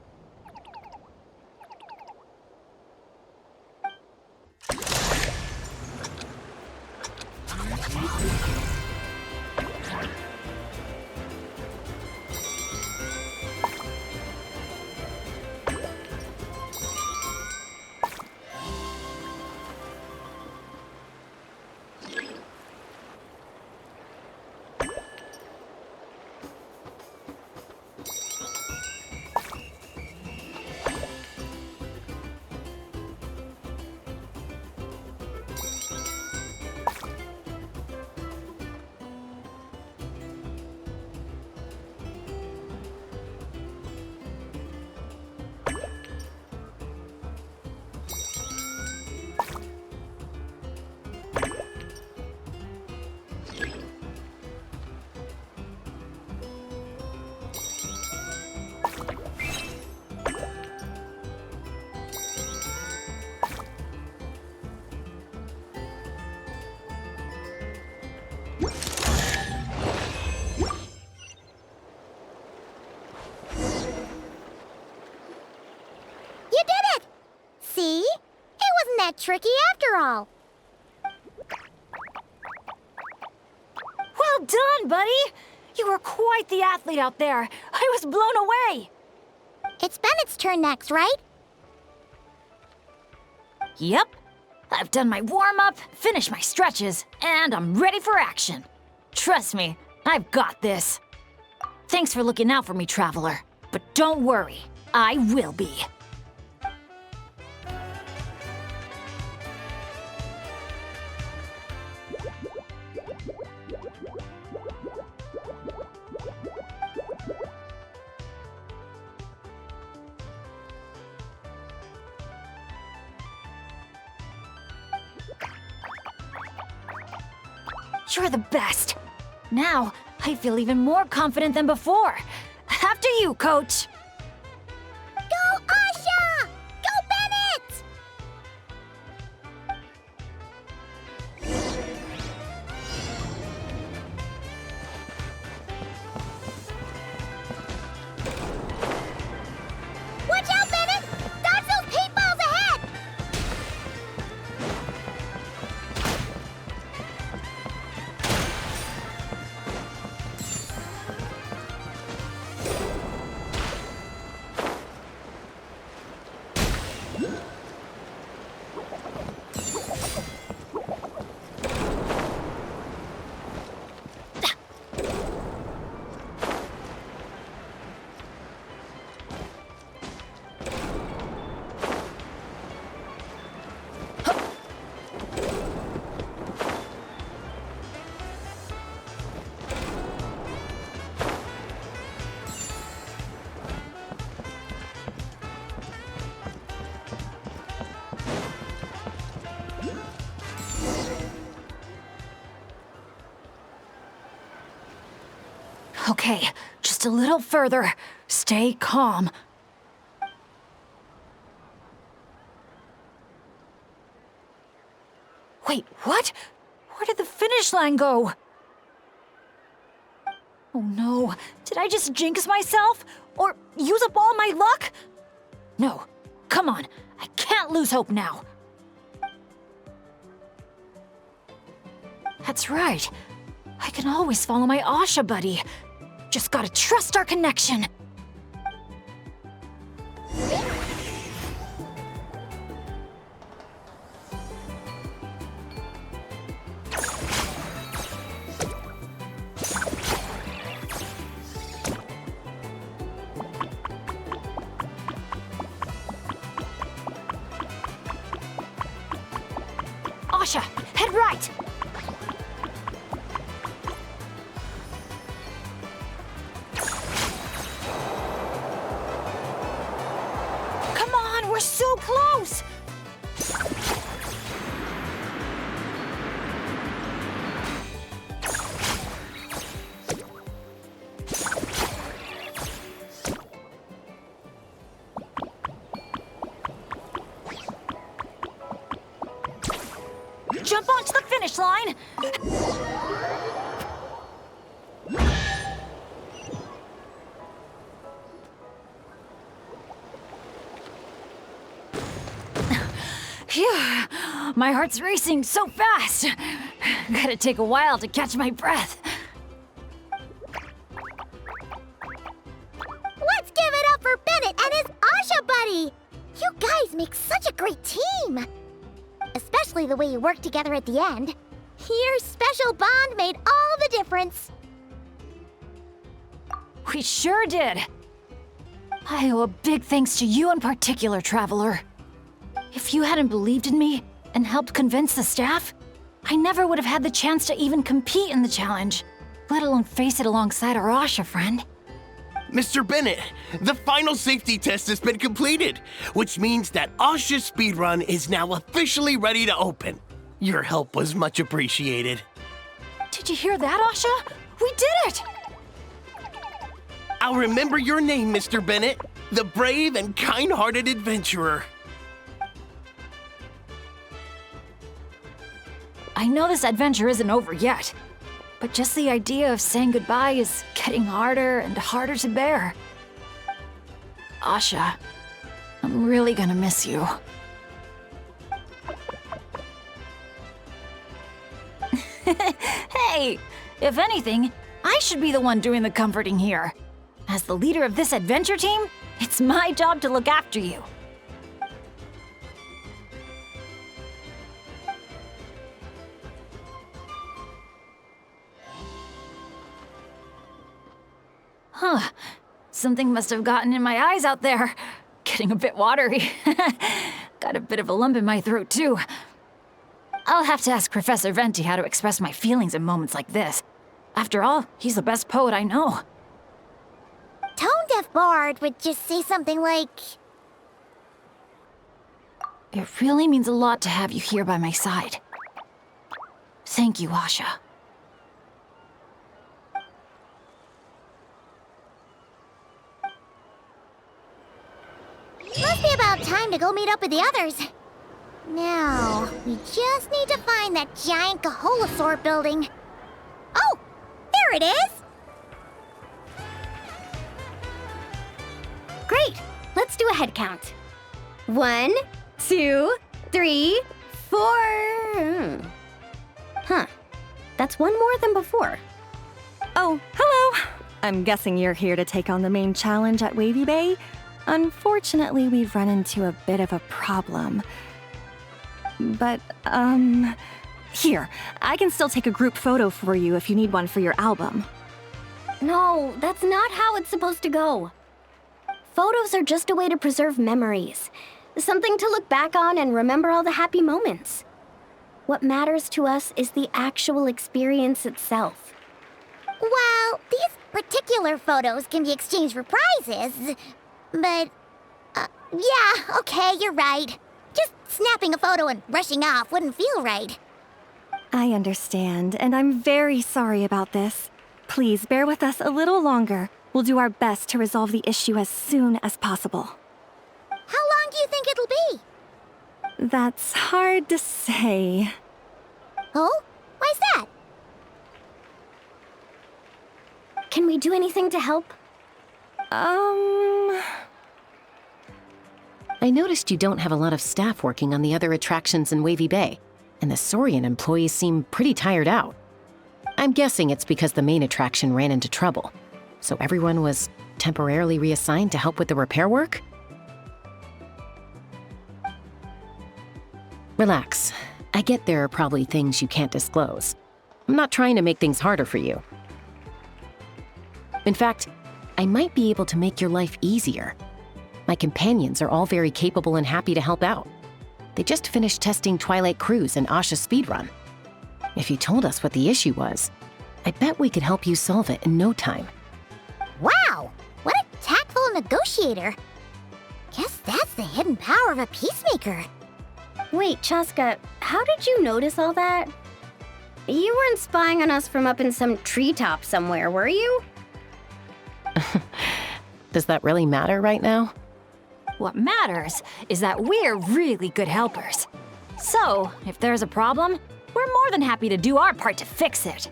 You did it! See? It wasn't that tricky after all. Well done, buddy! You were quite the athlete out there. I was blown away. It's Bennett's turn next, right? Yep. I've done my warm-up, finished my stretches, and I'm ready for action. Trust me, I've got this. Thanks for looking out for me, Traveler. But don't worry, I will be. You're the best. Now, I feel even more confident than before. After you, Coach. Go, Asha! Go, Bennett! Watch out, Bennett! Dodge those paintballs ahead! Okay, just a little further. Stay calm. Wait, what? Where did the finish line go? Oh no, did I just jinx myself? Or use up all my luck? No, come on, I can't lose hope now. That's right. I can always follow my Asha buddy. Just gotta trust our connection. Asha, head right! Come on, we're so close! jump onto the finish line. Phew, my heart's racing so fast. Gotta take a while to catch my breath. Let's give it up for Bennett and his Asha buddy! You guys make such a great team! Especially the way you work together at the end. Your special bond made all the difference. We sure did. I owe a big thanks to you in particular, Traveler. If you hadn't believed in me and helped convince the staff, I never would have had the chance to even compete in the challenge, let alone face it alongside our Asha friend. Mr. Bennett, the final safety test has been completed, which means that Asha's speedrun is now officially ready to open. Your help was much appreciated. Did you hear that, Asha? We did it! I'll remember your name, Mr. Bennett, the brave and kind-hearted adventurer. I know this adventure isn't over yet, but just the idea of saying goodbye is getting harder and harder to bear. Asha, I'm really gonna miss you. Hey, if anything, I should be the one doing the comforting here. As the leader of this adventure team, it's my job to look after you. Huh. Something must have gotten in my eyes out there. Getting a bit watery. Got a bit of a lump in my throat, too. I'll have to ask Professor Venti how to express my feelings in moments like this. After all, he's the best poet I know. Tone-deaf Bard would just say something like... It really means a lot to have you here by my side. Thank you, Asha. Must be about time to go meet up with the others. Now, we just need to find that giant Kaholosaur building. Oh, there it is! Great! Let's do a head count. 1, 2, 3, 4... Huh. That's one more than before. Oh, hello! I'm guessing you're here to take on the main challenge at Wavy Bay? Unfortunately, we've run into a bit of a problem. But, here, I can still take a group photo for you if you need one for your album. No, that's not how it's supposed to go. Photos are just a way to preserve memories. Something to look back on and remember all the happy moments. What matters to us is the actual experience itself. Well, these particular photos can be exchanged for prizes, but... yeah, okay, you're right. Just snapping a photo and rushing off wouldn't feel right. I understand, and I'm very sorry about this. Please bear with us a little longer. We'll do our best to resolve the issue as soon as possible. How long do you think it'll be? That's hard to say. Oh? Why's that? Can we do anything to help? I noticed you don't have a lot of staff working on the other attractions in Wavy Bay, and the Saurian employees seem pretty tired out. I'm guessing it's because the main attraction ran into trouble, so everyone was temporarily reassigned to help with the repair work? Relax. I get there are probably things you can't disclose. I'm not trying to make things harder for you. In fact, I might be able to make your life easier. My companions are all very capable and happy to help out. They just finished testing Twilight Cruise and Asha Speedrun. If you told us what the issue was, I bet we could help you solve it in no time. Wow! What a tactful negotiator! Guess that's the hidden power of a peacemaker. Wait, Chasca, how did you notice all that? You weren't spying on us from up in some treetop somewhere, were you? Does that really matter right now? What matters is that we're really good helpers. So, if there's a problem, we're more than happy to do our part to fix it.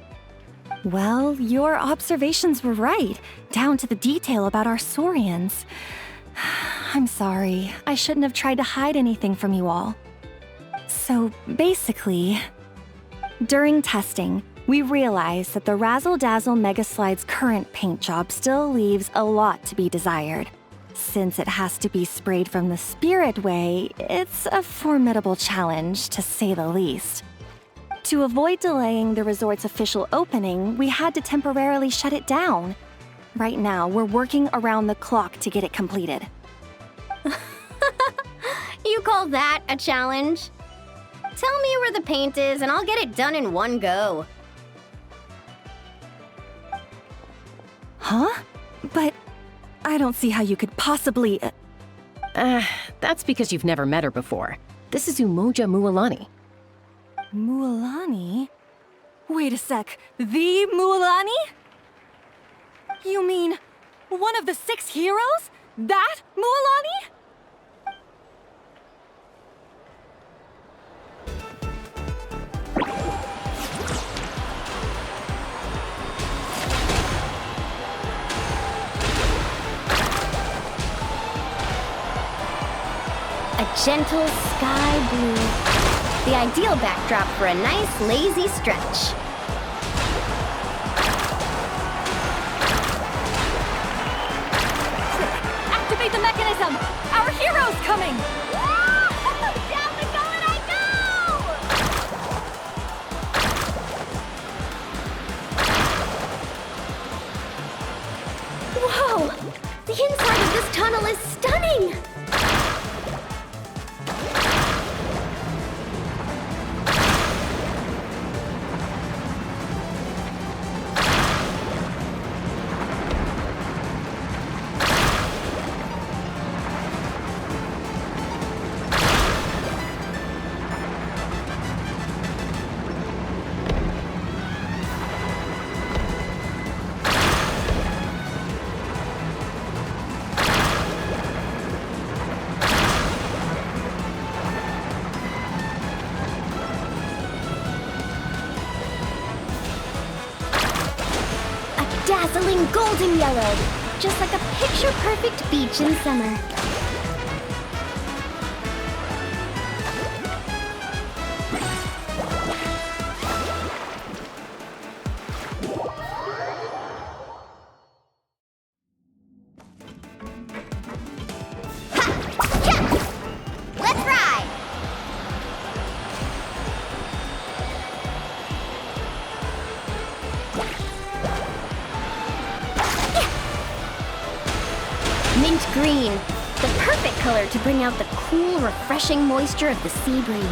Well, your observations were right, down to the detail about our Saurians. I'm sorry, I shouldn't have tried to hide anything from you all. So basically, during testing, we realized that the Razzle Dazzle Mega Slide's current paint job still leaves a lot to be desired. Since it has to be sprayed from the Spirit Way, it's a formidable challenge, to say the least. To avoid delaying the resort's official opening, we had to temporarily shut it down. Right now, we're working around the clock to get it completed. You call that a challenge? Tell me where the paint is and I'll get it done in one go. Huh? But I don't see how you could possibly... That's because you've never met her before. This is Umoja Mulani. Mulani? Wait a sec, the Mulani? You mean one of the 6 heroes? That Mulani? A gentle sky blue. The ideal backdrop for a nice, lazy stretch. Activate the mechanism! Our hero's coming! Down the gullet I go! Whoa! The inside of this tunnel is stunning! Dazzling golden yellow, just like a picture-perfect beach in summer. Let's ride! Mint green, the perfect color to bring out the cool, refreshing moisture of the sea breeze.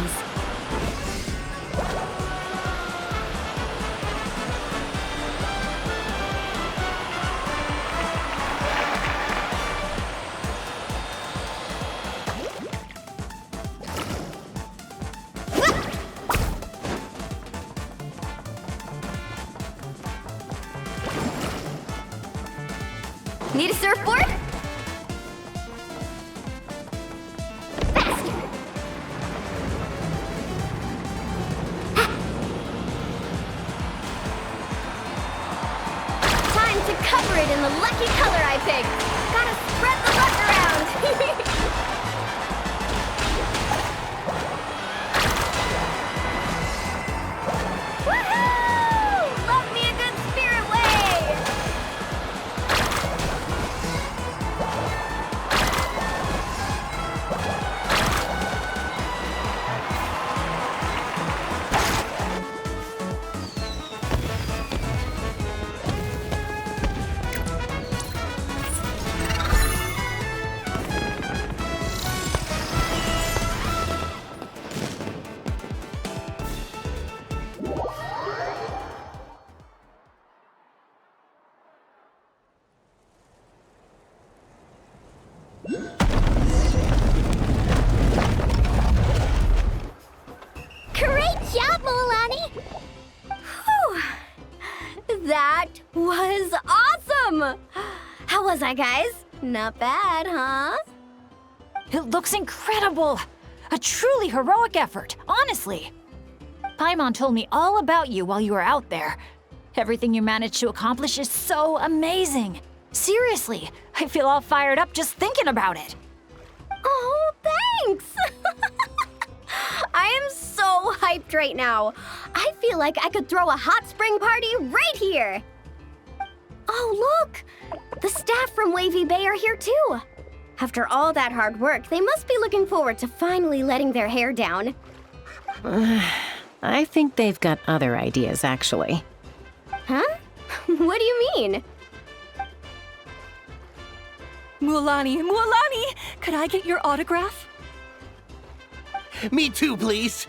Need a surfboard? Time to cover it in the lucky color I picked. Gotta spread the luck around. Woohoo! Love me a good spirit way. Great job, Mulani! Whew. That was awesome! How was I, guys? Not bad, huh? It looks incredible! A truly heroic effort, honestly. Paimon told me all about you while you were out there. Everything you managed to accomplish is so amazing. Seriously, I feel all fired up just thinking about it. Oh, thanks! I am so hyped right now. I feel like I could throw a hot spring party right here. Oh, look! The staff from Wavy Bay are here too. After all that hard work, they must be looking forward to finally letting their hair down. I think they've got other ideas, actually. Huh? What do you mean? Mulani, could I get your autograph? Me too, please.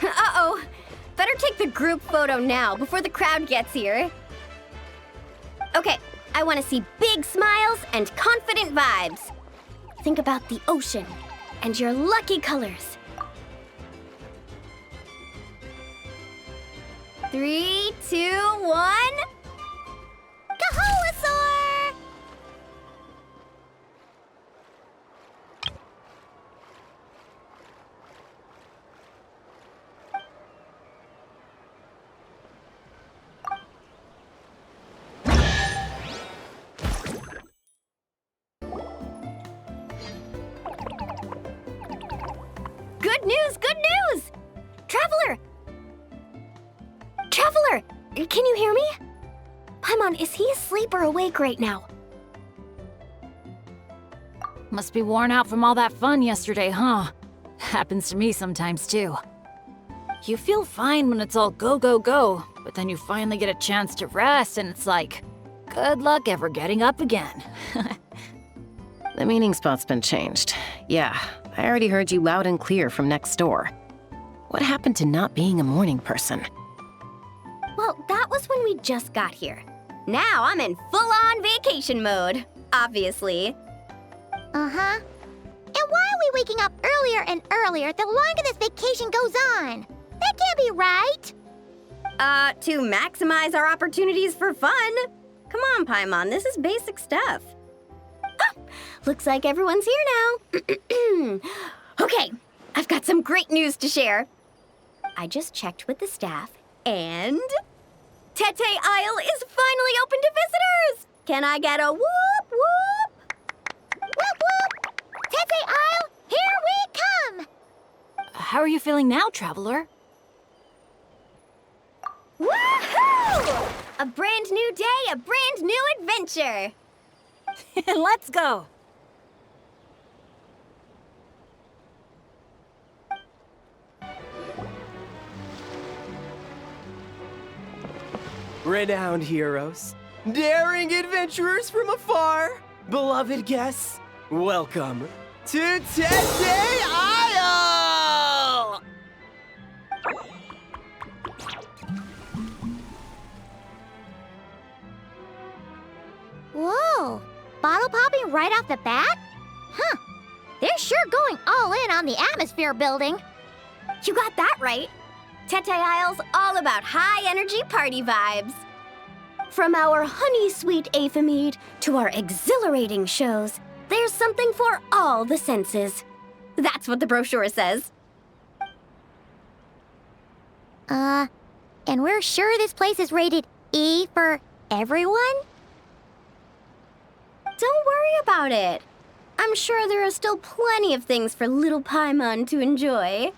Uh-oh. Better take the group photo now before the crowd gets here. Okay, I want to see big smiles and confident vibes. Think about the ocean and your lucky colors. 3, 2, 1. Kaholasaur! Good news, good news! Traveler! Traveler! Can you hear me? Paimon, is he asleep or awake right now? Must be worn out from all that fun yesterday, huh? Happens to me sometimes too. You feel fine when it's all go, go, go, but then you finally get a chance to rest and it's like, good luck ever getting up again. The meeting spot's been changed. Yeah, I already heard you loud and clear from next door. What happened to not being a morning person? Well, that was when we just got here. Now I'm in full-on vacation mode, obviously. Uh-huh. And why are we waking up earlier and earlier the longer this vacation goes on? That can't be right. To maximize our opportunities for fun. Come on, Paimon, this is basic stuff. Ah, looks like everyone's here now. Okay, I've got some great news to share. I just checked with the staff, and Tete Isle is finally open to visitors! Can I get a whoop whoop? Whoop whoop! Tete Isle, here we come! How are you feeling now, Traveler? Woohoo! A brand new day, a brand new adventure! Let's go! Renowned heroes, daring adventurers from afar, beloved guests, welcome to Tete Isle! Whoa, bottle popping right off the bat? Huh, they're sure going all in on the atmosphere building. You got that right. Tete Isle's all about high-energy party vibes. From our honey-sweet aphemide to our exhilarating shows, there's something for all the senses. That's what the brochure says. And we're sure this place is rated E for everyone? Don't worry about it. I'm sure there are still plenty of things for little Paimon to enjoy.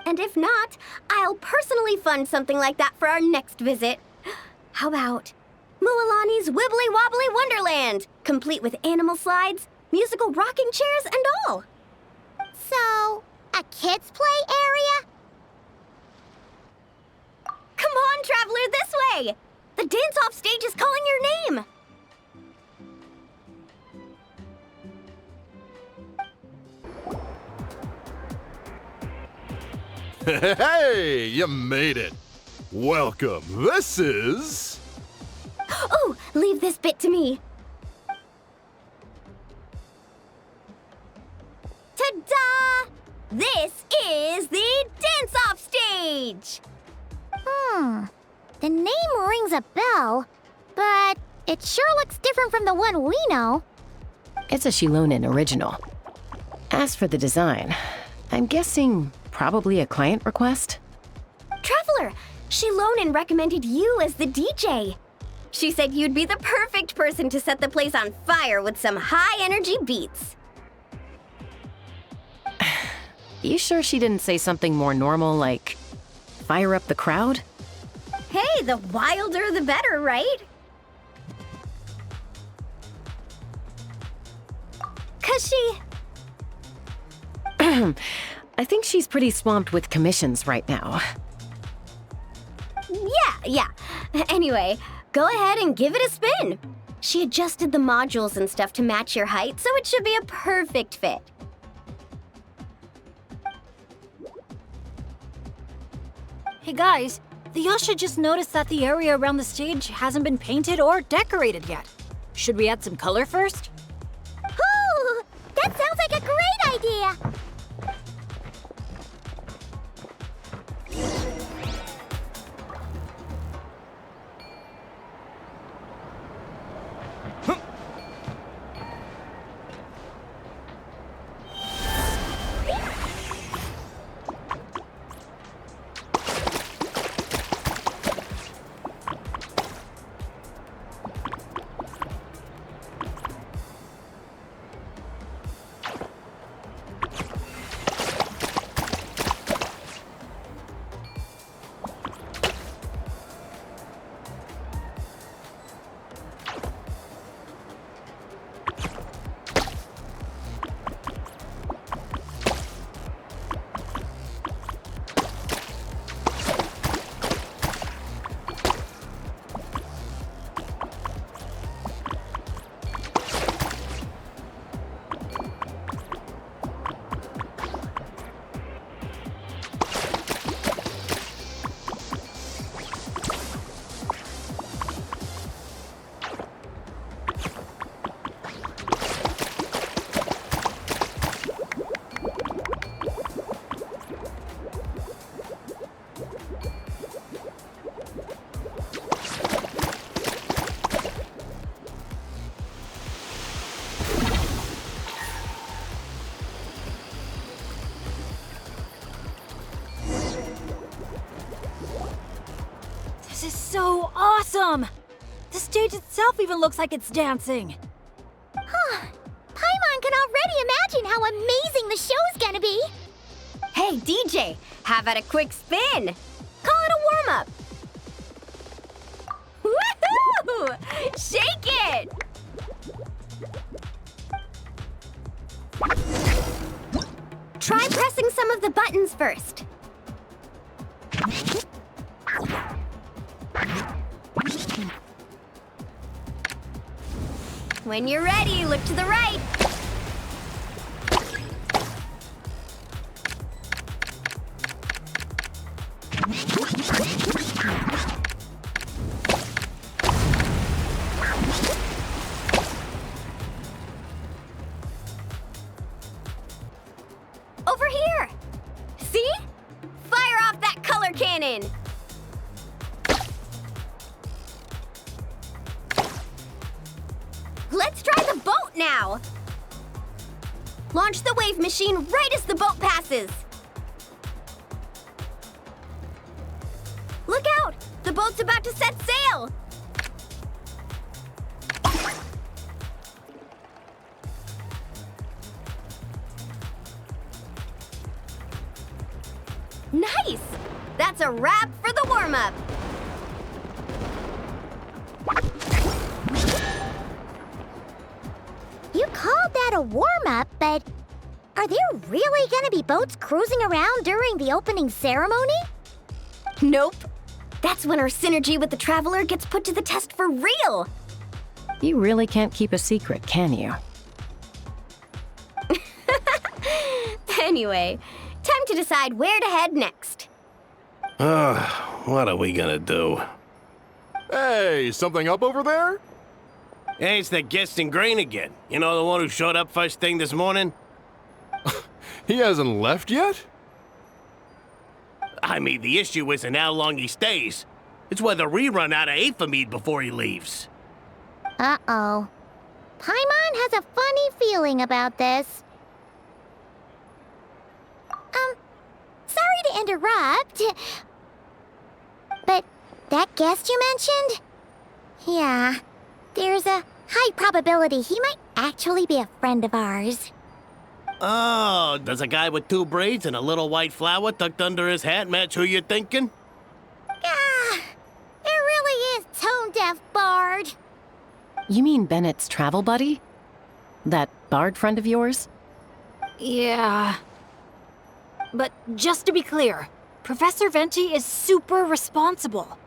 And if not, I'll personally fund something like that for our next visit. How about Mulani's Wibbly Wobbly Wonderland, complete with animal slides, musical rocking chairs, and all. So, a kids' play area? Come on, Traveler, this way! The dance-off stage is calling your name! Hey, you made it. Welcome. This is... Oh, leave this bit to me. Ta-da! This is the dance-off stage! The name rings a bell, but it sure looks different from the one we know. It's a Shilonen original. As for the design, I'm guessing probably a client request? Traveler, Shilonen recommended you as the DJ. She said you'd be the perfect person to set the place on fire with some high-energy beats. You sure she didn't say something more normal like, fire up the crowd? Hey, the wilder the better, right? 'Cause she... I think she's pretty swamped with commissions right now. Yeah. Anyway, go ahead and give it a spin. She adjusted the modules and stuff to match your height, so it should be a perfect fit. Hey guys, the Yasha just noticed that the area around the stage hasn't been painted or decorated yet. Should we add some color first? Ooh, that sounds like a great idea! This is so awesome! The stage itself even looks like it's dancing. Paimon can already imagine how amazing the show's gonna be! Hey, DJ, how about a quick spin? Call it a warm-up. Woohoo! Shake it! Try pressing some of the buttons first. When you're ready, look to the right. Over here! See? Fire off that color cannon! Let's try the boat now! Launch the wave machine right as the boat passes! Look out! The boat's about to set sail! Nice! That's a wrap for the warm-up! You called that a warm-up, but are there really gonna be boats cruising around during the opening ceremony? Nope. That's when our synergy with the Traveler gets put to the test for real! You really can't keep a secret, can you? Anyway, time to decide where to head next. What are we gonna do? Hey, something up over there? Hey, it's that guest in grain again. You know, the one who showed up first thing this morning? He hasn't left yet? I mean, the issue isn't how long he stays. It's whether we run out of Aethamide before he leaves. Uh-oh. Paimon has a funny feeling about this. Sorry to interrupt. But that guest you mentioned? Yeah, there's a high probability he might actually be a friend of ours. Oh, does a guy with 2 braids and a little white flower tucked under his hat match who you're thinking? Ah, it really is tone-deaf Bard. You mean Bennett's travel buddy? That Bard friend of yours? Yeah. But just to be clear, Professor Venti is super responsible.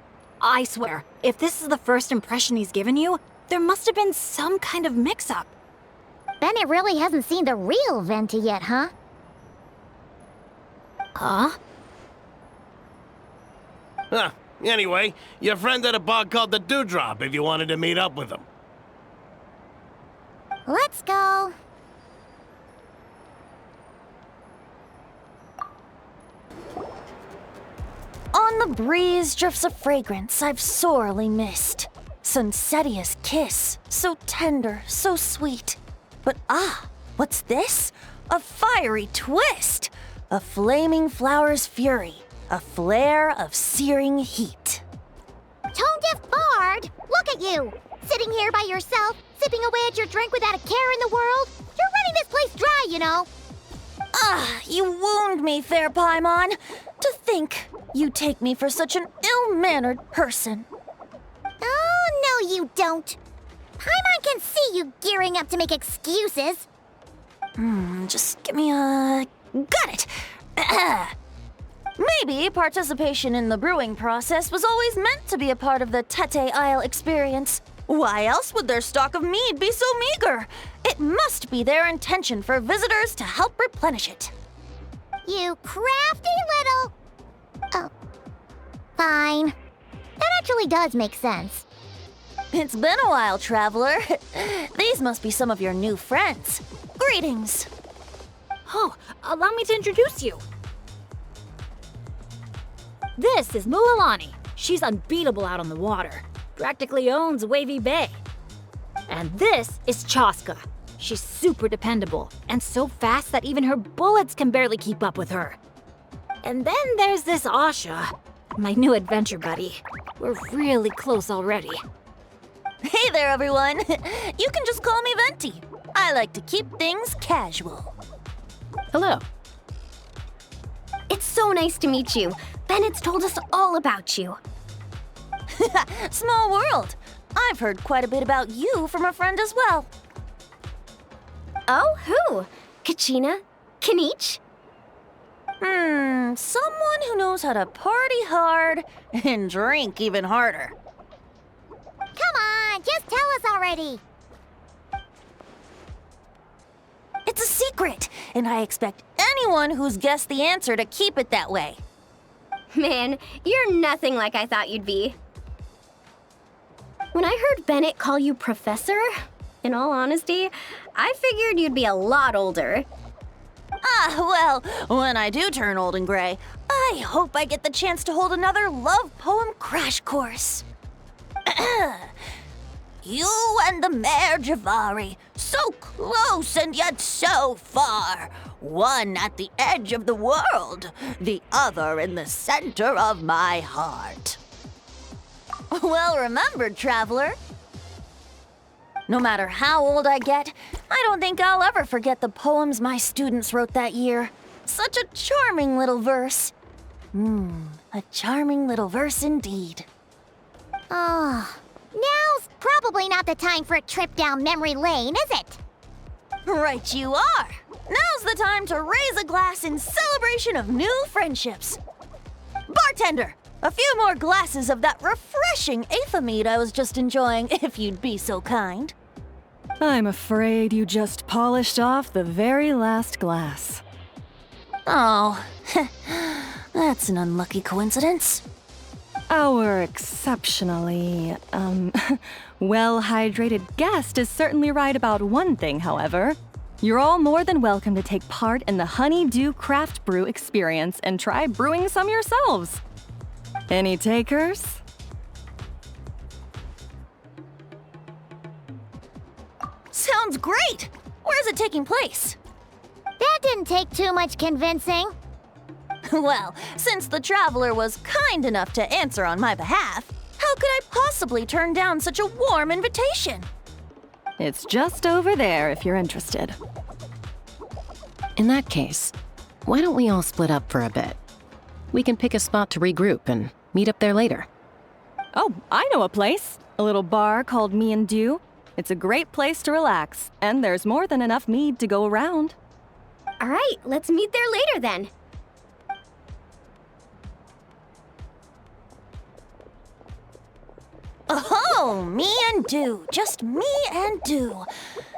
I swear, if this is the first impression he's given you, there must have been some kind of mix-up. Bennett really hasn't seen the real Venti yet, huh? Huh? Huh. Anyway, your friend at a bar called the Dewdrop if you wanted to meet up with him. Let's go. On the breeze drifts a fragrance I've sorely missed. Sunsetia's kiss, so tender, so sweet. But what's this? A fiery twist! A flaming flower's fury, a flare of searing heat. Tone-deaf Bard, look at you! Sitting here by yourself, sipping away at your drink without a care in the world. You're running this place dry, you know. You wound me, fair Paimon. To think you take me for such an ill-mannered person. Oh, no you don't. Paimon can see you gearing up to make excuses. Just give me a... Got it! Maybe participation in the brewing process was always meant to be a part of the Tete Isle experience. Why else would their stock of mead be so meager? It must be their intention for visitors to help replenish it. You crafty little... Oh, fine. That actually does make sense. It's been a while, traveler. These must be some of your new friends. Greetings. Oh, allow me to introduce you. This is Mulani. She's unbeatable out on the water. Practically owns Wavy Bay. And this is Chasca. She's super dependable and so fast that even her bullets can barely keep up with her. And then there's this Asha, my new adventure buddy. We're really close already. Hey there, everyone. You can just call me Venti. I like to keep things casual. Hello. It's so nice to meet you. Bennett's told us all about you. Small world. I've heard quite a bit about you from a friend as well. Oh, who? Kachina? Kanich? Someone who knows how to party hard and drink even harder. Come on, just tell us already. It's a secret, and I expect anyone who's guessed the answer to keep it that way. Man, you're nothing like I thought you'd be. When I heard Bennett call you Professor, in all honesty, I figured you'd be a lot older. Well, when I do turn old and gray, I hope I get the chance to hold another love poem crash course. You and the Mare Javari, so close and yet so far. One at the edge of the world, the other in the center of my heart. Well remembered, traveler. No matter how old I get, I don't think I'll ever forget the poems my students wrote that year. Such a charming little verse. A charming little verse indeed. Oh, now's probably not the time for a trip down memory lane, is it? Right you are. Now's the time to raise a glass in celebration of new friendships. Bartender, a few more glasses of that refreshing Aethamide I was just enjoying, if you'd be so kind. I'm afraid you just polished off the very last glass. Oh, that's an unlucky coincidence. Our exceptionally, well-hydrated guest is certainly right about one thing, however. You're all more than welcome to take part in the Honeydew Craft Brew experience and try brewing some yourselves. Any takers? sounds great! Where is it taking place? That didn't take too much convincing. Well, since the traveler was kind enough to answer on my behalf, how could I possibly turn down such a warm invitation? It's just over there if you're interested. In that case, why don't we all split up for a bit? We can pick a spot to regroup and meet up there later. Oh, I know a place. A little bar called Me and Dew. It's a great place to relax, and there's more than enough mead to go around. All right, let's meet there later then. Oh, Me and Dew. Just Me and Dew.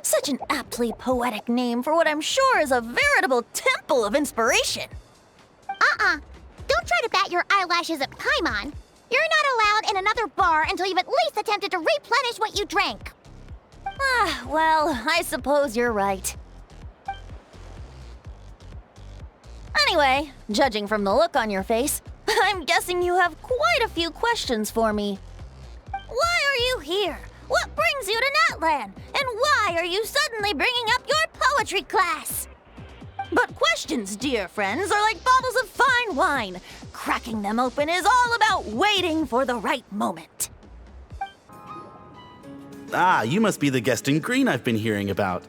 Such an aptly poetic name for what I'm sure is a veritable temple of inspiration. Don't try to bat your eyelashes at Paimon. You're not allowed in another bar until you've at least attempted to replenish what you drank. Well, I suppose you're right. Anyway, judging from the look on your face, I'm guessing you have quite a few questions for me. Why are you here? What brings you to Natlan? And why are you suddenly bringing up your poetry class? But questions, dear friends, are like bottles of fine wine. Cracking them open is all about waiting for the right moment. Ah, you must be the guest in green I've been hearing about.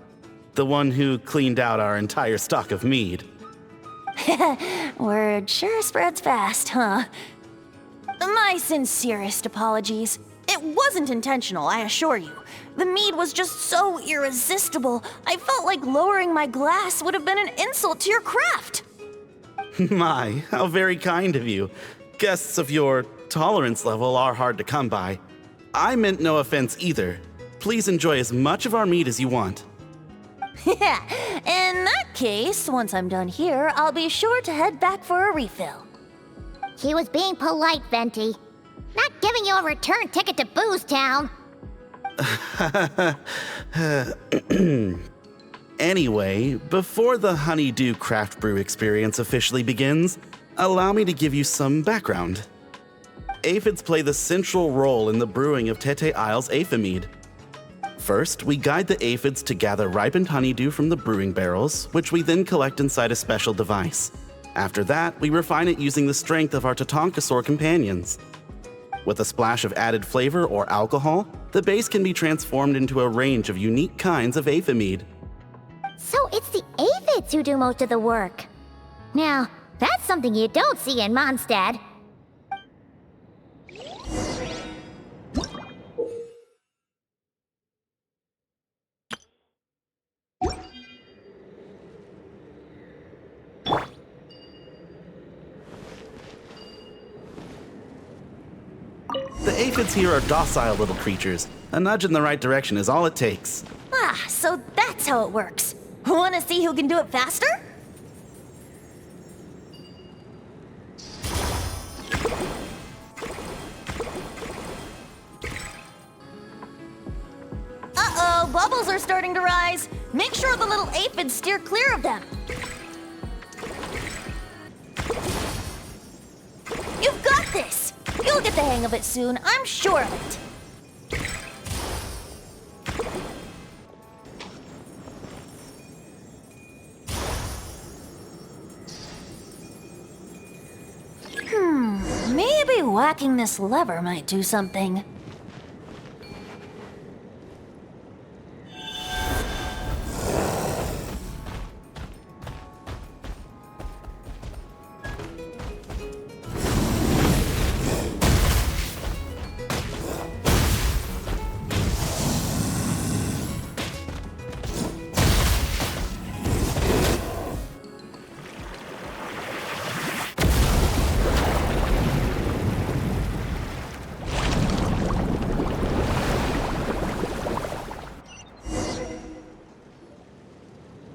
The one who cleaned out our entire stock of mead. Word sure spreads fast, huh? My sincerest apologies. It wasn't intentional, I assure you. The mead was just so irresistible, I felt like lowering my glass would have been an insult to your craft. My, how very kind of you. Guests of your tolerance level are hard to come by. I meant no offense either. Please enjoy as much of our mead as you want. Yeah, in that case, once I'm done here, I'll be sure to head back for a refill. He was being polite, Venti. Not giving you a return ticket to Booze Town. Anyway, before the Honeydew Craft Brew experience officially begins, allow me to give you some background. Aphids play the central role in the brewing of Tete Isle's Aphimead. First, we guide the aphids to gather ripened honeydew from the brewing barrels, which we then collect inside a special device. After that, we refine it using the strength of our Tatankasaur companions. With a splash of added flavor or alcohol, the base can be transformed into a range of unique kinds of Aphimead. So it's the aphids who do most of the work. Now, that's something you don't see in Mondstadt. The aphids here are docile little creatures. A nudge in the right direction is all it takes. So that's how it works. Wanna see who can do it faster? Uh-oh, bubbles are starting to rise. Make sure the little aphids steer clear of them. You've got this! You'll get the hang of it soon, I'm sure of it. Maybe whacking this lever might do something.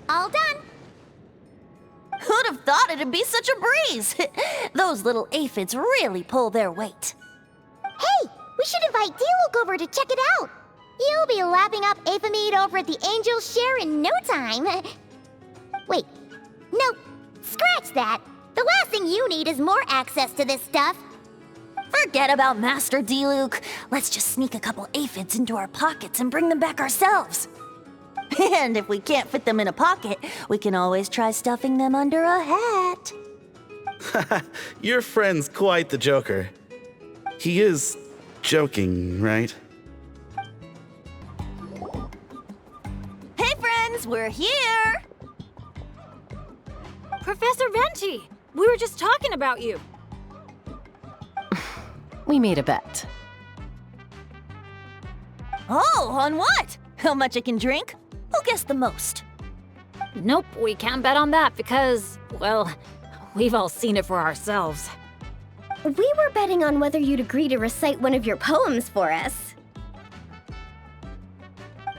All done. Who'd have thought it'd be such a breeze? Those little aphids really pull their weight. Hey, we should invite Diluc over to check it out. You'll be lapping up Aphimead over at the Angel's Share in no time. Wait, no, scratch that. The last thing you need is more access to this stuff. Forget about Master Diluc. Let's just sneak a couple aphids into our pockets and bring them back ourselves. And if we can't fit them in a pocket, we can always try stuffing them under a hat. Your friend's quite the joker. He is joking, right? Hey friends, we're here! Professor Venti, we were just talking about you. We made a bet. Oh, on what? How much I can drink? Who guessed the most? Nope, we can't bet on that because, well, we've all seen it for ourselves. We were betting on whether you'd agree to recite one of your poems for us.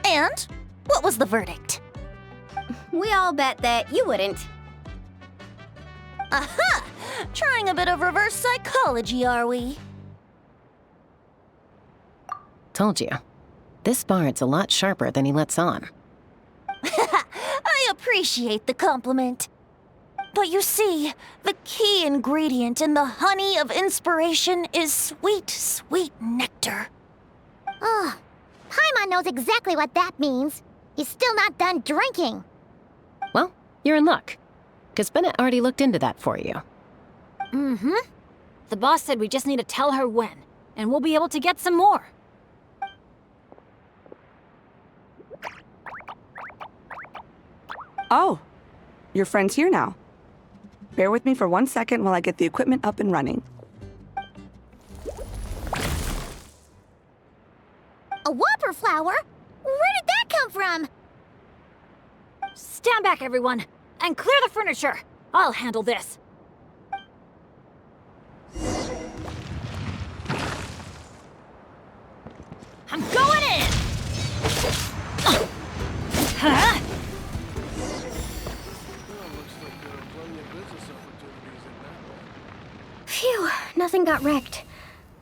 And? What was the verdict? We all bet that you wouldn't. Aha! Trying a bit of reverse psychology, are we? Told you. This bard's a lot sharper than he lets on. I appreciate the compliment. But you see, the key ingredient in the honey of inspiration is sweet, sweet nectar. Oh, Paimon knows exactly what that means. He's still not done drinking. Well, you're in luck. Because Bennett already looked into that for you. Mm-hmm. The boss said we just need to tell her when, and we'll be able to get some more. Oh, your friend's here now. Bear with me for 1 second while I get the equipment up and running. A whopper flower? Where did that come from? Stand back, everyone, and clear the furniture. I'll handle this. I'm going in! Huh? Phew, nothing got wrecked.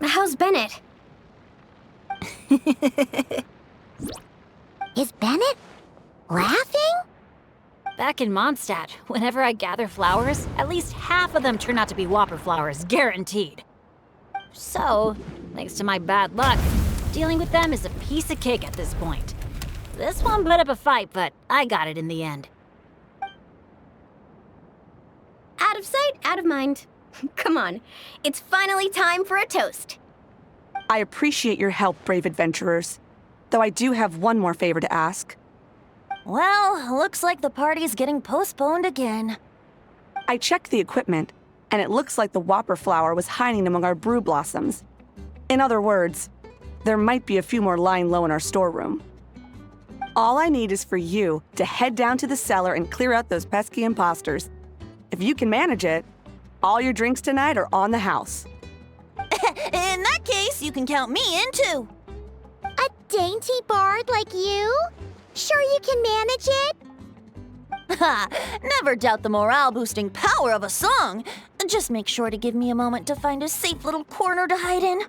How's Bennett? Is Bennett laughing? Back in Mondstadt, whenever I gather flowers, at least half of them turn out to be whopper flowers, guaranteed. So, thanks to my bad luck, dealing with them is a piece of cake at this point. This one put up a fight, but I got it in the end. Out of sight, out of mind. Come on, it's finally time for a toast. I appreciate your help, brave adventurers. Though I do have one more favor to ask. Well, looks like the party's getting postponed again. I checked the equipment, and it looks like the whopper flower was hiding among our brew blossoms. In other words, there might be a few more lying low in our storeroom. All I need is for you to head down to the cellar and clear out those pesky imposters. If you can manage it, all your drinks tonight are on the house. In that case, you can count me in too. A dainty bard like you? Sure you can manage it? Ha! Never doubt the morale-boosting power of a song. Just make sure to give me a moment to find a safe little corner to hide in.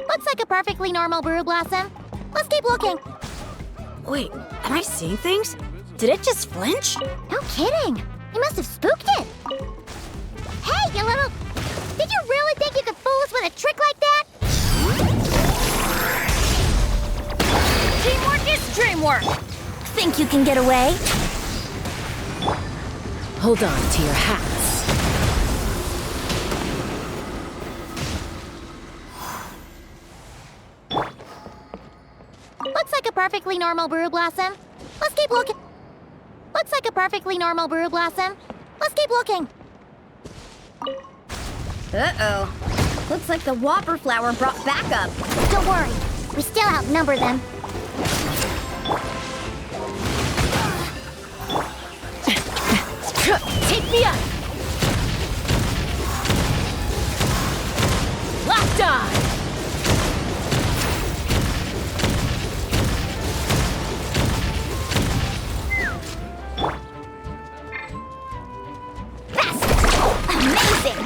Looks like a perfectly normal brew blossom. Let's keep looking. Wait, am I seeing things? Did it just flinch? No kidding. You must have spooked it. Hey, you little... Did you really think you could fool us with a trick like that? Teamwork is dreamwork! Think you can get away? Hold on to your hats. Looks like a perfectly normal brew blossom. Let's keep looking. Looks like a perfectly normal brew blossom. Let's keep looking. Uh-oh. Looks like the whopper flower brought backup. Don't worry. We still outnumber them. Take me up! Locked on! Amazing!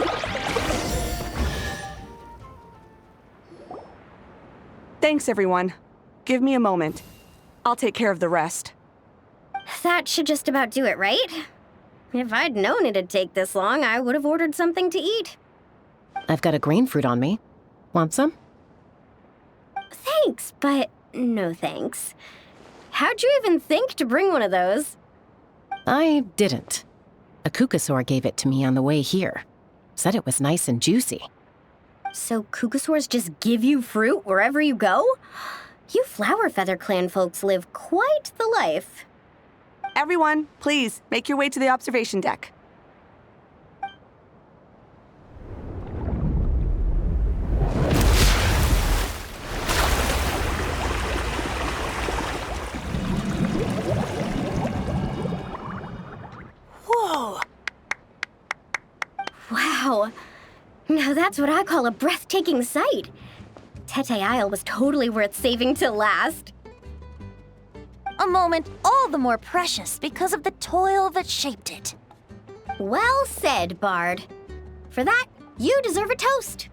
Thanks, everyone. Give me a moment. I'll take care of the rest. That should just about do it, right? If I'd known it'd take this long, I would have ordered something to eat. I've got a green fruit on me. Want some? Thanks, but no thanks. How'd you even think to bring one of those? I didn't. A Kukasaur gave it to me on the way here. Said it was nice and juicy. So Kukasaurs just give you fruit wherever you go? You Flower Feather Clan folks live quite the life. Everyone, please, make your way to the observation deck. Whoa! Wow. Now that's what I call a breathtaking sight. Tete Isle was totally worth saving till last. A moment all the more precious because of the toil that shaped it. Well said, Bard. For that, you deserve a toast.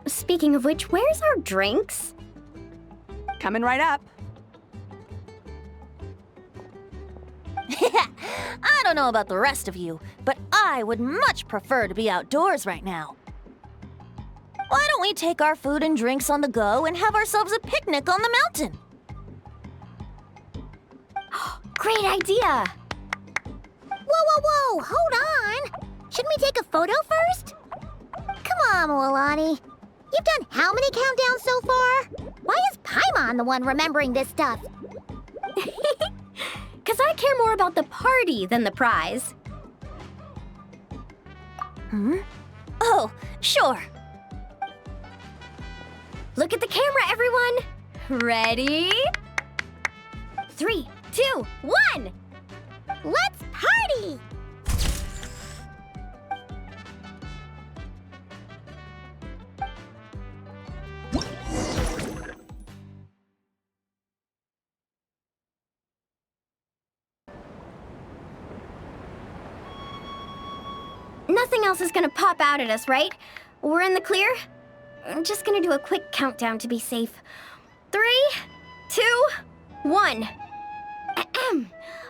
Speaking of which, where's our drinks? Coming right up. I don't know about the rest of you, but I would much prefer to be outdoors right now. Why don't we take our food and drinks on the go and have ourselves a picnic on the mountain? Great idea! Whoa, hold on! Shouldn't we take a photo first? Come on, Mulani. You've done how many countdowns so far? Why is Paimon the one remembering this stuff? Because I care more about the party than the prize. Oh, sure. Look at the camera, everyone! Ready? 3, 2, 1! Let's party! Nothing else is gonna pop out at us, right? We're in the clear? I'm just gonna do a quick countdown to be safe. 3, 2, 1.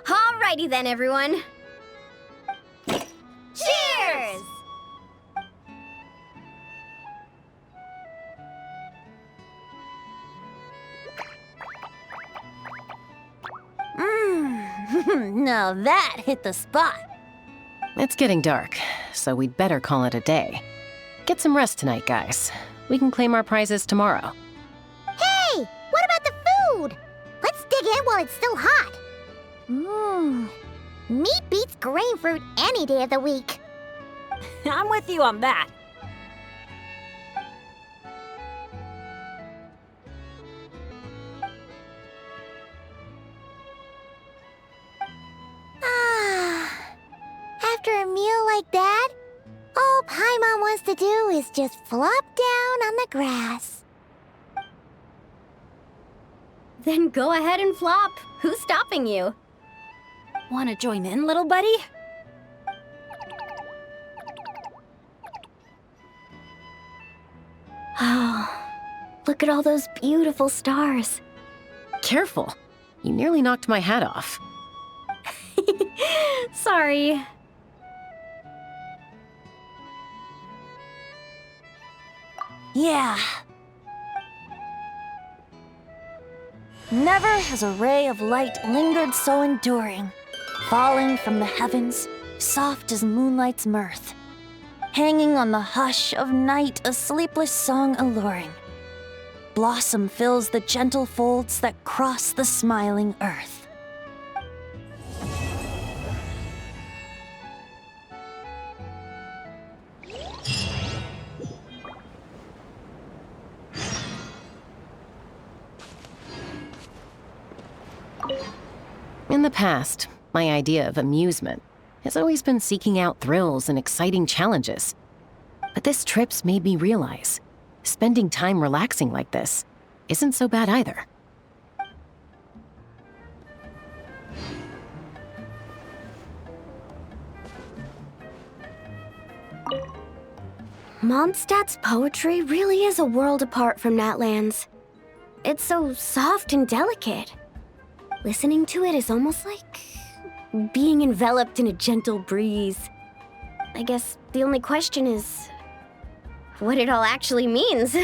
Alrighty then, everyone. Cheers! Now that hit the spot. It's getting dark, so we'd better call it a day. Get some rest tonight, guys. We can claim our prizes tomorrow. Hey, what about the food? Let's dig in while it's still hot. Meat beats grain fruit any day of the week. I'm with you on that. After a meal like that, all Paimon wants to do is just flop down on the grass. Then go ahead and flop. Who's stopping you? Wanna join in, little buddy? Oh, look at all those beautiful stars. Careful. You nearly knocked my hat off. Sorry. Yeah. Never has a ray of light lingered so enduring, falling from the heavens, soft as moonlight's mirth, hanging on the hush of night, a sleepless song alluring. Blossom fills the gentle folds that cross the smiling earth. In the past, my idea of amusement has always been seeking out thrills and exciting challenges. But this trip's made me realize spending time relaxing like this isn't so bad either. Mondstadt's poetry really is a world apart from Natlan's. It's so soft and delicate. Listening to it is almost like being enveloped in a gentle breeze. I guess the only question is what it all actually means.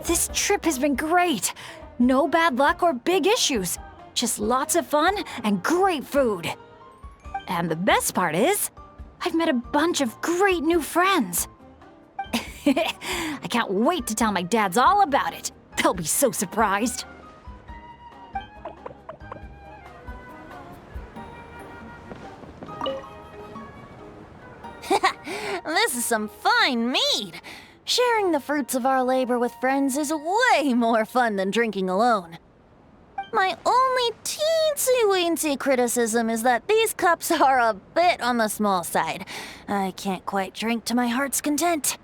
This trip has been great. No bad luck or big issues. Just lots of fun and great food. And the best part is, I've met a bunch of great new friends. I can't wait to tell my dads all about it. They'll be so surprised. This is some fine mead. Sharing the fruits of our labor with friends is way more fun than drinking alone. My only teensy-weensy criticism is that these cups are a bit on the small side. I can't quite drink to my heart's content.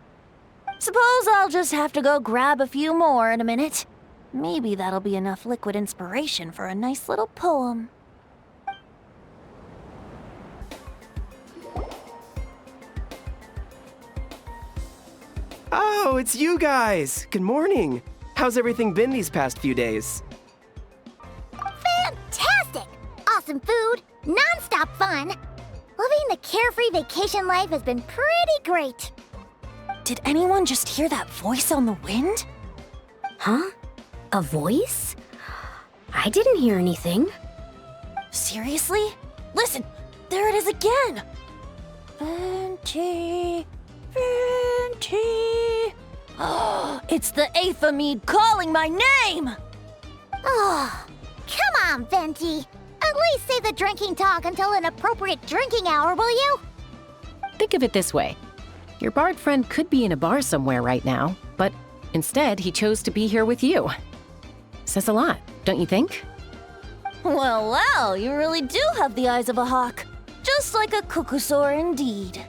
Suppose I'll just have to go grab a few more in a minute. Maybe that'll be enough liquid inspiration for a nice little poem. Oh, it's you guys! Good morning! How's everything been these past few days? Fantastic! Awesome food, non-stop fun. Living the carefree vacation life has been pretty great. Did anyone just hear that voice on the wind? Huh? A voice? I didn't hear anything. Seriously? Listen, there it is again! Venti, Venti. Oh, it's the Aphamede calling my name! Oh, come on, Venti. At least say the drinking talk until an appropriate drinking hour, will you? Think of it this way. Your bard friend could be in a bar somewhere right now, but instead he chose to be here with you. Says a lot, don't you think? Well, you really do have the eyes of a hawk. Just like a cuckoosaur indeed.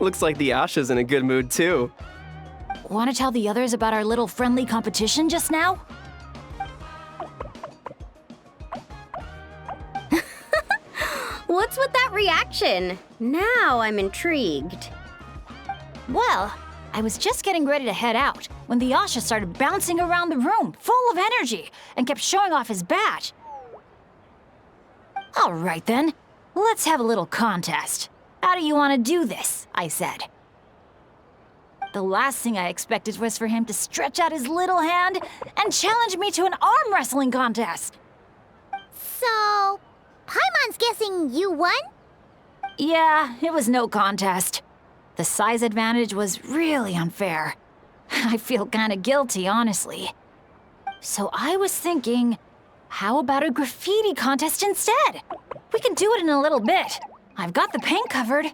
Looks like the Asha's in a good mood too. Want to tell the others about our little friendly competition just now? What's with that reaction? Now I'm intrigued. Well, I was just getting ready to head out when the Asha started bouncing around the room, full of energy, and kept showing off his badge. All right then, let's have a little contest. How do you want to do this? I said. The last thing I expected was for him to stretch out his little hand and challenge me to an arm wrestling contest. So, Paimon's guessing you won? Yeah, it was no contest. The size advantage was really unfair. I feel kinda guilty, honestly. So I was thinking, how about a graffiti contest instead? We can do it in a little bit. I've got the paint covered.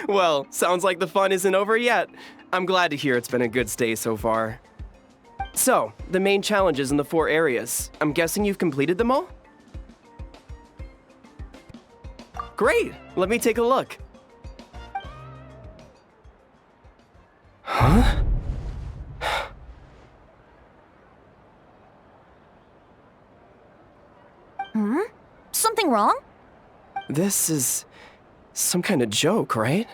Well, sounds like the fun isn't over yet. I'm glad to hear it's been a good stay so far. So, the main challenges in the 4 areas. I'm guessing you've completed them all? Great! Let me take a look. Huh? Something wrong? This is some kind of joke, right?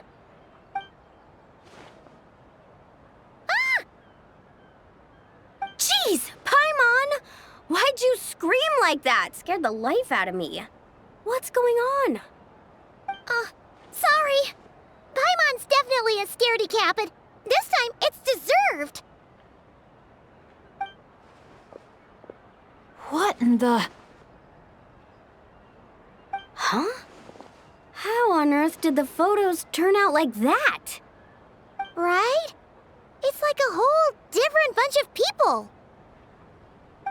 Jeez, Paimon! Why'd you scream like that? Scared the life out of me. What's going on? Sorry. Paimon's definitely a scaredy cat, but this time it's deserved. What in the... Huh? How on earth did the photos turn out like that? Right? It's like a whole different bunch of people.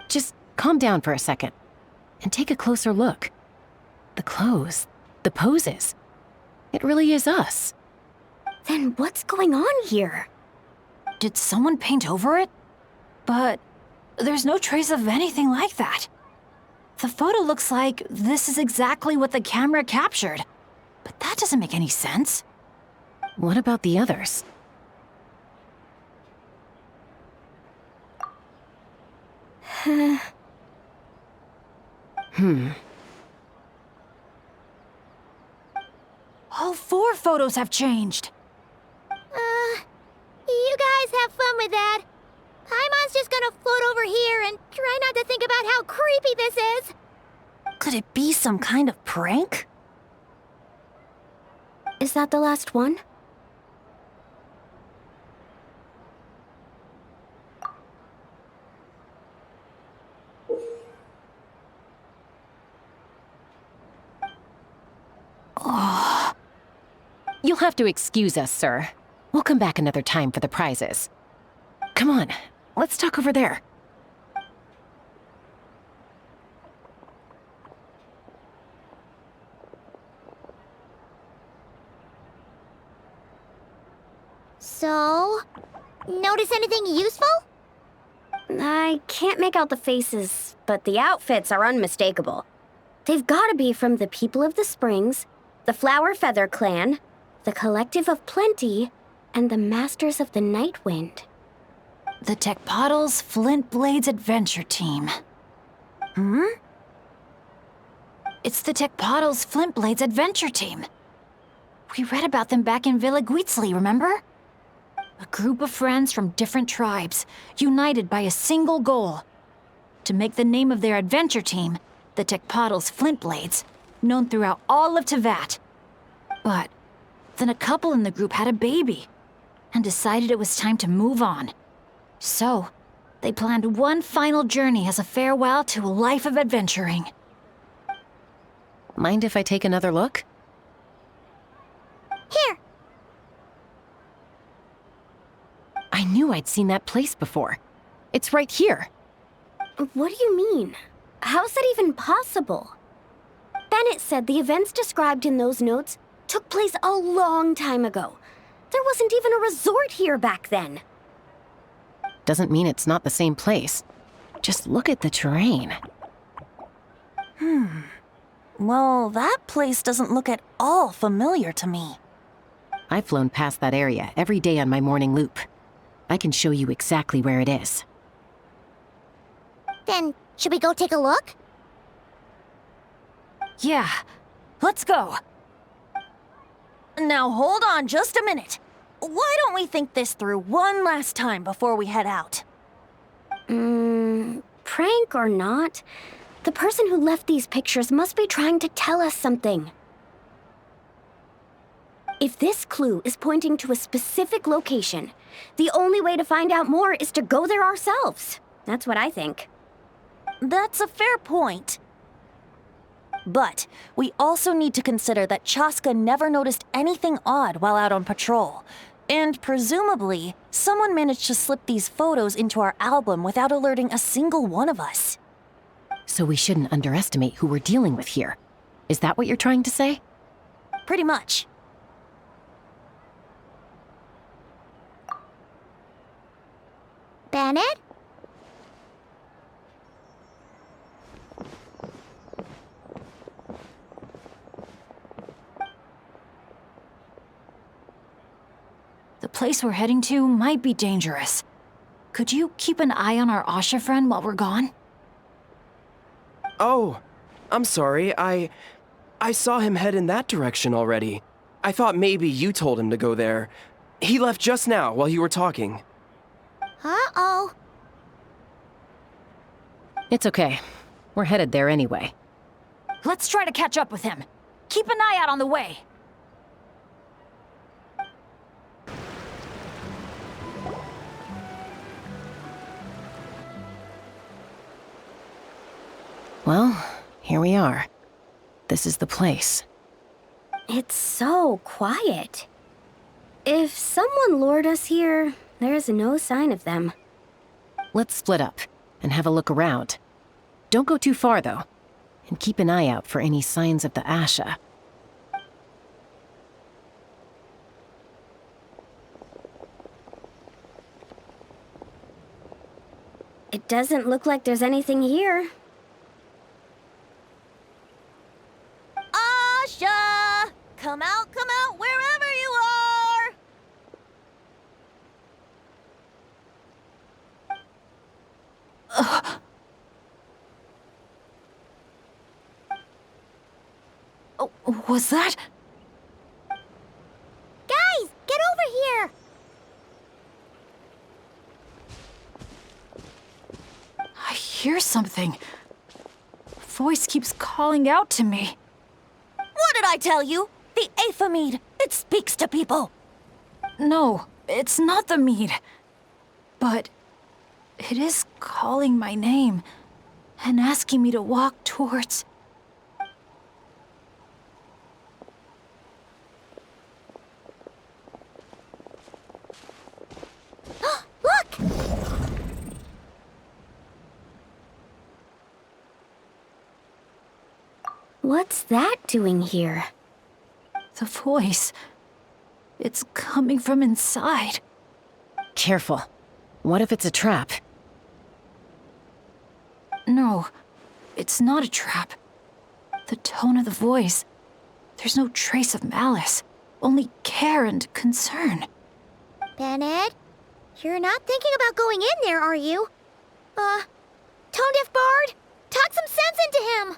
Just calm down for a second and take a closer look. The clothes, the poses. It really is us. Then what's going on here? Did someone paint over it? But there's no trace of anything like that. The photo looks like this is exactly what the camera captured. But that doesn't make any sense. What about the others? All 4 photos have changed. You guys have fun with that. Paimon's just gonna float over here and try not to think about how creepy this is. Could it be some kind of prank? Is that the last one? You'll have to excuse us, sir. We'll come back another time for the prizes. Come on, let's talk over there. So, notice anything useful? I can't make out the faces, but the outfits are unmistakable. They've gotta be from the People of the Springs, the Flower Feather Clan, the Collective of Plenty, and the Masters of the Night Wind. The Tecpotals Flint Blades Adventure Team. It's the Tecpotals Flint Blades Adventure Team. We read about them back in Villa Guitzli, remember? A group of friends from different tribes, united by a single goal. To make the name of their adventure team, the Tecpotals Flint Blades, known throughout all of Tevat. But then a couple in the group had a baby, and decided it was time to move on. So, they planned one final journey as a farewell to a life of adventuring. Mind if I take another look? Here. I knew I'd seen that place before. It's right here. What do you mean? How's that even possible? Bennett said the events described in those notes took place a long time ago. There wasn't even a resort here back then. Doesn't mean it's not the same place. Just look at the terrain. Well, that place doesn't look at all familiar to me. I've flown past that area every day on my morning loop. I can show you exactly where it is. Then, should we go take a look? Yeah, let's go. Now hold on just a minute. Why don't we think this through one last time before we head out? Prank or not, the person who left these pictures must be trying to tell us something. If this clue is pointing to a specific location, the only way to find out more is to go there ourselves. That's what I think. That's a fair point. But we also need to consider that Chasca never noticed anything odd while out on patrol. And presumably, someone managed to slip these photos into our album without alerting a single one of us. So we shouldn't underestimate who we're dealing with here. Is that what you're trying to say? Pretty much. Bennett? The place we're heading to might be dangerous. Could you keep an eye on our Asha friend while we're gone? Oh, I'm sorry. I saw him head in that direction already. I thought maybe you told him to go there. He left just now while you were talking. Uh-oh. It's okay. We're headed there anyway. Let's try to catch up with him. Keep an eye out on the way. Well, here we are. This is the place. It's so quiet. If someone lured us here, there's no sign of them. Let's split up and have a look around. Don't go too far, though. And keep an eye out for any signs of the Asha. It doesn't look like there's anything here. Asha! Come out, wherever you are! Was that? Guys, get over here! I hear something. A voice keeps calling out to me. What did I tell you? The Aether. It speaks to people. No, it's not the mead. But it is calling my name and asking me to walk towards... Look! What's that doing here? The voice. It's coming from inside. Careful. What if it's a trap? No, it's not a trap. The tone of the voice. There's no trace of malice. Only care and concern. Bennett, you're not thinking about going in there, are you? Tone Deaf Bard, talk some sense into him!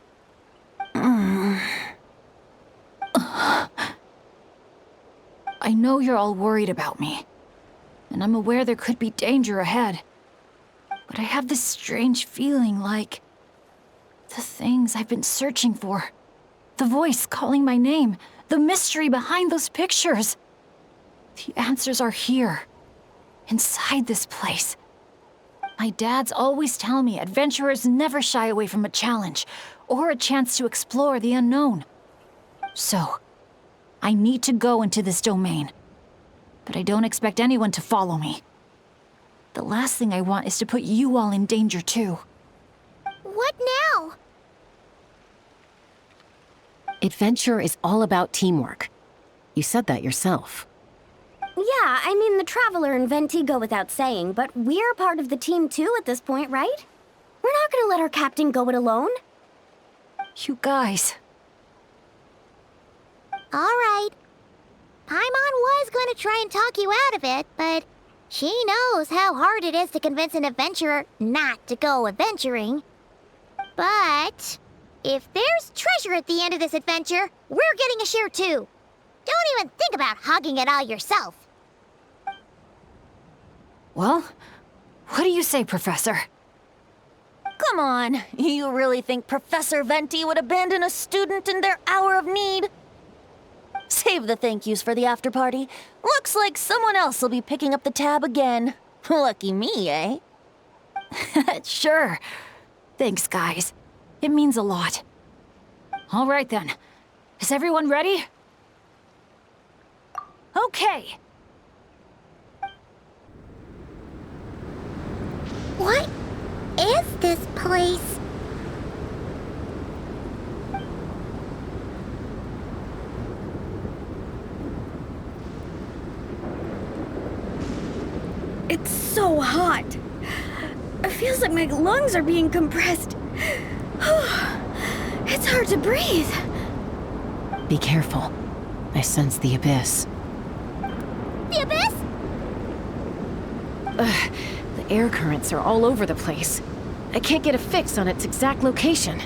I know you're all worried about me, and I'm aware there could be danger ahead. But I have this strange feeling like the things I've been searching for. The voice calling my name, the mystery behind those pictures. The answers are here, inside this place. My dad's always tell me adventurers never shy away from a challenge or a chance to explore the unknown. So, I need to go into this domain. But I don't expect anyone to follow me. The last thing I want is to put you all in danger too. What now? Adventure is all about teamwork. You said that yourself. Yeah, I mean, the Traveler and Venti go without saying, but we're part of the team too at this point, right? We're not gonna let our captain go it alone. You guys. All right. Paimon was going to try and talk you out of it, but she knows how hard it is to convince an adventurer not to go adventuring. But if there's treasure at the end of this adventure, we're getting a share too. Don't even think about hogging it all yourself. Well, what do you say, Professor? Come on, you really think Professor Venti would abandon a student in their hour of need? Save the thank yous for the after party. Looks like someone else will be picking up the tab again. Lucky me, eh? Sure. Thanks, guys. It means a lot. All right then. Is everyone ready? Okay. What is this place? It's so hot. It feels like my lungs are being compressed. It's hard to breathe. Be careful. I sense the abyss. The abyss? The air currents are all over the place. I can't get a fix on its exact location.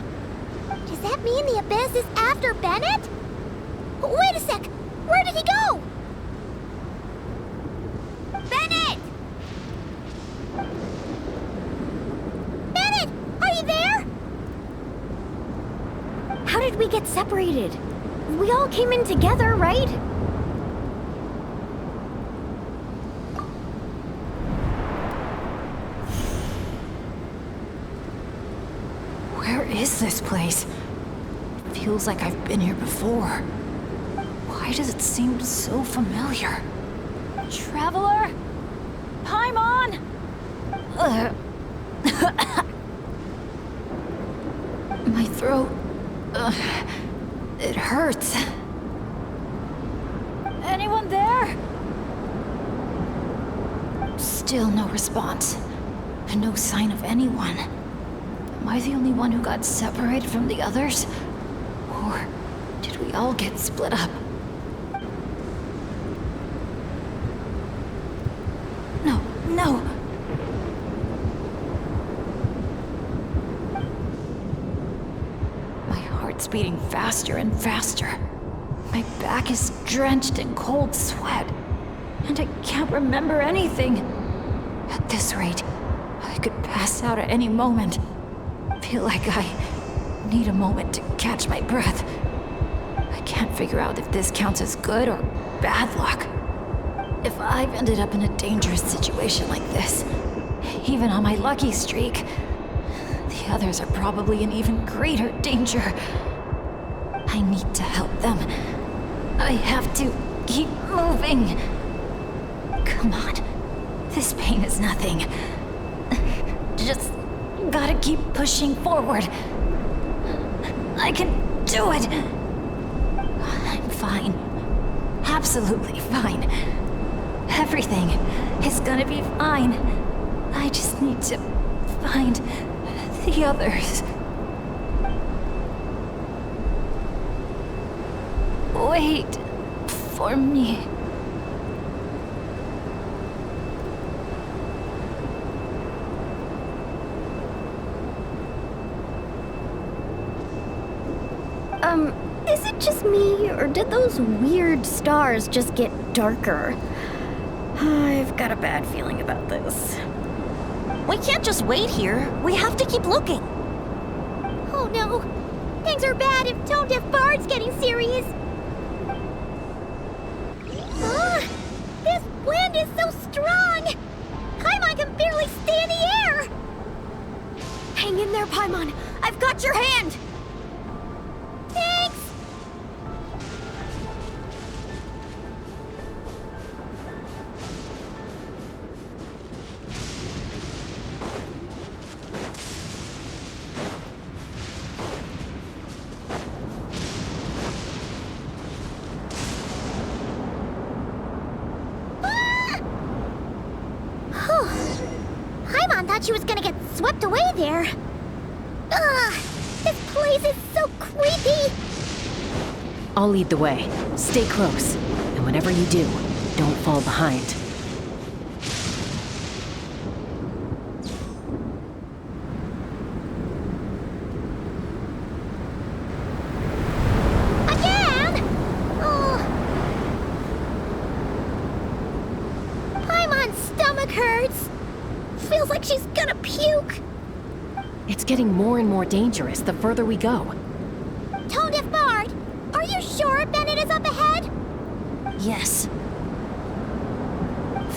Does that mean the abyss is after Bennett? Wait a sec! Where did he go? Bennett! Bennett! Are you there? How did we get separated? We all came in together, right? Where is this place? It feels like I've been here before. Why does it seem so familiar? Traveler? Paimon? My throat... it hurts. Anyone there? Still no response. And no sign of anyone. Am I the only one who got separated from the others? Or did we all get split up? No. My heart heart's beating faster and faster. My back is drenched in cold sweat, and I can't remember anything. At this rate, I could pass out at any moment. Feel like I need a moment to catch my breath. I can't figure out if this counts as good or bad luck. If I've ended up in a dangerous situation like this, even on my lucky streak, the others are probably in even greater danger. I need to help them. I have to keep moving. Come on. This pain is nothing. Just gotta keep pushing forward. I can do it. I'm fine. Absolutely fine. Everything is gonna be fine. I just need to find the others. Wait for me. Is it just me, or did those weird stars just get darker? I've got a bad feeling about this. We can't just wait here. We have to keep looking. Oh no! Things are bad if Tone Deaf Bard's getting serious. This wind is so strong! Paimon can barely stay in the air! Hang in there, Paimon. I've got your hand! Thanks! Paimon thought she was gonna get swept away there. Ugh! This place is so creepy! I'll lead the way. Stay close. And whatever you do, don't fall behind. Again? Oh. Paimon's stomach hurts. Feels like she's gonna puke. It's getting more and more dangerous the further we go. Tone Deaf Bard, are you sure Bennett is up ahead? Yes.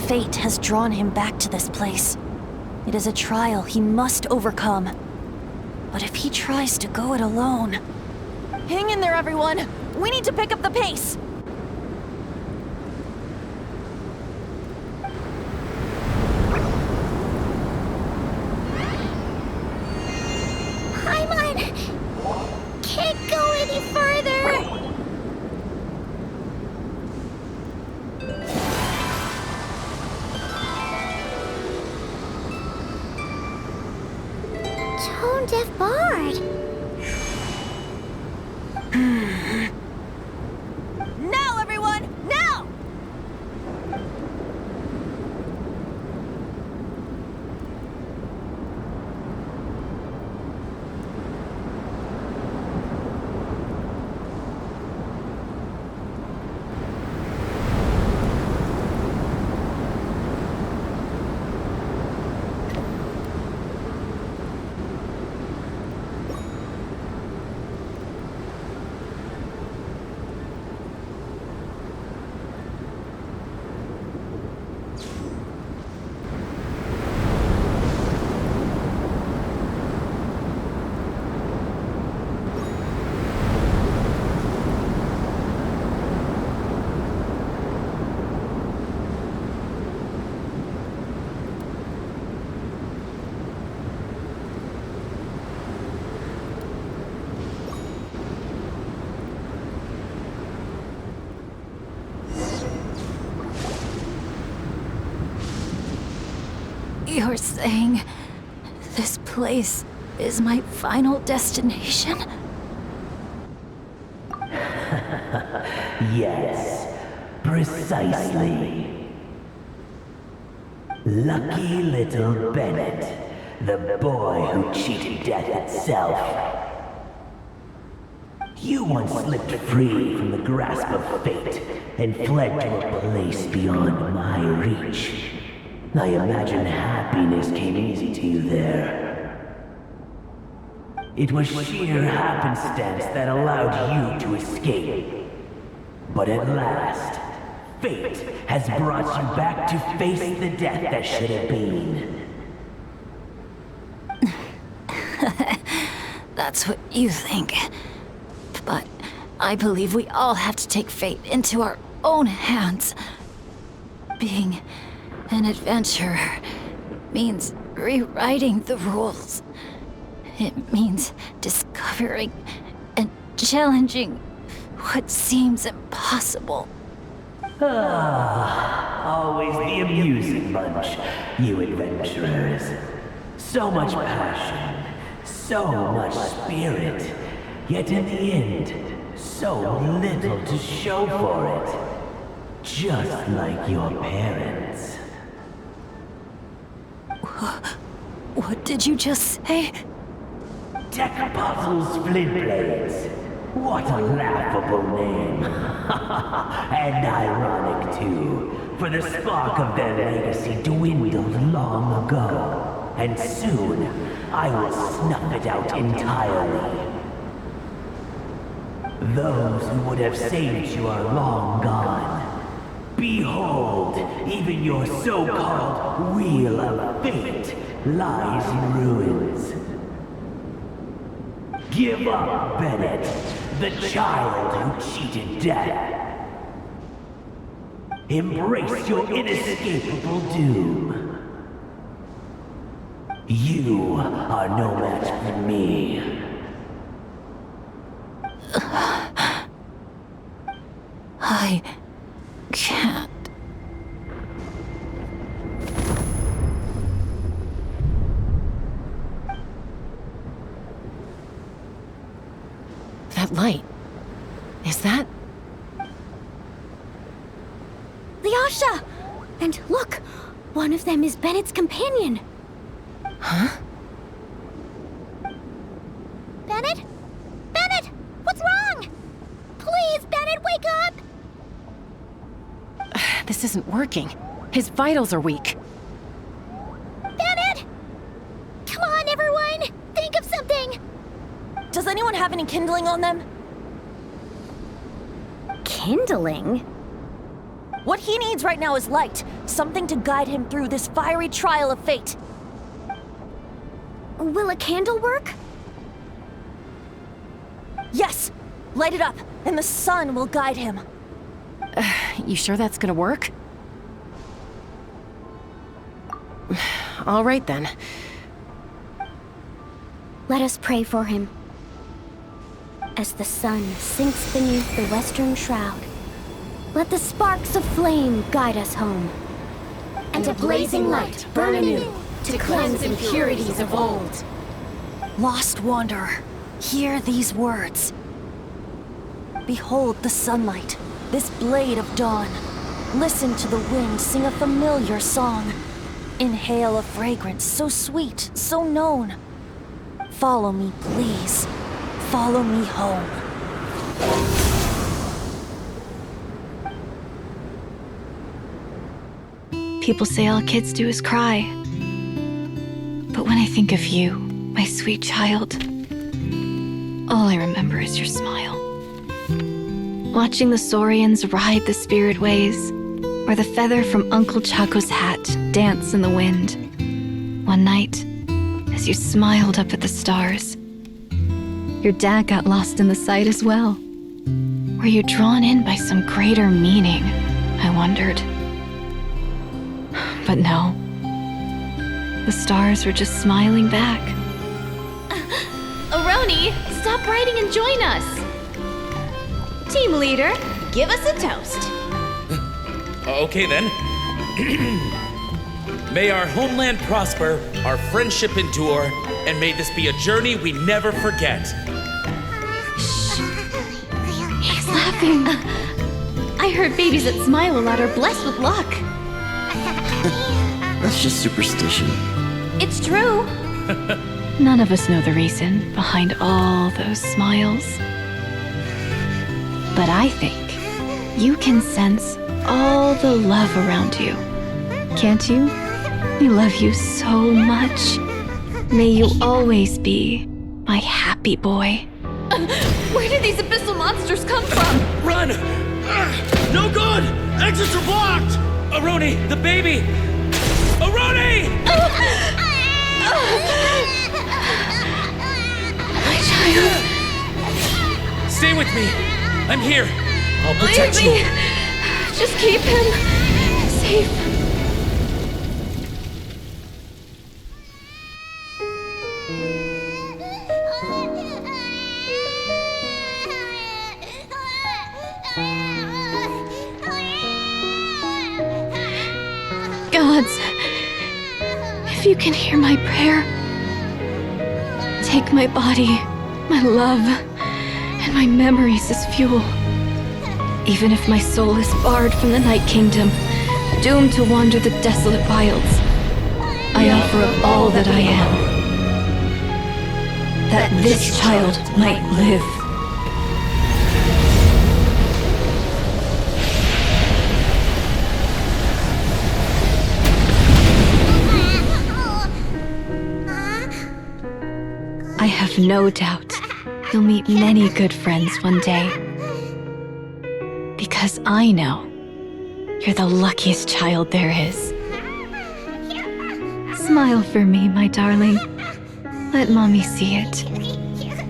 Fate has drawn him back to this place. It is a trial he must overcome. But if he tries to go it alone... Hang in there, everyone! We need to pick up the pace! Paimon! Can't go any further! Tone Deaf Bard! Now, everyone! Now! You're saying this place is my final destination? Yes, precisely. Lucky little Bennett, the boy who cheated death itself. You once slipped free from the grasp of fate and fled to a place beyond my reach. I imagine happiness came easy to you there. It was sheer happenstance that allowed you to escape. But at last, fate has brought you back to face the death that should have been. That's what you think. But I believe we all have to take fate into our own hands. Being an adventurer means rewriting the rules. It means discovering and challenging what seems impossible. Always the amusing bunch, you adventurers. So much passion, so much spirit, yet in the end, so little to show for it. Just like your parents. What did you just say? Deck puzzles, Flintblades. What a laughable name. And ironic, too, for the spark of their legacy dwindled long ago. And soon, I will snuff it out entirely. Those who would have saved you are long gone. Behold, even your so-called Wheel of Fate lies in ruins. Give up, Bennett, the child who cheated death. Embrace your inescapable doom. You are no match for me. I can't. That light. Is that? Lyasha! And look, one of them is Bennett's companion. Huh? Bennett? Bennett! What's wrong? Please, Bennett, wake up! This isn't working. His vitals are weak. Bennett! Come on, everyone! Think of something! Does anyone have any kindling on them? Kindling? What he needs right now is light. Something to guide him through this fiery trial of fate. Will a candle work? Yes! Light it up, and the sun will guide him. You sure that's gonna work? All right then. Let us pray for him. As the sun sinks beneath the western shroud, let the sparks of flame guide us home. And a blazing light burn anew to cleanse impurities of old. Lost wanderer, hear these words. Behold the sunlight, this blade of dawn. Listen to the wind sing a familiar song. Inhale a fragrance so sweet, so known. Follow me, please. Follow me home. People say all kids do is cry. But when I think of you, my sweet child, all I remember is your smile. Watching the saurians ride the spirit ways, or the feather from Uncle Chaco's hat dance in the wind. One night, as you smiled up at the stars, your dad got lost in the sight as well. Were you drawn in by some greater meaning? I wondered. But no. The stars were just smiling back. Aroni, stop writing and join us! Team leader, give us a toast. Okay then. May our homeland prosper, our friendship endure, and may this be a journey we never forget. He's laughing. I heard babies that smile a lot are blessed with luck. That's just superstition. It's true. None of us know the reason behind all those smiles. But I think you can sense all the love around you. Can't you? I love you so much. May you always be my happy boy. Where did these abyssal monsters come from? Run! No good! Exits are blocked! Aroni, the baby! Aroni! My child. Stay with me. I'm here. I'll protect you. Leave me. Just keep him safe. Gods, if you can hear my prayer, take my body, my love, and my memories as fuel. Even if my soul is barred from the Night Kingdom, doomed to wander the desolate wilds, I offer up all that I am, that this child might live. I have no doubt you'll meet many good friends one day. Because I know you're the luckiest child there is. Smile for me, my darling. Let Mommy see it.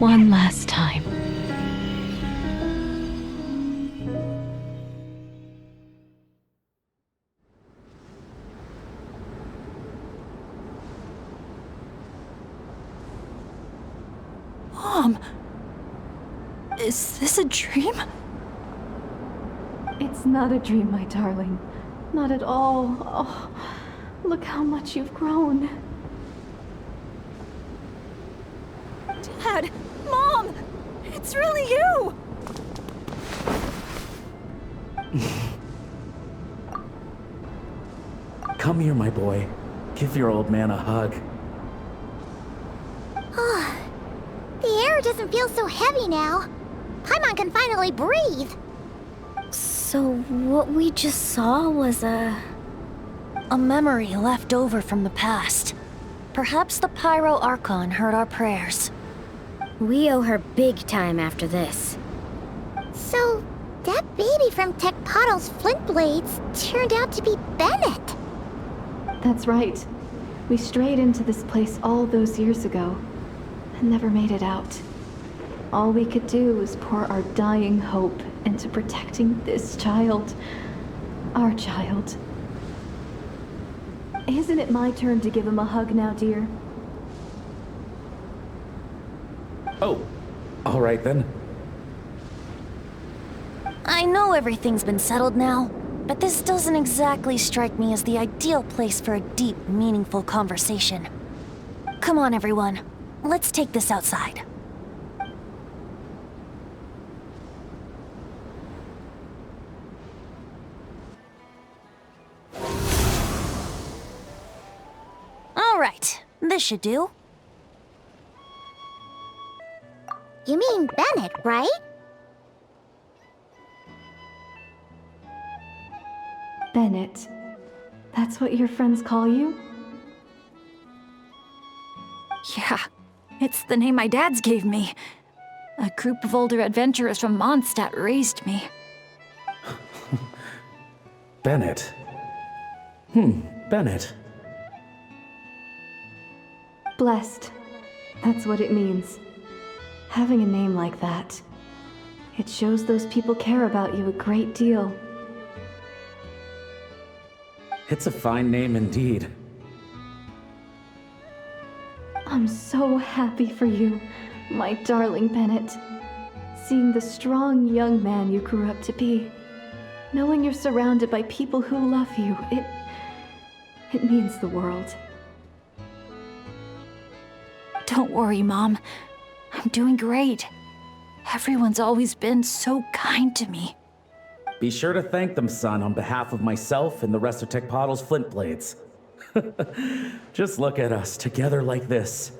One last time. Mom! Is this a dream? It's not a dream, my darling. Not at all. Oh, look how much you've grown. Dad! Mom! It's really you! Come here, my boy. Give your old man a hug. The air doesn't feel so heavy now. Paimon can finally breathe. So what we just saw was a memory left over from the past. Perhaps the Pyro Archon heard our prayers. We owe her big time after this. So, that baby from Tecpato's Flint Blades turned out to be Bennett. That's right. We strayed into this place all those years ago and never made it out. All we could do was pour our dying hope into protecting this child. Our child. Isn't it my turn to give him a hug now, dear? Oh, all right then. I know everything's been settled now, but this doesn't exactly strike me as the ideal place for a deep, meaningful conversation. Come on, everyone. Let's take this outside. All right, this should do. You mean Bennett, right? Bennett. That's what your friends call you? Yeah, it's the name my dad's gave me. A group of older adventurers from Mondstadt raised me. Bennett. Bennett. Blessed. That's what it means. Having a name like that. It shows those people care about you a great deal. It's a fine name indeed. I'm so happy for you, my darling Bennett. Seeing the strong young man you grew up to be. Knowing you're surrounded by people who love you, it means the world. Don't worry, Mom. I'm doing great. Everyone's always been so kind to me. Be sure to thank them, son, on behalf of myself and the rest of Tecpato's Flint Blades. Just look at us, together like this.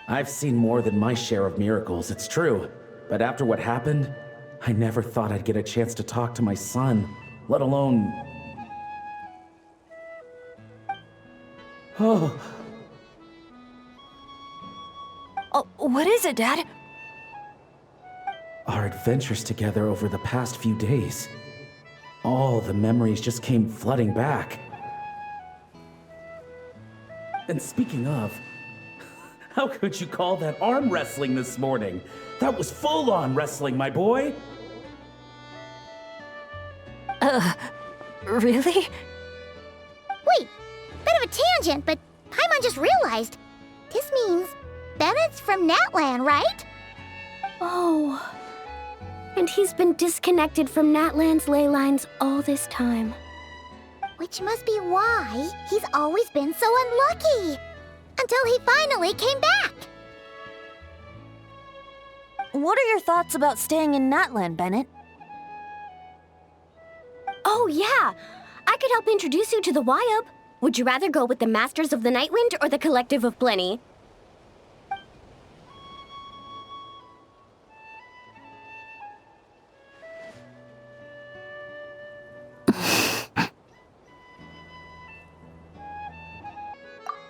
I've seen more than my share of miracles, it's true. But after what happened, I never thought I'd get a chance to talk to my son, let alone... Oh. Oh, what is it, Dad? Our adventures together over the past few days. All the memories just came flooding back. And speaking of, how could you call that arm wrestling this morning? That was full-on wrestling, my boy! Really? Wait, bit of a tangent, but Paimon just realized. This means Bennett's from Natlan, right? Oh. And he's been disconnected from Natlan's ley lines all this time. Which must be why he's always been so unlucky. Until he finally came back. What are your thoughts about staying in Natlan, Bennett? Oh, yeah. I could help introduce you to the Wyub. Would you rather go with the Masters of the Nightwind or the Collective of Plenty?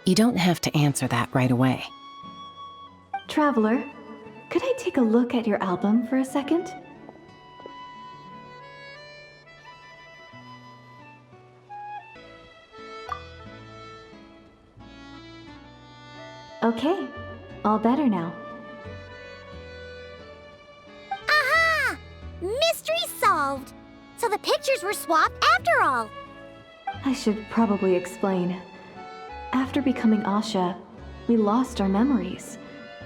You don't have to answer that right away. Traveler, could I take a look at your album for a second? Okay, all better now. Aha! Mystery solved! So the pictures were swapped after all. I should probably explain. After becoming Asha, we lost our memories,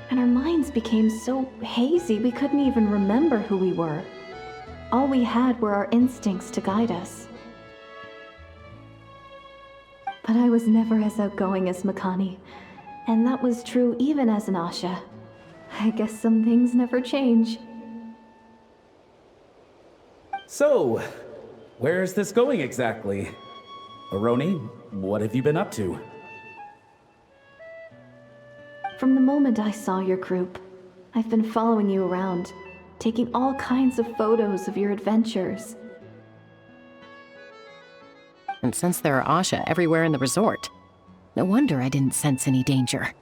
and our minds became so hazy we couldn't even remember who we were. All we had were our instincts to guide us. But I was never as outgoing as Makani, and that was true even as an Asha. I guess some things never change. So, where's this going exactly? Aroni, what have you been up to? From the moment I saw your group, I've been following you around, taking all kinds of photos of your adventures. And since there are Asha everywhere in the resort, no wonder I didn't sense any danger.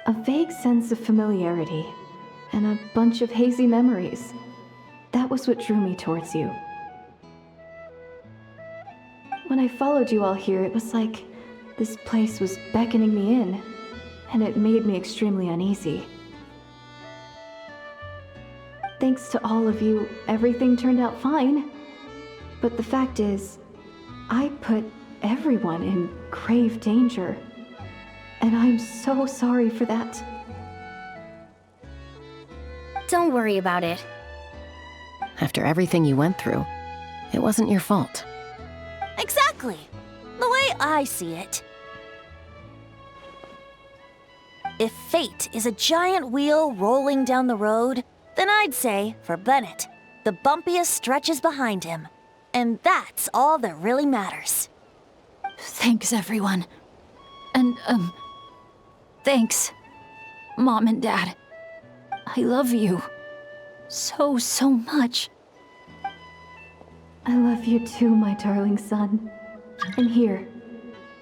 A vague sense of familiarity, and a bunch of hazy memories. That was what drew me towards you. When I followed you all here, it was like this place was beckoning me in, and it made me extremely uneasy. Thanks to all of you, everything turned out fine. But the fact is, I put everyone in grave danger. And I'm so sorry for that. Don't worry about it. After everything you went through, it wasn't your fault. Exactly. The way I see it. If fate is a giant wheel rolling down the road, then I'd say, for Bennett, the bumpiest stretches behind him. And that's all that really matters. Thanks, everyone. And, thanks, Mom and Dad. I love you. So, so much. I love you too, my darling son. And here,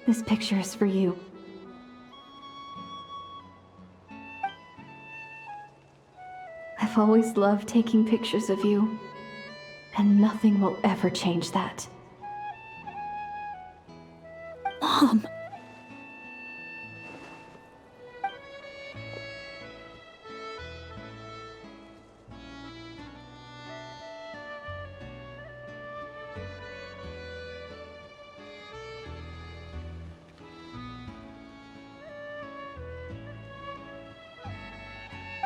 this picture is for you. I've always loved taking pictures of you, and nothing will ever change that. Mom.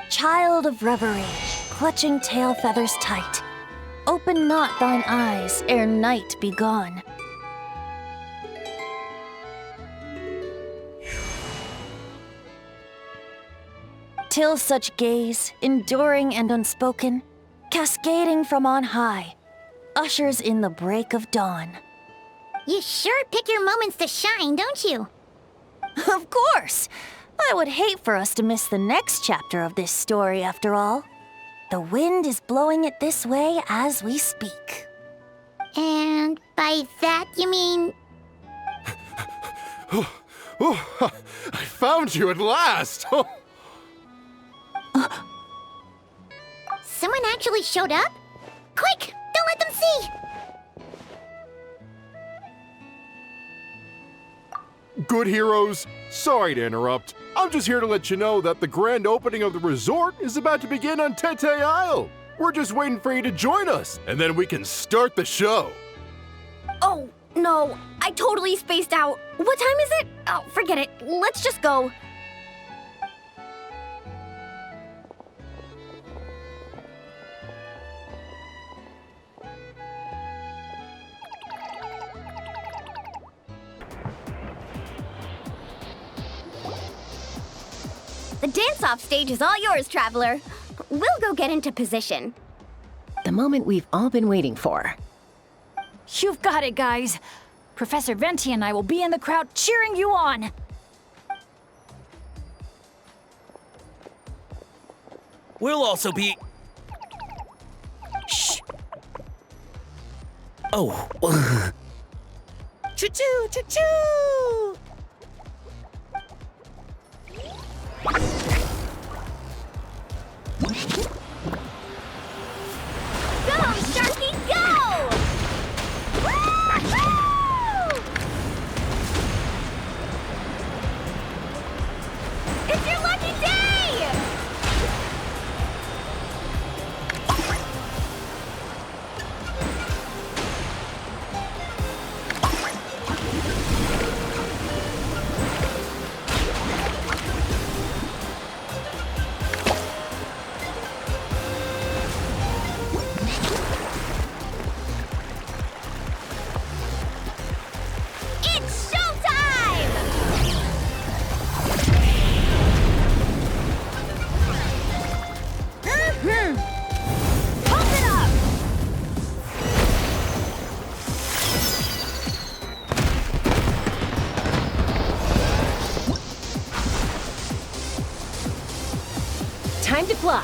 Child of reverie, clutching tail feathers tight, open not thine eyes ere night be gone. Till such gaze, enduring and unspoken, cascading from on high, ushers in the break of dawn. You sure pick your moments to shine, don't you? Of course! I would hate for us to miss the next chapter of this story, after all. The wind is blowing it this way as we speak. And by that you mean... I found you at last! Someone actually showed up? Quick, don't let them see! Good heroes, sorry to interrupt. I'm just here to let you know that the grand opening of the resort is about to begin on Tete Isle. We're just waiting for you to join us, and then we can start the show. Oh, no, I totally spaced out. What time is it? Oh, forget it. Let's just go. The dance-off stage is all yours, Traveler. We'll go get into position. The moment we've all been waiting for. You've got it, guys. Professor Venti and I will be in the crowd cheering you on. We'll also be... Shh. Oh. Choo-choo, choo-choo! Go, Sharky, go! Woo-hoo! It's your lucky day! It's showtime! Pump it up! Time to fly.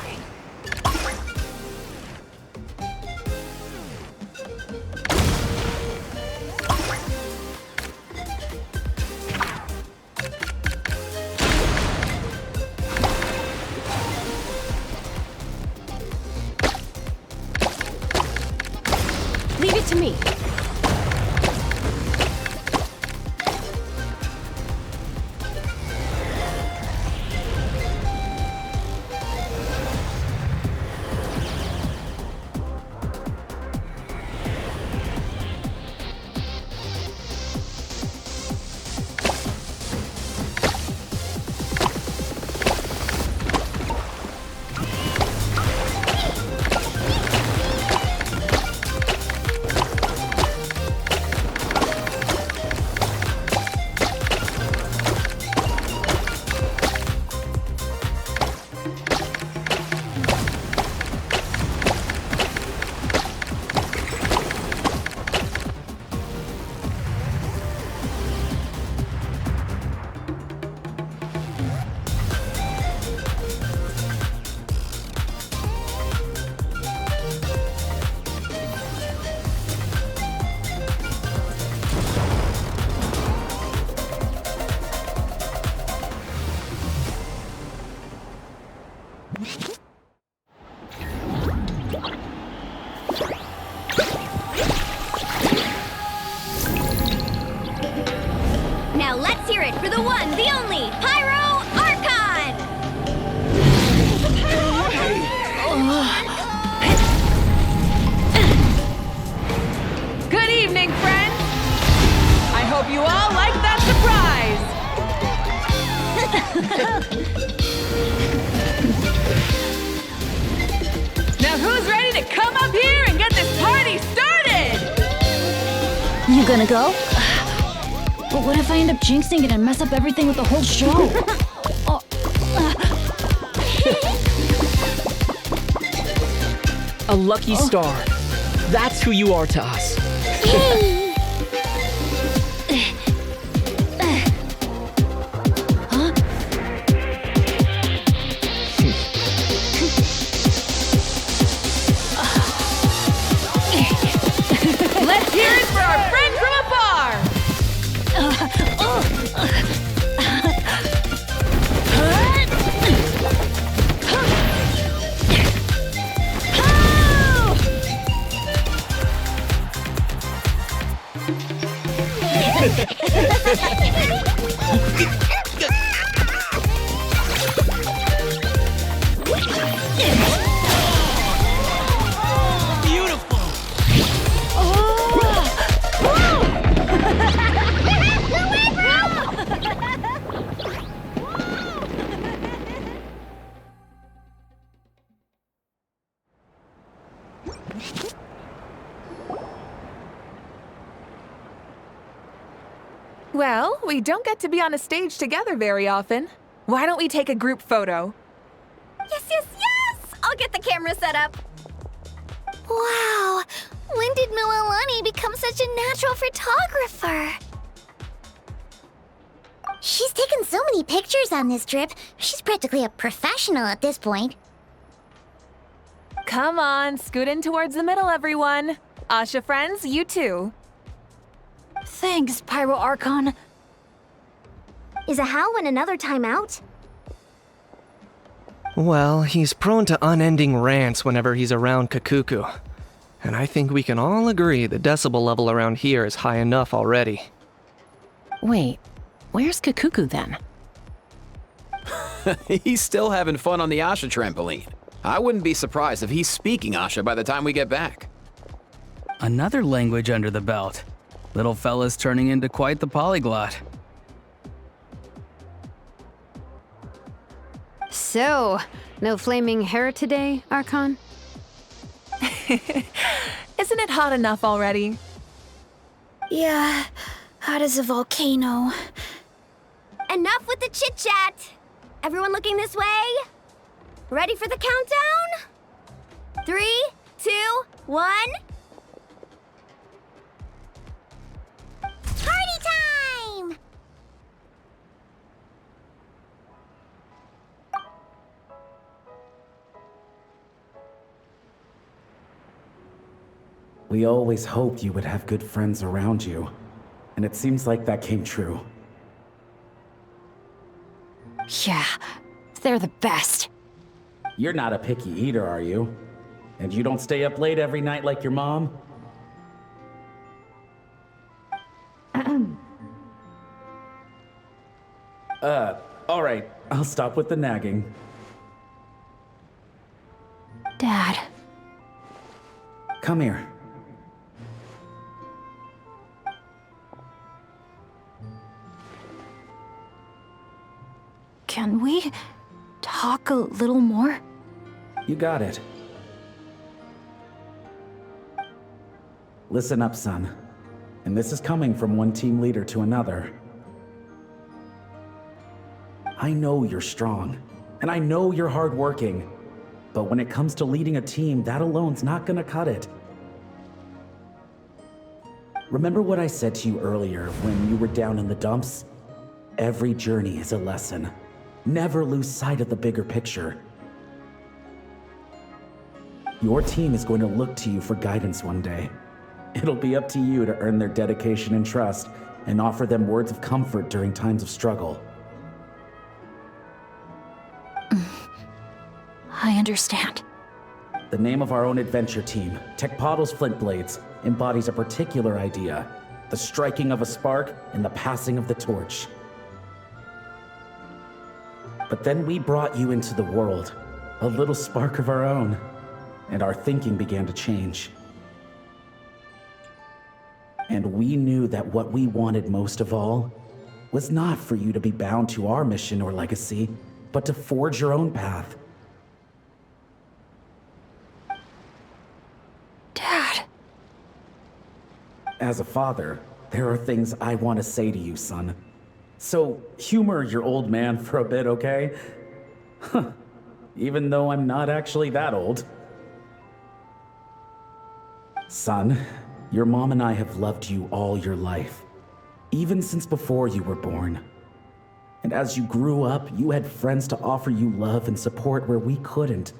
Leave it to me. Now let's hear it for the one, the only, Pyro Archon! Good evening, friends! I hope you all like that surprise! Now who's ready to come up here and get this party started? You gonna go? But what if I end up jinxing it and mess up everything with the whole show? A lucky star. That's who you are to us. Beautiful! Well, we don't get to be on a stage together very often. Why don't we take a group photo? Yes, yes, yes! I'll get the camera set up. Wow! When did Mulani become such a natural photographer? She's taken so many pictures on this trip. She's practically a professional at this point. Come on, scoot in towards the middle, everyone. Asha friends, you too. Thanks, Pyro Archon. Is a Hal in another timeout? Well, he's prone to unending rants whenever he's around Kakuku. And I think we can all agree the decibel level around here is high enough already. Wait, where's Kakuku then? He's still having fun on the Asha trampoline. I wouldn't be surprised if he's speaking Asha by the time we get back. Another language under the belt. Little fella's turning into quite the polyglot. So, no flaming hair today, Archon? Isn't it hot enough already? Yeah, hot as a volcano. Enough with the chit-chat! Everyone looking this way? Ready for the countdown? 3, 2, 1... Party time! We always hoped you would have good friends around you, and it seems like that came true. Yeah, they're the best. You're not a picky eater, are you? And you don't stay up late every night like your mom? Alright, I'll stop with the nagging. Dad. Come here. Can we talk a little more? You got it. Listen up, son. And this is coming from one team leader to another. I know you're strong, and I know you're hardworking. But when it comes to leading a team, that alone's not gonna cut it. Remember what I said to you earlier when you were down in the dumps? Every journey is a lesson. Never lose sight of the bigger picture. Your team is going to look to you for guidance one day. It'll be up to you to earn their dedication and trust and offer them words of comfort during times of struggle. I understand. The name of our own adventure team, Tecpato's Flint Blades, embodies a particular idea: the striking of a spark and the passing of the torch. But then we brought you into the world, a little spark of our own, and our thinking began to change. And we knew that what we wanted most of all was not for you to be bound to our mission or legacy, but to forge your own path. Dad. As a father, there are things I want to say to you, son. So humor your old man for a bit, okay? Even though I'm not actually that old. Son, your mom and I have loved you all your life, even since before you were born. And as you grew up, you had friends to offer you love and support where we couldn't.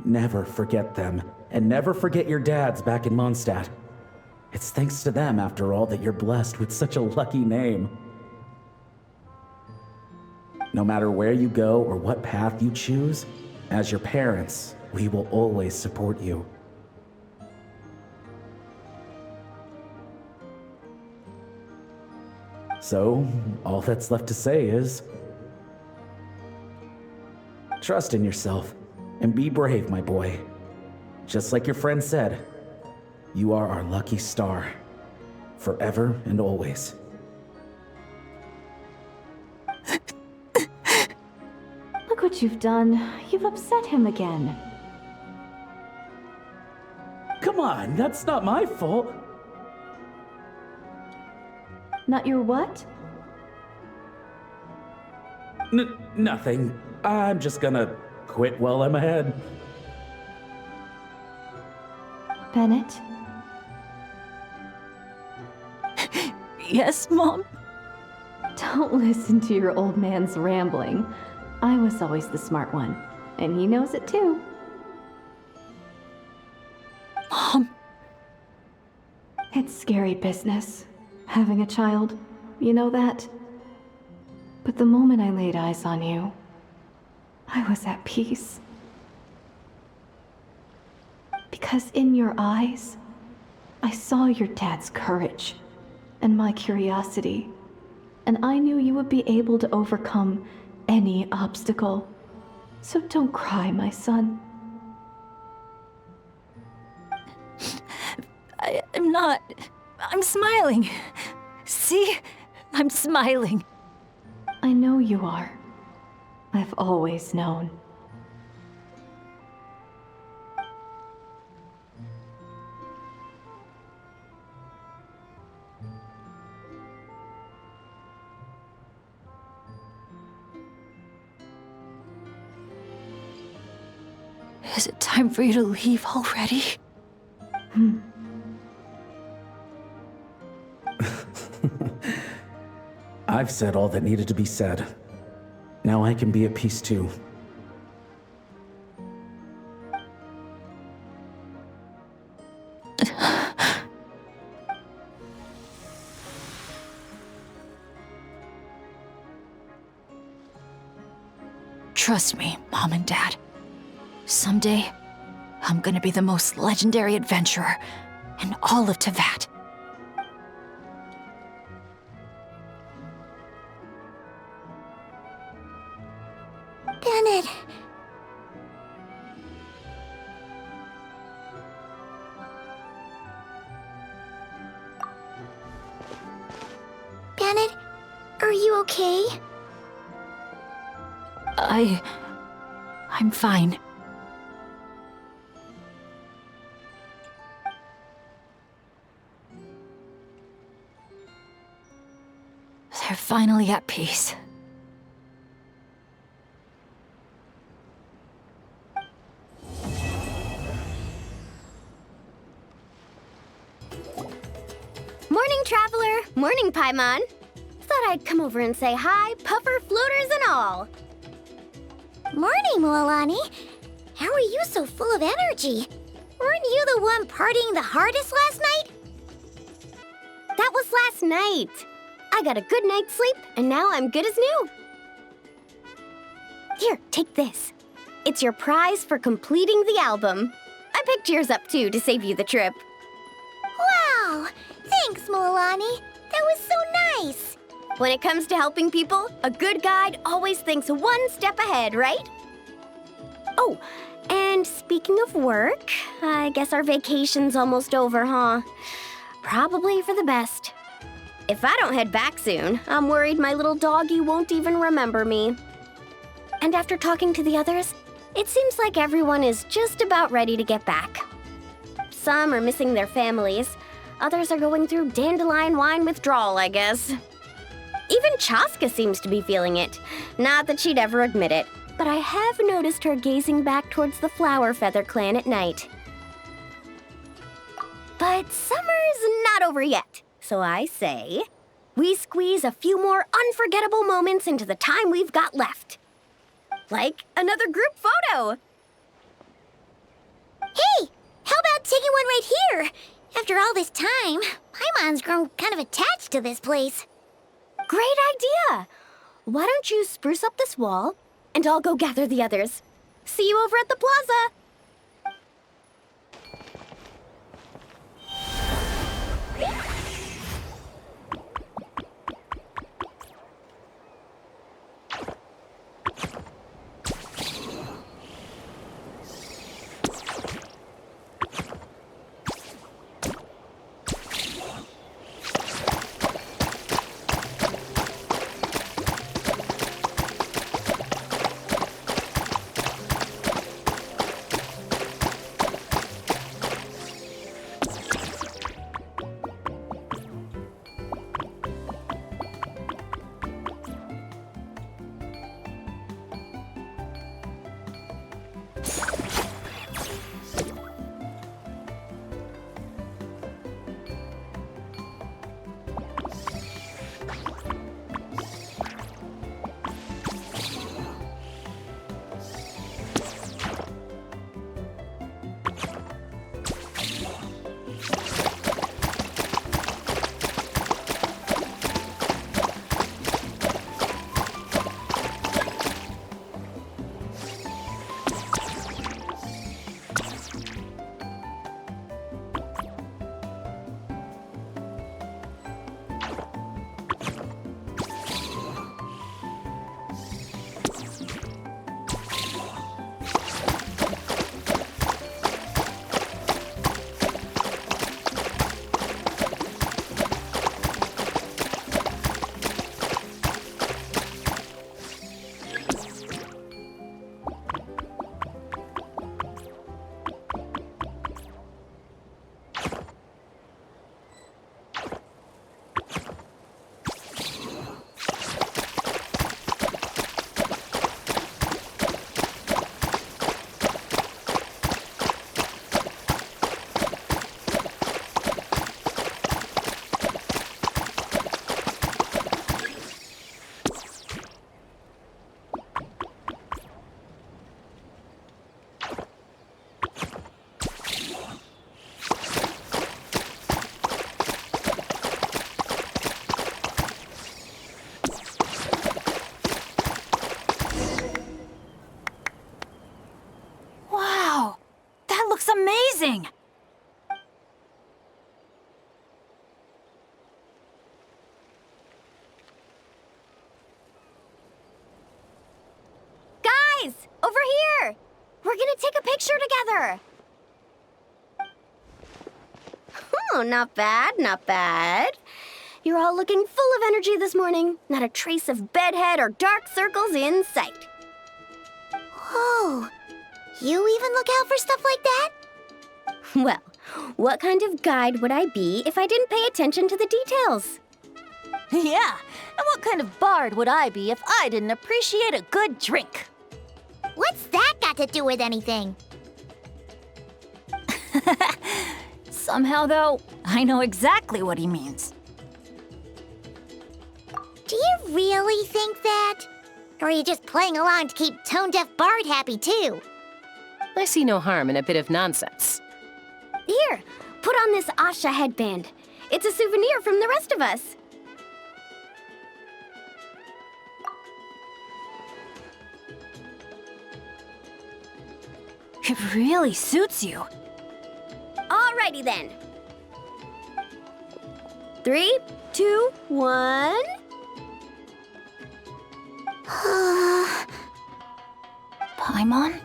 Never forget them, and never forget your dads back in Mondstadt. It's thanks to them, after all, that you're blessed with such a lucky name. No matter where you go or what path you choose, as your parents, we will always support you. So, all that's left to say is... Trust in yourself and be brave, my boy. Just like your friend said, you are our lucky star, forever and always. Look what you've done. You've upset him again. Come on, that's not my fault. Not your what? Nothing. I'm just gonna quit while I'm ahead. Bennett? Yes, Mom? Don't listen to your old man's rambling. I was always the smart one, and he knows it too. Mom. It's scary business, having a child. You know that? But the moment I laid eyes on you, I was at peace. Because in your eyes, I saw your dad's courage and my curiosity, and I knew you would be able to overcome any obstacle. So don't cry, my son. I'm not. I'm smiling. See? I'm smiling. I know you are. I've always known. Is it time for you to leave already? I've said all that needed to be said. Now I can be at peace too. Trust me, Mom and Dad. Someday, I'm gonna be the most legendary adventurer in all of Teyvat. Bennett. Bennett, are you okay? I'm fine. They're finally at peace. Morning, Traveler. Morning, Paimon. Thought I'd come over and say hi, puffer, floaters, and all. Morning, Mulani. How are you so full of energy? Weren't you the one partying the hardest last night? That was last night. I got a good night's sleep, and now I'm good as new. Here, take this. It's your prize for completing the album. I picked yours up, too, to save you the trip. Wow! Thanks, Mulani. That was so nice. When it comes to helping people, a good guide always thinks one step ahead, right? Oh, and speaking of work, I guess our vacation's almost over, huh? Probably for the best. If I don't head back soon, I'm worried my little doggy won't even remember me. And after talking to the others, it seems like everyone is just about ready to get back. Some are missing their families. Others are going through dandelion wine withdrawal, I guess. Even Chasca seems to be feeling it. Not that she'd ever admit it, but I have noticed her gazing back towards the Flower Feather clan at night. But summer's not over yet, so I say, we squeeze a few more unforgettable moments into the time we've got left. Like another group photo. Hey, how about taking one right here? After all this time, Paimon's grown kind of attached to this place. Great idea! Why don't you spruce up this wall, and I'll go gather the others. See you over at the plaza! Guys, over here! We're gonna take a picture together! Oh, not bad, not bad. You're all looking full of energy this morning. Not a trace of bedhead or dark circles in sight. Oh, you even look out for stuff like that? Well, what kind of guide would I be if I didn't pay attention to the details? Yeah, and what kind of bard would I be if I didn't appreciate a good drink? What's that got to do with anything? Somehow, though, I know exactly what he means. Do you really think that? Or are you just playing along to keep tone-deaf Bard happy, too? I see no harm in a bit of nonsense. Here, put on this Asha headband. It's a souvenir from the rest of us. It really suits you. Alrighty then. 3, 2, 1. Paimon?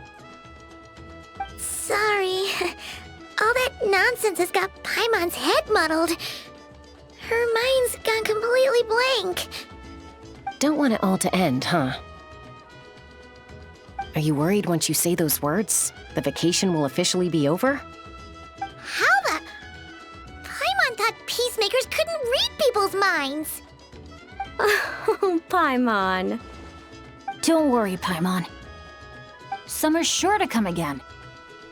Sorry. All that nonsense has got Paimon's head muddled. Her mind's gone completely blank. Don't want it all to end, huh? Are you worried once you say those words, the vacation will officially be over? How the... Paimon thought peacemakers couldn't read people's minds. Oh, Paimon. Don't worry, Paimon. Summer's sure to come again.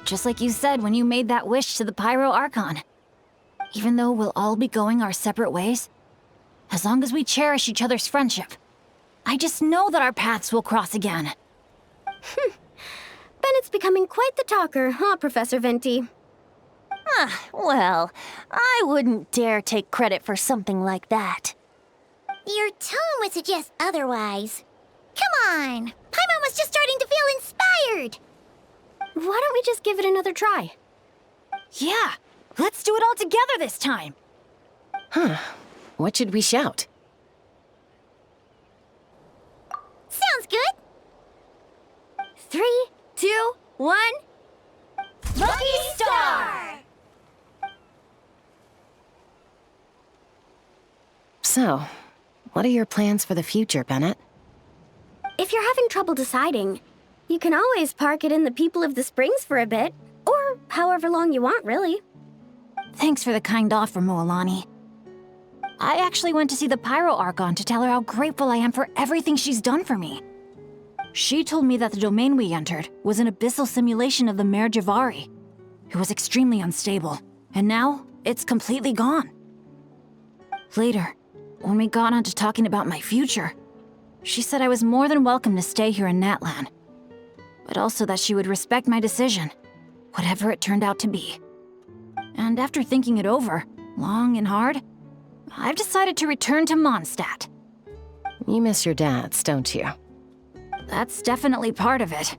Just like you said when you made that wish to the Pyro Archon. Even though we'll all be going our separate ways, as long as we cherish each other's friendship, I just know that our paths will cross again. Bennett's becoming quite the talker, huh, Professor Venti? Well, I wouldn't dare take credit for something like that. Your tone would suggest otherwise. Come on! Paimon was just starting to feel inspired! Why don't we just give it another try? Yeah, let's do it all together this time. Huh. What should we shout? Sounds good! 3, 2, 1. Lucky Star! So, what are your plans for the future, Bennett? If you're having trouble deciding, you can always park it in the People of the Springs for a bit. Or however long you want, really. Thanks for the kind offer, Mulani. I actually went to see the Pyro Archon to tell her how grateful I am for everything she's done for me. She told me that the domain we entered was an abyssal simulation of the Mare Javari. It was extremely unstable, and now it's completely gone. Later, when we got on to talking about my future, she said I was more than welcome to stay here in Natlan, but also that she would respect my decision, whatever it turned out to be. And after thinking it over, long and hard, I've decided to return to Mondstadt. You miss your dads, don't you? That's definitely part of it.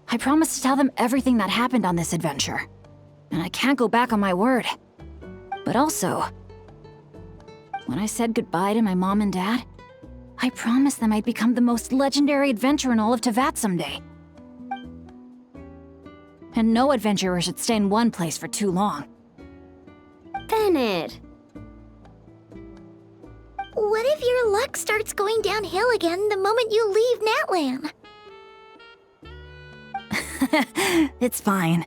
I promised to tell them everything that happened on this adventure, and I can't go back on my word. But also, when I said goodbye to my mom and dad, I promised them I'd become the most legendary adventurer in all of Teyvat someday. And no adventurer should stay in one place for too long. Bennett. What if your luck starts going downhill again the moment you leave Natlan? It's fine.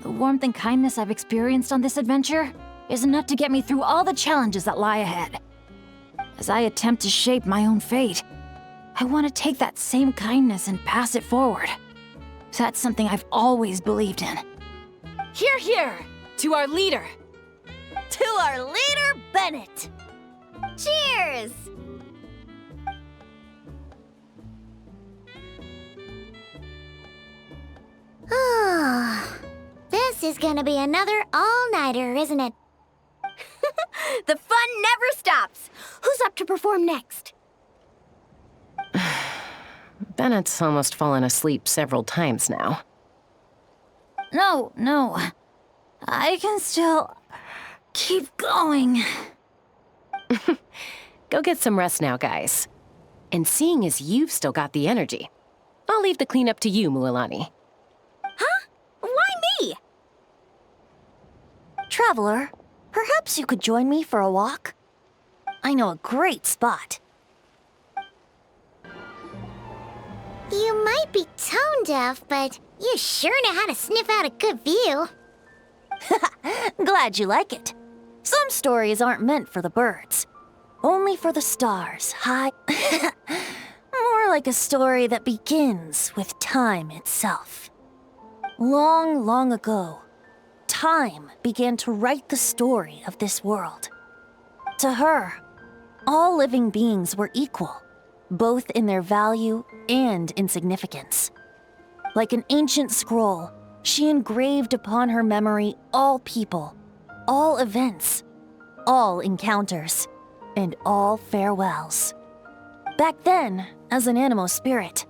The warmth and kindness I've experienced on this adventure is enough to get me through all the challenges that lie ahead. As I attempt to shape my own fate, I want to take that same kindness and pass it forward. That's something I've always believed in. Hear, hear! To our leader! To our leader, Bennett! Cheers! Oh, this is gonna be another all-nighter, isn't it? The fun never stops! Who's up to perform next? Bennett's almost fallen asleep several times now. No. I can still keep going. Go get some rest now, guys. And seeing as you've still got the energy, I'll leave the cleanup to you, Mulani. Huh? Why me? Traveler, perhaps you could join me for a walk? I know a great spot. You might be tone deaf, but you sure know how to sniff out a good view. Glad you like it. Some stories aren't meant for the birds. Only for the stars, high... More like a story that begins with time itself. Long, long ago, time began to write the story of this world. To her, all living beings were equal, both in their value and in significance. Like an ancient scroll, she engraved upon her memory all people, all events, all encounters, and all farewells. Back then, as an animal spirit,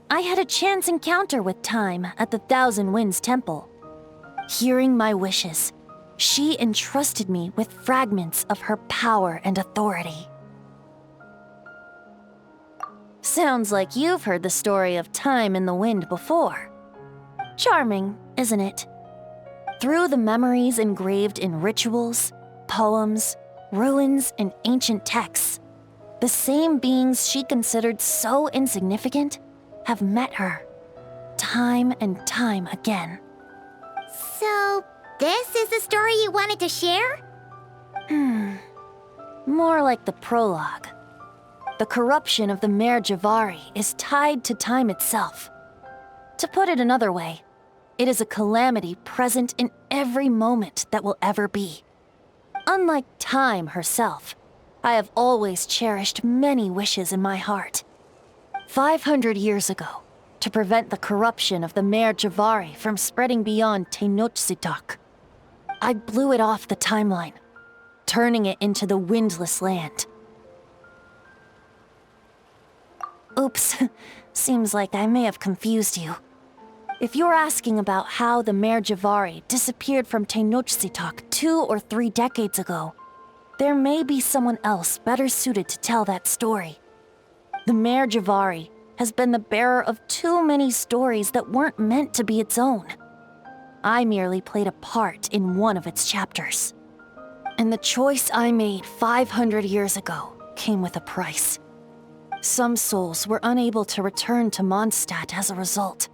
I had a chance encounter with time at the Thousand Winds Temple. Hearing my wishes, she entrusted me with fragments of her power and authority. Sounds like you've heard the story of time in the wind before. Charming, isn't it? Through the memories engraved in rituals, poems, ruins, and ancient texts, the same beings she considered so insignificant have met her, time and time again. So, this is the story you wanted to share? More like the prologue. The corruption of the Mare Javari is tied to time itself. To put it another way, it is a calamity present in every moment that will ever be. Unlike time herself, I have always cherished many wishes in my heart. 500 years ago, to prevent the corruption of the Mare Javari from spreading beyond Tenochtitlan, I blew it off the timeline, turning it into the Windless Land. Oops, seems like I may have confused you. If you're asking about how the Mare Javari disappeared from Tenochtitlan 2 or 3 decades ago, there may be someone else better suited to tell that story. The Mare Javari has been the bearer of too many stories that weren't meant to be its own. I merely played a part in one of its chapters. And the choice I made 500 years ago came with a price. Some souls were unable to return to Mondstadt as a result,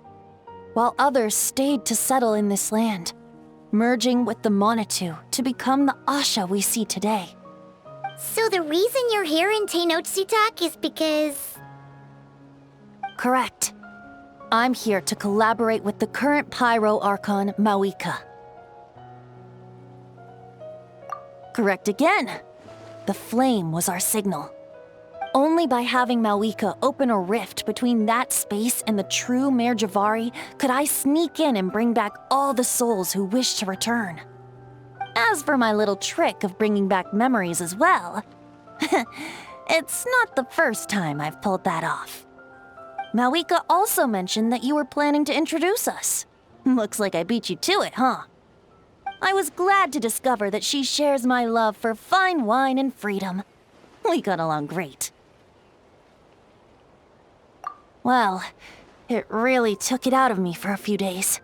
while others stayed to settle in this land, merging with the Monitu to become the Asha we see today. So the reason you're here in Tenochtitlan is because... Correct. I'm here to collaborate with the current Pyro Archon, Mawika. Correct again. The flame was our signal. Only by having Mawika open a rift between that space and the true Mare Javari could I sneak in and bring back all the souls who wish to return. As for my little trick of bringing back memories as well, it's not the first time I've pulled that off. Mawika also mentioned that you were planning to introduce us. Looks like I beat you to it, huh? I was glad to discover that she shares my love for fine wine and freedom. We got along great. Well, it really took it out of me for a few days.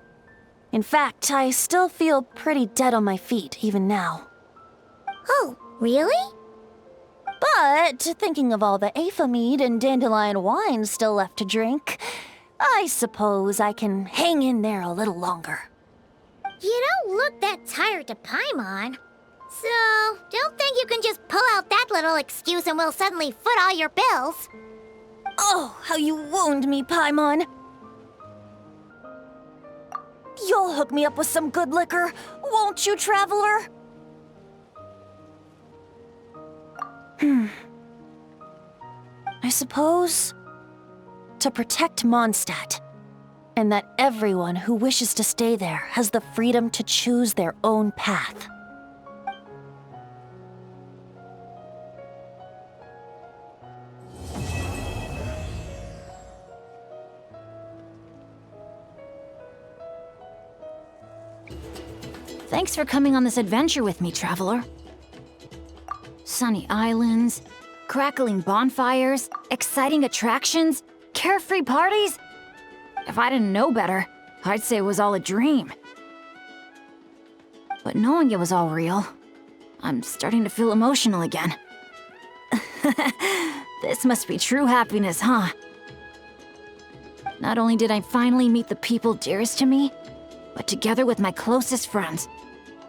In fact, I still feel pretty dead on my feet even now. Oh, really? But thinking of all the Afa mead and dandelion wine still left to drink, I suppose I can hang in there a little longer. You don't look that tired to Paimon. So, don't think you can just pull out that little excuse and we'll suddenly foot all your bills. Oh, how you wound me, Paimon. You'll hook me up with some good liquor, won't you, Traveler? I suppose to protect Mondstadt, and that everyone who wishes to stay there has the freedom to choose their own path. Thanks for coming on this adventure with me, Traveler. Sunny islands, crackling bonfires, exciting attractions, carefree parties. If I didn't know better, I'd say it was all a dream. But knowing it was all real, I'm starting to feel emotional again. This must be true happiness, huh? Not only did I finally meet the people dearest to me, but together with my closest friends,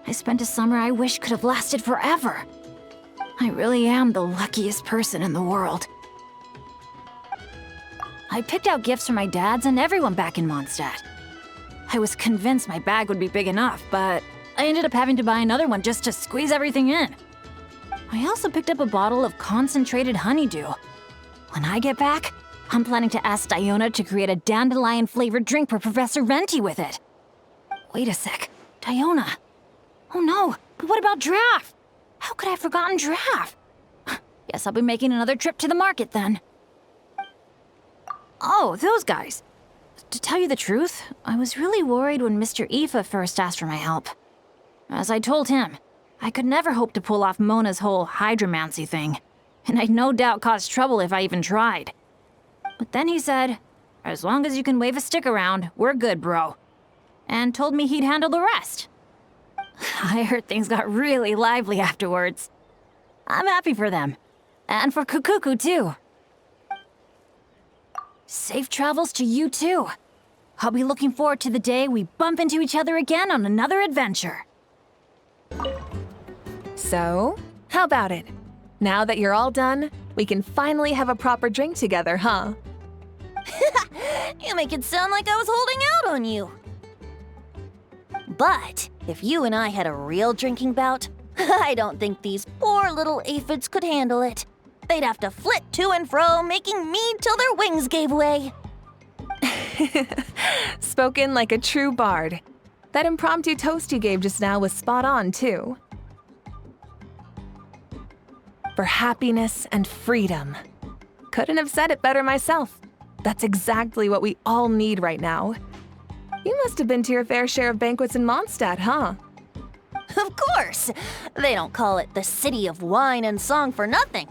I spent a summer I wish could have lasted forever. I really am the luckiest person in the world. I picked out gifts for my dads and everyone back in Mondstadt. I was convinced my bag would be big enough, but I ended up having to buy another one just to squeeze everything in. I also picked up a bottle of concentrated honeydew. When I get back, I'm planning to ask Diona to create a dandelion-flavored drink for Professor Venti with it. Wait a sec, Diona. Oh no, but what about Giraffe? How could I have forgotten Giraffe? Guess I'll be making another trip to the market then. Oh, those guys. To tell you the truth, I was really worried when Mr. Aoife first asked for my help. As I told him, I could never hope to pull off Mona's whole hydromancy thing, and I'd no doubt cause trouble if I even tried. But then he said, as long as you can wave a stick around, we're good, bro. And told me he'd handle the rest. I heard things got really lively afterwards. I'm happy for them. And for Kukuku, too. Safe travels to you, too. I'll be looking forward to the day we bump into each other again on another adventure. So, how about it? Now that you're all done, we can finally have a proper drink together, huh? You make it sound like I was holding out on you. But if you and I had a real drinking bout, I don't think these poor little aphids could handle it. They'd have to flit to and fro, making me till their wings gave way. Spoken like a true bard. That impromptu toast you gave just now was spot on, too. For happiness and freedom. Couldn't have said it better myself. That's exactly what we all need right now. You must have been to your fair share of banquets in Mondstadt, huh? Of course! They don't call it the City of Wine and Song for nothing.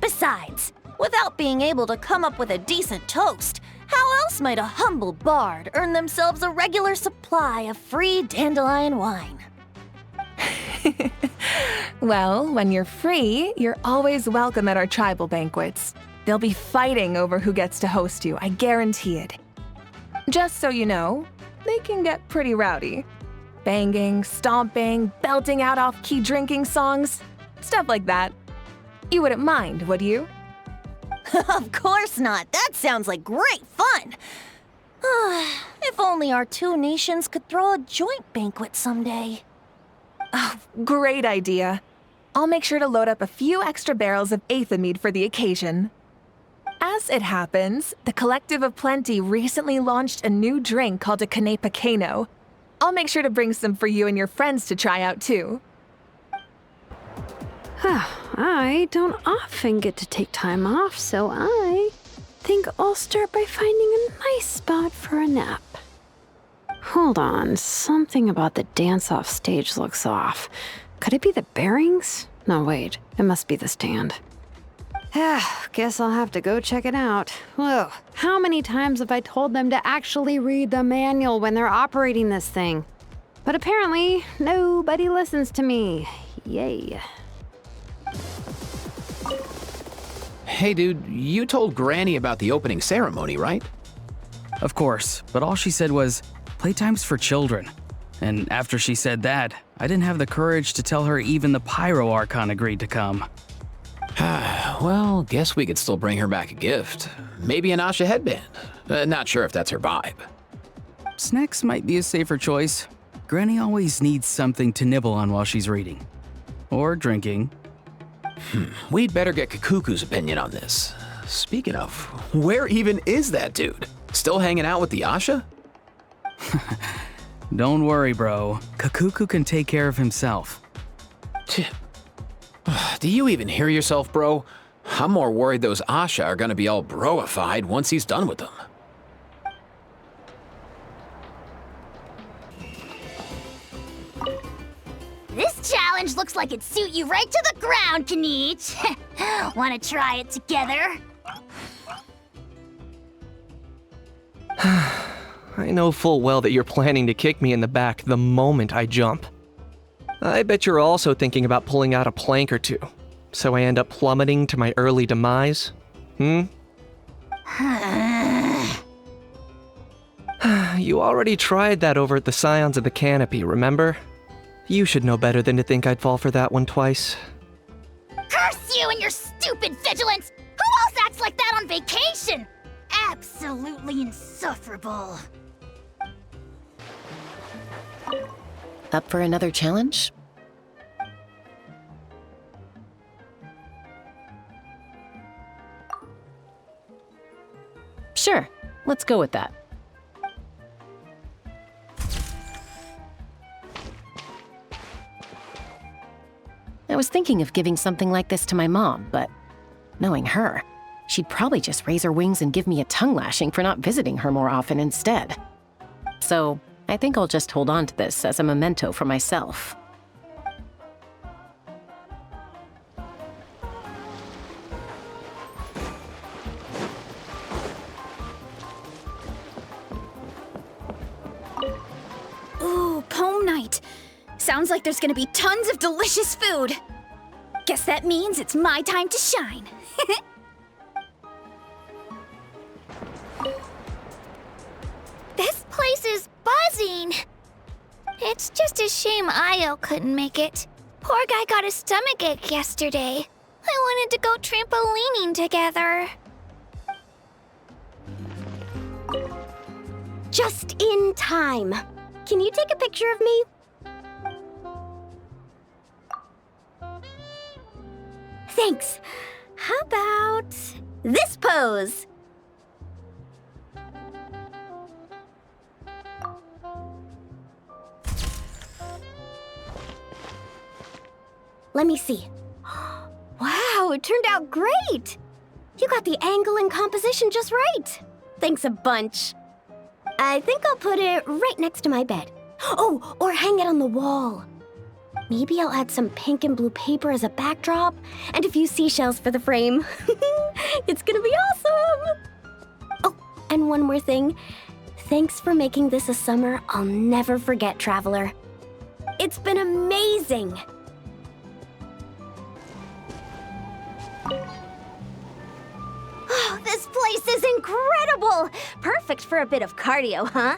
Besides, without being able to come up with a decent toast, how else might a humble bard earn themselves a regular supply of free dandelion wine? Well, when you're free, you're always welcome at our tribal banquets. They'll be fighting over who gets to host you, I guarantee it. Just so you know, they can get pretty rowdy. Banging, stomping, belting out off-key drinking songs, stuff like that. You wouldn't mind, would you? Of course not. That sounds like great fun. If only our two nations could throw a joint banquet someday. Oh, great idea. I'll make sure to load up a few extra barrels of Aethamid for the occasion. As it happens, the Collective of Plenty recently launched a new drink called a Canepa Cano. I'll make sure to bring some for you and your friends to try out too. I don't often get to take time off, so I think I'll start by finding a nice spot for a nap. Hold on, something about the dance-off stage looks off. Could it be the bearings? No, wait, it must be the stand. Guess I'll have to go check it out. Whoa, how many times have I told them to actually read the manual when they're operating this thing? But apparently, nobody listens to me. Yay. Hey dude, you told Granny about the opening ceremony, right? Of course, but all she said was, playtime's for children. And after she said that, I didn't have the courage to tell her even the Pyro Archon agreed to come. Well, guess we could still bring her back a gift. Maybe an Asha headband. Not sure if that's her vibe. Snacks might be a safer choice. Granny always needs something to nibble on while she's reading. Or drinking. We'd better get Kukuku's opinion on this. Speaking of, where even is that dude? Still hanging out with the Asha? Don't worry, bro. Kukuku can take care of himself. Do you even hear yourself, bro? I'm more worried those Asha are gonna be all broified once he's done with them. This challenge looks like it'd suit you right to the ground, Kanich. Wanna try it together? I know full well that you're planning to kick me in the back the moment I jump. I bet you're also thinking about pulling out a plank or two, so I end up plummeting to my early demise? You already tried that over at the Scions of the Canopy, remember? You should know better than to think I'd fall for that one twice. Curse you and your stupid vigilance! Who else acts like that on vacation? Absolutely insufferable. Up for another challenge? Sure, let's go with that. I was thinking of giving something like this to my mom, but knowing her, she'd probably just raise her wings and give me a tongue lashing for not visiting her more often instead. So I think I'll just hold on to this as a memento for myself. Ooh, poem night. Sounds like there's gonna be tons of delicious food. Guess that means it's my time to shine. This place is buzzing. It's just a shame Io couldn't make it. Poor guy got a stomachache yesterday. I wanted to go trampolining together. Just in time. Can you take a picture of me? Thanks. How about this pose? Let me see. Wow, it turned out great! You got the angle and composition just right. Thanks a bunch. I think I'll put it right next to my bed. Oh, or hang it on the wall. Maybe I'll add some pink and blue paper as a backdrop and a few seashells for the frame. It's gonna be awesome! Oh, and one more thing. Thanks for making this a summer I'll never forget, Traveler. It's been amazing! Oh, this place is incredible! Perfect for a bit of cardio, huh?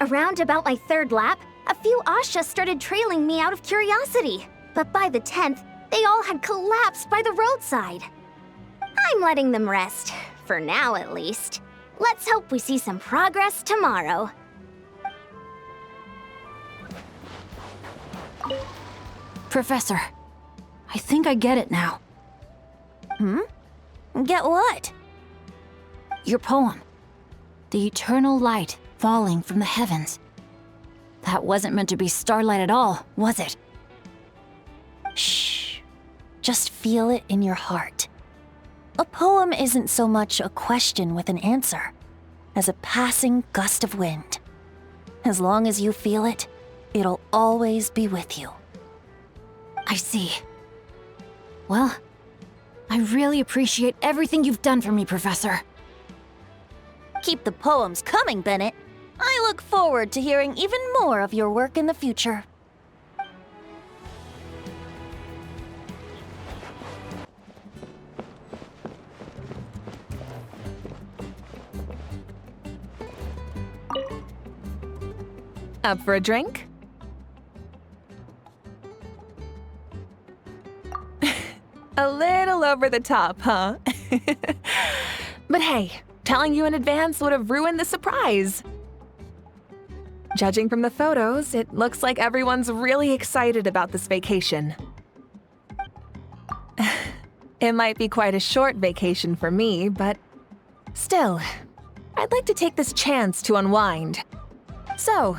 Around about my third lap, a few Ashas started trailing me out of curiosity. But by the 10th, they all had collapsed by the roadside. I'm letting them rest, for now at least. Let's hope we see some progress tomorrow. Professor, I think I get it now. Get what? Your poem. The eternal light falling from the heavens. That wasn't meant to be starlight at all, was it? Shh. Just feel it in your heart. A poem isn't so much a question with an answer as a passing gust of wind. As long as you feel it, it'll always be with you. I see. Well, I really appreciate everything you've done for me, Professor. Keep the poems coming, Bennett. I look forward to hearing even more of your work in the future. Up for a drink? A little over the top, huh? But hey, telling you in advance would have ruined the surprise. Judging from the photos, it looks like everyone's really excited about this vacation. It might be quite a short vacation for me, but still, I'd like to take this chance to unwind. So,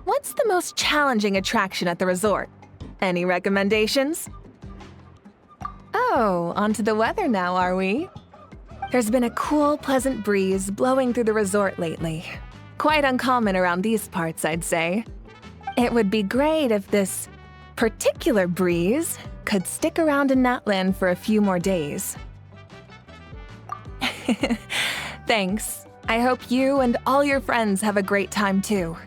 what's the most challenging attraction at the resort? Any recommendations? Oh, onto the weather now, are we? There's been a cool, pleasant breeze blowing through the resort lately. Quite uncommon around these parts, I'd say. It would be great if this particular breeze could stick around in Natlan for a few more days. Thanks. I hope you and all your friends have a great time too.